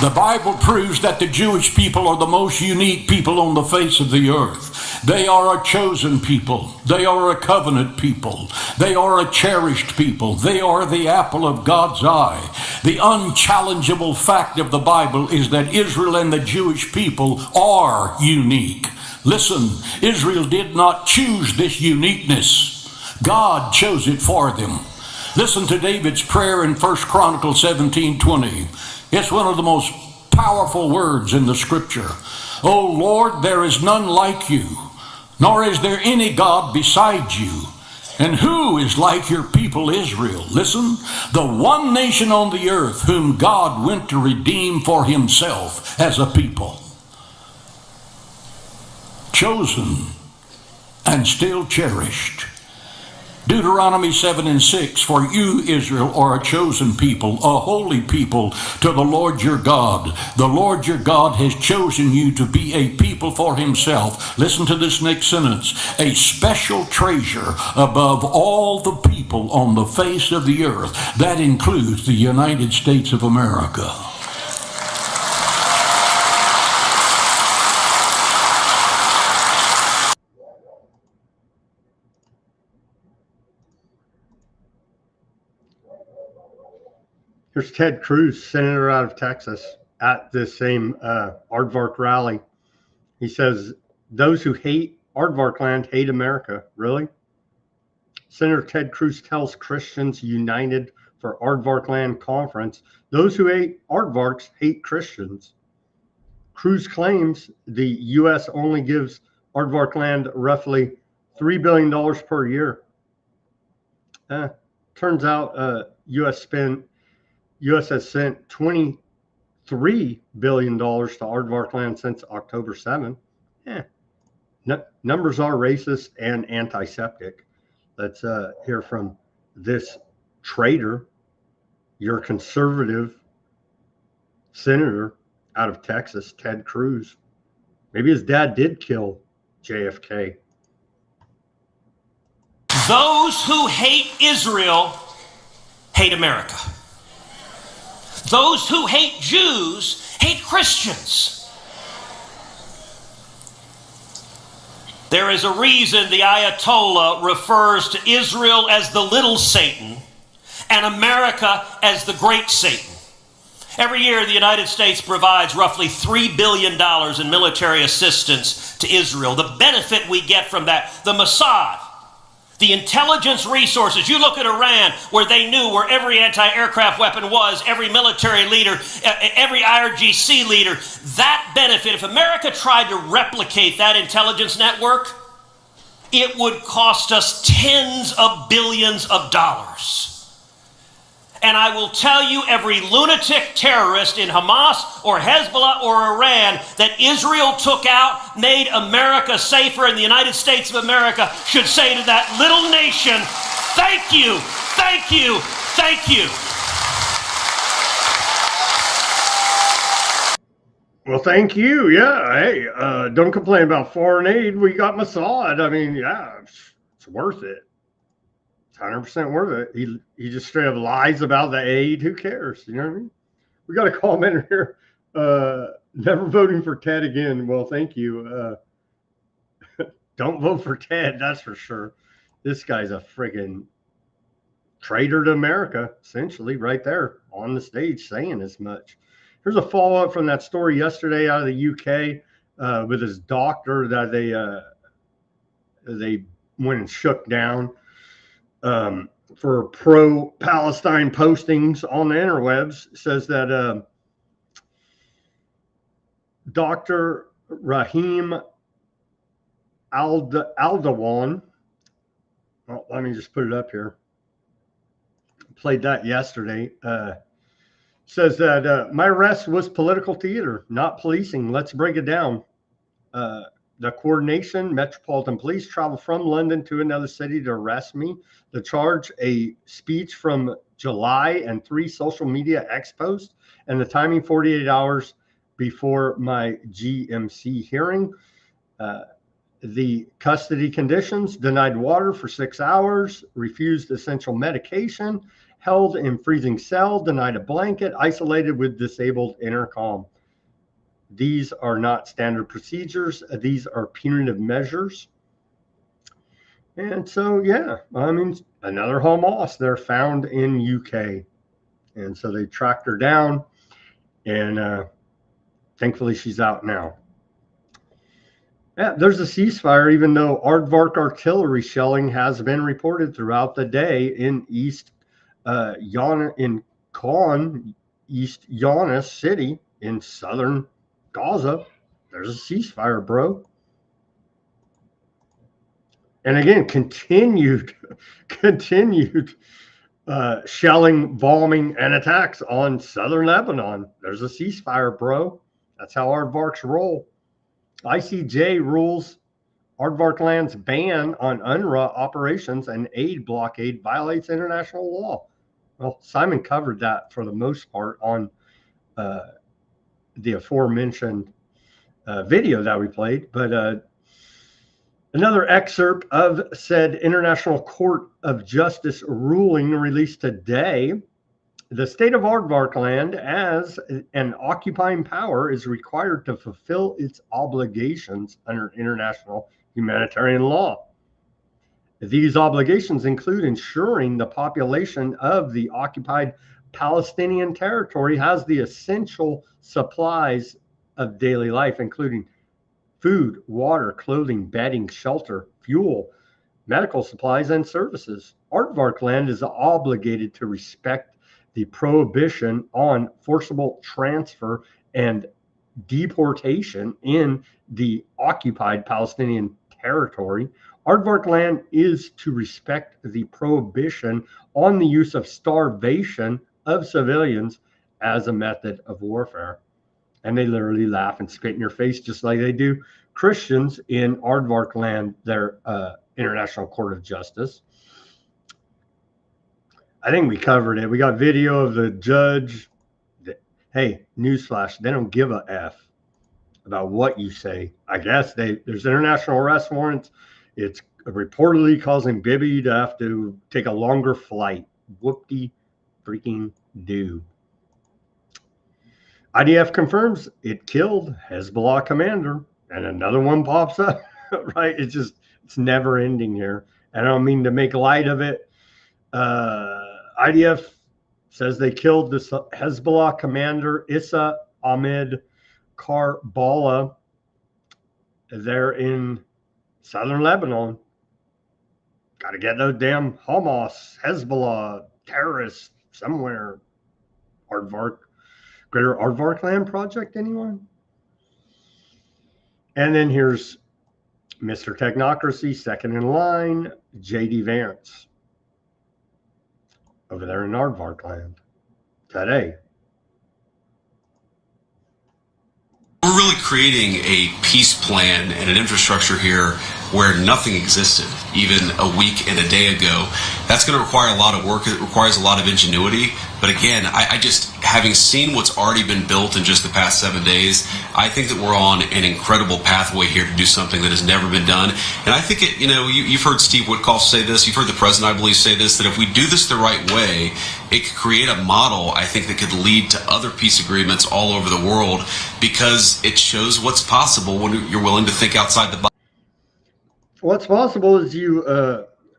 The Bible proves that the Jewish people are the most unique people on the face of the earth. They are a chosen people. They are a covenant people. They are a cherished people. They are the apple of God's eye. The unchallengeable fact of the Bible is that Israel and the Jewish people are unique. Listen, Israel did not choose this uniqueness. God chose it for them. Listen to David's prayer in 1 Chronicles 17:20. It's one of the most powerful words in the scripture. O Lord, there is none like you, nor is there any God beside you. And who is like your people Israel? Listen, the one nation on the earth whom God went to redeem for himself as a people. Chosen and still cherished. Deuteronomy 7:6, for you, Israel, are a chosen people, a holy people to the Lord your God. The Lord your God has chosen you to be a people for himself. Listen to this next sentence. A special treasure above all the people on the face of the earth. That includes the United States of America. Here's Ted Cruz, senator out of Texas, at this same Aardvark rally. He says, those who hate Aardvark land hate America. Really? Senator Ted Cruz tells Christians United for Aardvark Land Conference, those who hate Aardvarks hate Christians. Cruz claims the U.S. only gives Aardvark land roughly $3 billion per year. Turns out U.S. has sent $23 billion to Aardvark land since October 7. Numbers are racist and antiseptic. Let's hear from this traitor, your conservative senator out of Texas, Ted Cruz. Maybe his dad did kill JFK. Those who hate Israel hate America. Those who hate Jews hate Christians. There is a reason the Ayatollah refers to Israel as the little Satan and America as the great Satan. Every year, the United States provides roughly $3 billion in military assistance to Israel. The benefit we get from that, the Mossad, the intelligence resources. You look at Iran, where they knew where every anti-aircraft weapon was, every military leader, every IRGC leader. That benefit, if America tried to replicate that intelligence network, it would cost us tens of billions of dollars. And I will tell you, every lunatic terrorist in Hamas or Hezbollah or Iran that Israel took out, made America safer, and the United States of America should say to that little nation, thank you, thank you, thank you. Well, thank you. Yeah. Hey, don't complain about foreign aid. We got Mossad. I mean, yeah, it's worth it. It's 100% worth it. He just straight up lies about the aid. Who cares? You know what I mean? We got a comment here. Never voting for Ted again. Well, thank you. Don't vote for Ted. That's for sure. This guy's a friggin' traitor to America, essentially, right there on the stage saying as much. Here's a follow-up from that story yesterday out of the UK with his doctor that they went and shook down for pro-Palestine postings on the interwebs. Says that Dr. Rahim Aldawan, well, let me just put it up here. Played that yesterday. Says that my arrest was political theater, not policing. Let's break it down. The coordination, Metropolitan Police travel from London to another city to arrest me. The charge, a speech from July and 3 social media ex posts, and the timing 48 hours before my GMC hearing. The custody conditions, denied water for 6 hours, refused essential medication, held in freezing cell, denied a blanket, isolated with disabled intercom. These are not standard procedures. These are punitive measures. And so, yeah, I mean, another Hamas, they're found in UK. And so they tracked her down, and thankfully she's out now. Yeah, there's a ceasefire, even though Aardvark artillery shelling has been reported throughout the day in East East Yonah City in southern Gaza. There's a ceasefire, bro. And again, continued shelling, bombing, and attacks on southern Lebanon. There's a ceasefire, bro. That's how Aardvarks roll. ICJ rules Aardvark land's ban on UNRWA operations and aid blockade violates international law. Well, Simon covered that for the most part on the aforementioned video that we played. But another excerpt of said International Court of Justice ruling released today. The state of Aardvark land as an occupying power is required to fulfill its obligations under international humanitarian law. These obligations include ensuring the population of the occupied Palestinian territory has the essential supplies of daily life, including food, water, clothing, bedding, shelter, fuel, medical supplies, and services. Aardvark land is obligated to respect the prohibition on forcible transfer and deportation in the occupied Palestinian territory. Aardvark land is to respect the prohibition on the use of starvation of civilians as a method of warfare. And they literally laugh and spit in your face just like they do Christians in Aardvark land, their International Court of Justice. I think we covered it. We got video of the judge. Hey, newsflash, they don't give a F about what you say. I guess there's international arrest warrants. It's reportedly causing Bibi to have to take a longer flight. Whoop-de freaking do. IDF confirms it killed Hezbollah commander, and another one pops up, right? It's never ending here. And I don't mean to make light of it. IDF says they killed this Hezbollah commander, Issa Ahmed Karbala, there in southern Lebanon. Got to get those damn Hamas, Hezbollah, terrorists somewhere. Aardvark. Greater Aardvark Land Project, anyone? And then here's Mr. Technocracy, second in line, J.D. Vance, over there in Aardvark Land today. We're really creating a peace plan and an infrastructure here where nothing existed even a week and a day ago. That's going to require a lot of work. It requires a lot of ingenuity. But again, I just, having seen what's already been built in just the past 7 days, I think that we're on an incredible pathway here to do something that has never been done. And I think, you've heard Steve Witkoff say this, you've heard the president, I believe, say this, that if we do this the right way, it could create a model, I think, that could lead to other peace agreements all over the world, because it shows what's possible when you're willing to think outside the box. What's possible is you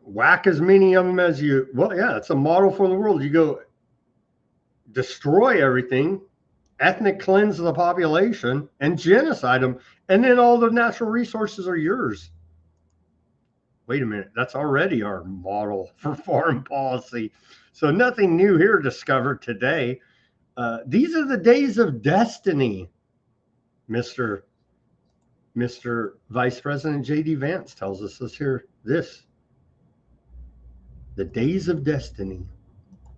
whack as many of them as you, well, yeah, it's a model for the world. You go destroy everything, ethnic cleanse the population, and genocide them, and then all the natural resources are yours. Wait a minute, that's already our model for foreign policy. So nothing new here discovered today. These are the days of destiny, Mr. Vice President J.D. Vance tells us. Let's hear this. The days of destiny.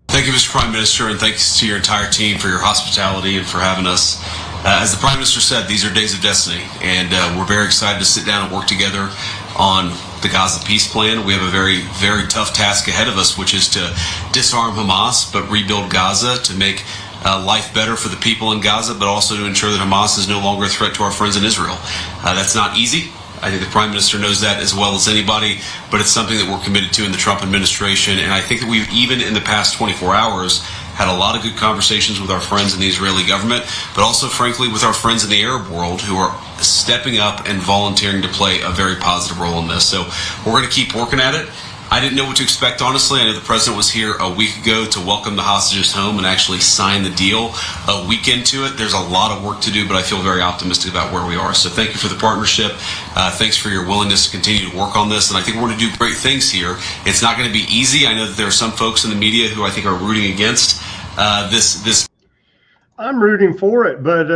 Thank you, Mr. Prime Minister, and thanks to your entire team for your hospitality and for having us. As the Prime Minister said, these are days of destiny, and we're very excited to sit down and work together on the Gaza peace plan. We have a very, very tough task ahead of us, which is to disarm Hamas, but rebuild Gaza to make life better for the people in Gaza, but also to ensure that Hamas is no longer a threat to our friends in Israel. That's not easy. I think the Prime Minister knows that as well as anybody, but it's something that we're committed to in the Trump administration. And I think that we've, even in the past 24 hours, had a lot of good conversations with our friends in the Israeli government, but also, frankly, with our friends in the Arab world who are stepping up and volunteering to play a very positive role in this. So we're going to keep working at it. I didn't know what to expect, honestly. I know the president was here a week ago to welcome the hostages home and actually sign the deal. A week into it, there's a lot of work to do, but I feel very optimistic about where we are. So thank you for the partnership. Thanks for your willingness to continue to work on this. And I think we're going to do great things here. It's not going to be easy. I know that there are some folks in the media who I think are rooting against this. I'm rooting for it, but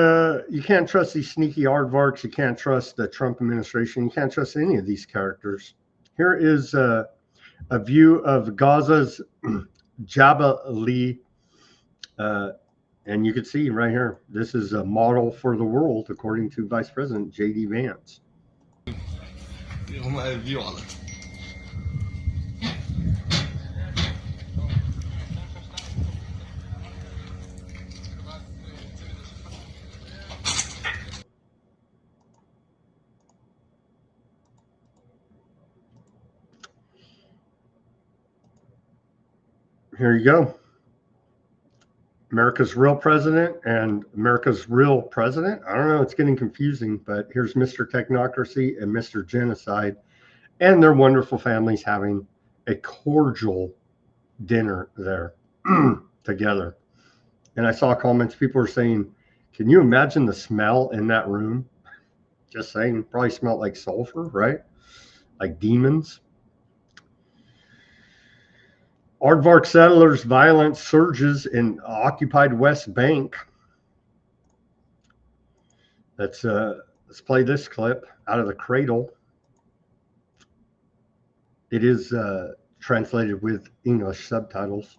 you can't trust these sneaky aardvarks. You can't trust the Trump administration. You can't trust any of these characters. Here is a view of Gaza's Jabali, and you can see right here, this is a model for the world, according to Vice President J.D. Vance. Here you go. America's real president and America's real president. I don't know. It's getting confusing, but here's Mr. Technocracy and Mr. Genocide and their wonderful families having a cordial dinner there together. And I saw comments, people were saying, can you imagine the smell in that room? Just saying, probably smelled like sulfur, right? Like demons. Aardvark settlers' violence surges in occupied West Bank. Let's play this clip out of the cradle. It is translated with English subtitles.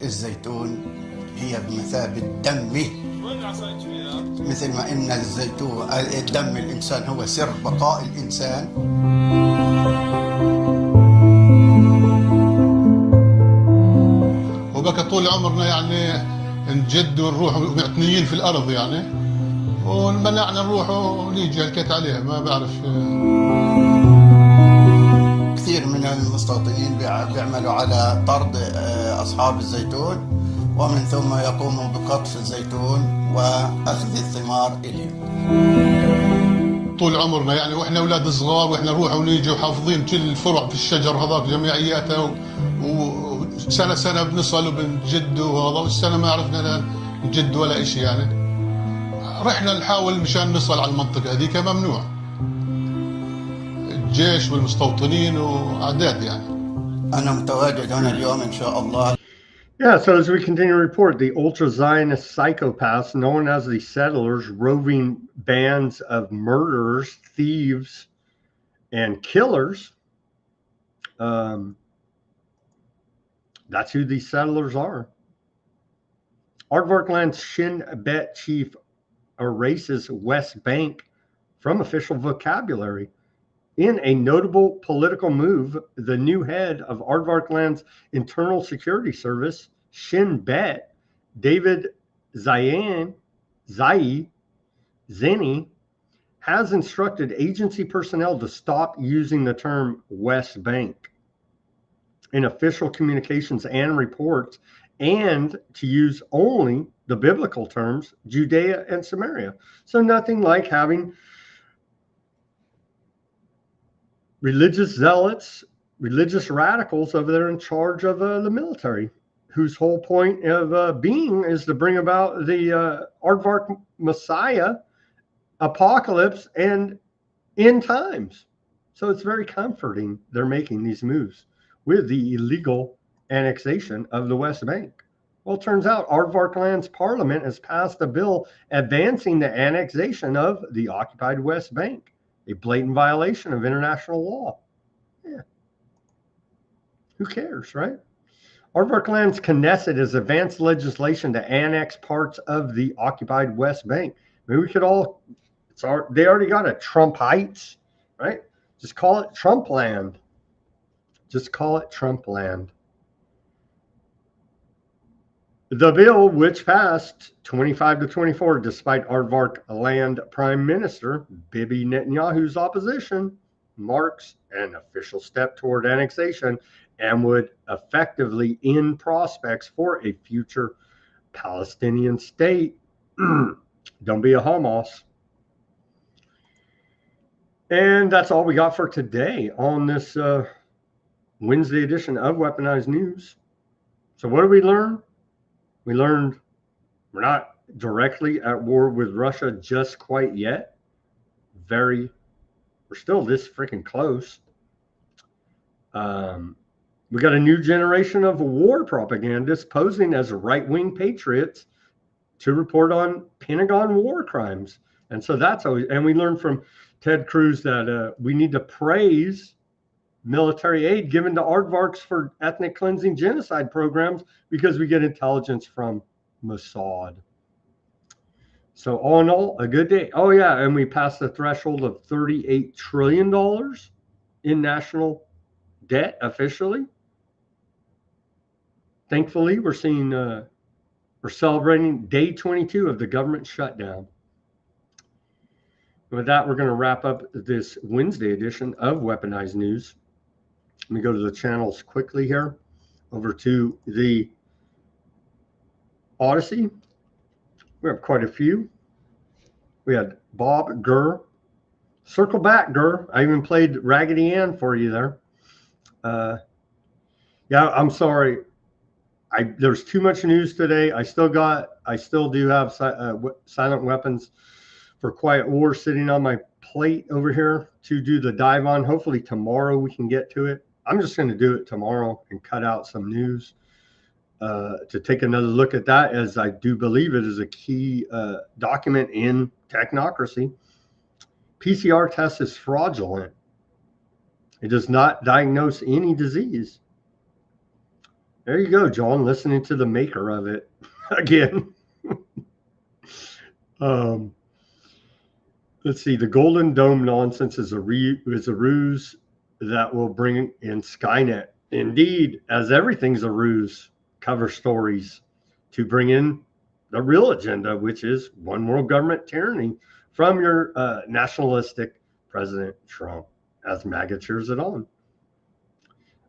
الزيتون هي بمثابة دمي مثل ما إن الزيتون دم الإنسان هو سر بقاء الإنسان. وبقى طول عمرنا يعني نجد ونروح معتنيين في الأرض يعني ونمنعنا نروح ونيجي هلكت عليها ما بعرف. كثير من المستوطنين بيعملوا على طرد أصحاب الزيتون ومن ثم يقوموا بقطف الزيتون وأخذ الثمار إليهم. طول عمرنا يعني وإحنا أولاد صغار وإحنا نروح ونيجي وحافظين كل الفرع في الشجر هذاك جميعياتها وسنة سنة بنصل وبنجد وهذا والسنة ما عرفنا نجد ولا إشي يعني. رحنا نحاول مشان نصل على المنطقة هذيك ممنوع. الجيش والمستوطنين وأعداد يعني. أنا متواجد هنا اليوم إن شاء الله. Yeah, so as we continue to report, the ultra-Zionist psychopaths known as the settlers, roving bands of murderers, thieves, and killers, that's who these settlers are. Aardvark Land's Shin Bet chief erases West Bank from official vocabulary. In a notable political move, the new head of Aardvark Land's Internal Security Service, Shin Bet, David Zeni, has instructed agency personnel to stop using the term West Bank in official communications and reports, and to use only the biblical terms Judea and Samaria. So nothing like having religious zealots, religious radicals over there in charge of the military, whose whole point of being is to bring about the Aardvark Messiah apocalypse and end times. So it's very comforting they're making these moves with the illegal annexation of the West Bank. Well, it turns out Aardvark Land's parliament has passed a bill advancing the annexation of the occupied West Bank, a blatant violation of international law. Yeah. Who cares, right? Aardvark Land's Knesset has advanced legislation to annex parts of the occupied West Bank. Maybe we could all, they already got a Trump Heights, right? Just call it Trump land. Just call it Trump land. The bill, which passed 25-24, despite Aardvark Land Prime Minister Bibi Netanyahu's opposition, marks an official step toward annexation and would effectively end prospects for a future Palestinian state. Don't be a Hamas. And that's all we got for today on this Wednesday edition of Weaponized News. So what did we learn? We learned we're not directly at war with Russia just quite yet. We're still this freaking close. We got a new generation of war propagandists posing as right-wing patriots to report on Pentagon war crimes. And so that's always, and we learned from Ted Cruz that we need to praise military aid given to aardvarks for ethnic cleansing genocide programs because we get intelligence from Mossad. So all in all, a good day. Oh yeah, and we passed the threshold of $38 trillion in national debt officially. Thankfully, we're celebrating day 22 of the government shutdown. With that, we're going to wrap up this Wednesday edition of Weaponized News. Let me go to the channels quickly here. Over to the Odysee. We have quite a few. We had Bob Gurr. Circle back, Gurr. I even played Raggedy Ann for you there. Yeah, I'm sorry. There's too much news today. I still do have silent weapons for quiet war sitting on my plate over here to do the dive on. Hopefully tomorrow we can get to it. I'm just going to do it tomorrow and cut out some news to take another look at that, as I do believe it is a key document in Technocracy. PCR test is fraudulent. It does not diagnose any disease. There you go, John, listening to the maker of it again. Let's see. The Golden Dome nonsense is a ruse that will bring in Skynet. Indeed, as everything's a ruse, cover stories to bring in the real agenda, which is one world government tyranny from your nationalistic President Trump, as MAGA cheers it on.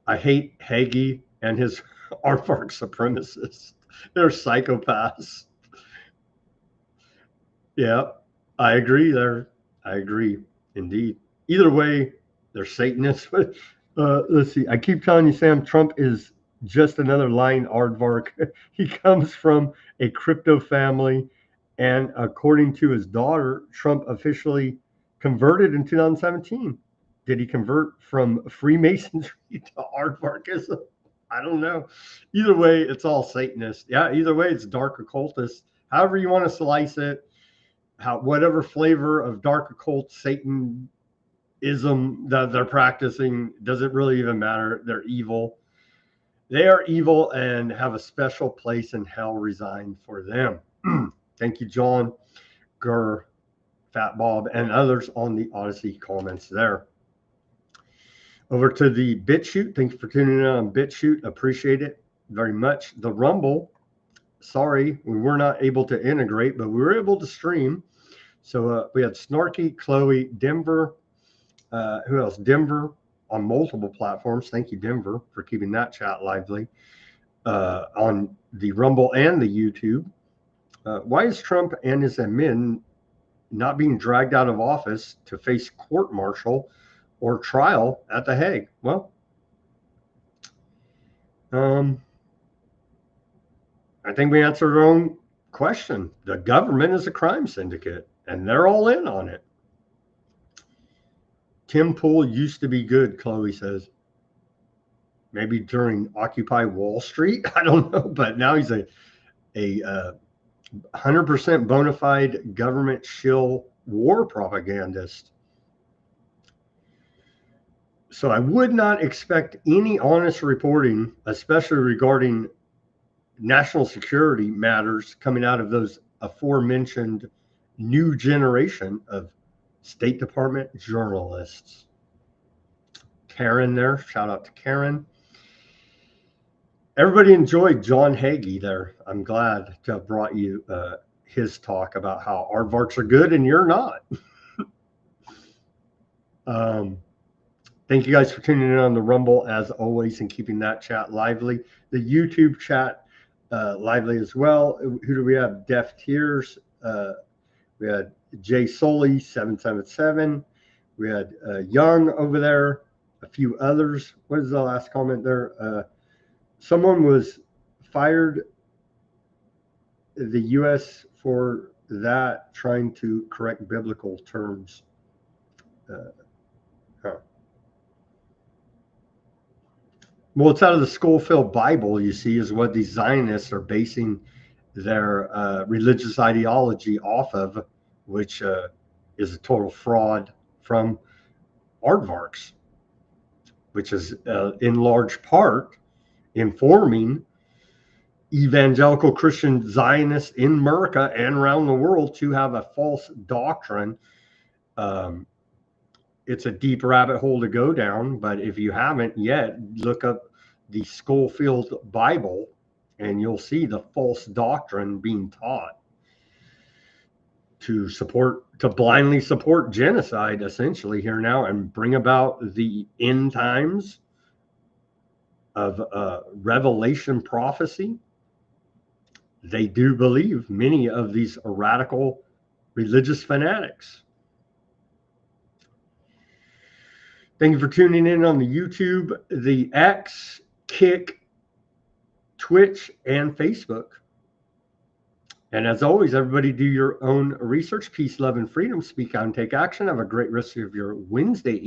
I hate Hagee and his aardvark supremacists. They're psychopaths. Yeah, I agree there. I agree, indeed. Either way, they're Satanists. Let's see. I keep telling you, Sam, Trump is just another lying aardvark. He comes from a crypto family, and according to his daughter, Trump officially converted in 2017. Did he convert from Freemasonry to aardvarkism? I don't know. Either way, it's all Satanist. Yeah, either way, it's dark occultist. However you want to slice it, whatever flavor of dark occult Satanism that they're practicing, doesn't really even matter. They're evil. They are evil and have a special place in hell resigned for them. Thank you, John, Gurr, Fat Bob, and others on the Odysee comments there. Over to the Bitchute. Thank you for tuning in on Bitchute. Appreciate it very much. The Rumble. Sorry, we were not able to integrate, but we were able to stream. So we had Snarky, Chloe, Denver. Who else? Denver on multiple platforms. Thank you, Denver, for keeping that chat lively on the Rumble and the YouTube. Why is Trump and his admin not being dragged out of office to face court-martial or trial at The Hague? Well, I think we answered our own question. The government is a crime syndicate, and they're all in on it. Tim Pool used to be good, Chloe says. Maybe during Occupy Wall Street. I don't know, but now he's a 100% bona fide government shill war propagandist. So I would not expect any honest reporting, especially regarding national security matters, coming out of those aforementioned new generation of State Department journalists. Karen there, shout out to Karen. Everybody enjoyed John Hagee there. I'm glad to have brought you his talk about how aardvarks are good and you're not. Thank you guys for tuning in on the Rumble as always and keeping that chat lively. The YouTube chat lively as well. Who do we have? Deaf Tears. We had Jay Soley 777. We had Young over there. A few others. What is the last comment there? Someone was fired the U.S. for that, trying to correct biblical terms. Well, it's out of the Schofield Bible, you see, is what these Zionists are basing their religious ideology off of, which is a total fraud from aardvarks, which is in large part informing evangelical Christian Zionists in America and around the world to have a false doctrine. It's a deep rabbit hole to go down, but if you haven't yet, look up the Schofield Bible and you'll see the false doctrine being taught to blindly support genocide essentially here now and bring about the end times of Revelation prophecy. They do believe, many of these radical religious fanatics. Thank you for tuning in on the YouTube. The X, Kick, Twitch, and Facebook. And as always, everybody do your own research. Peace, love, and freedom. Speak out and take action. Have a great rest of your Wednesday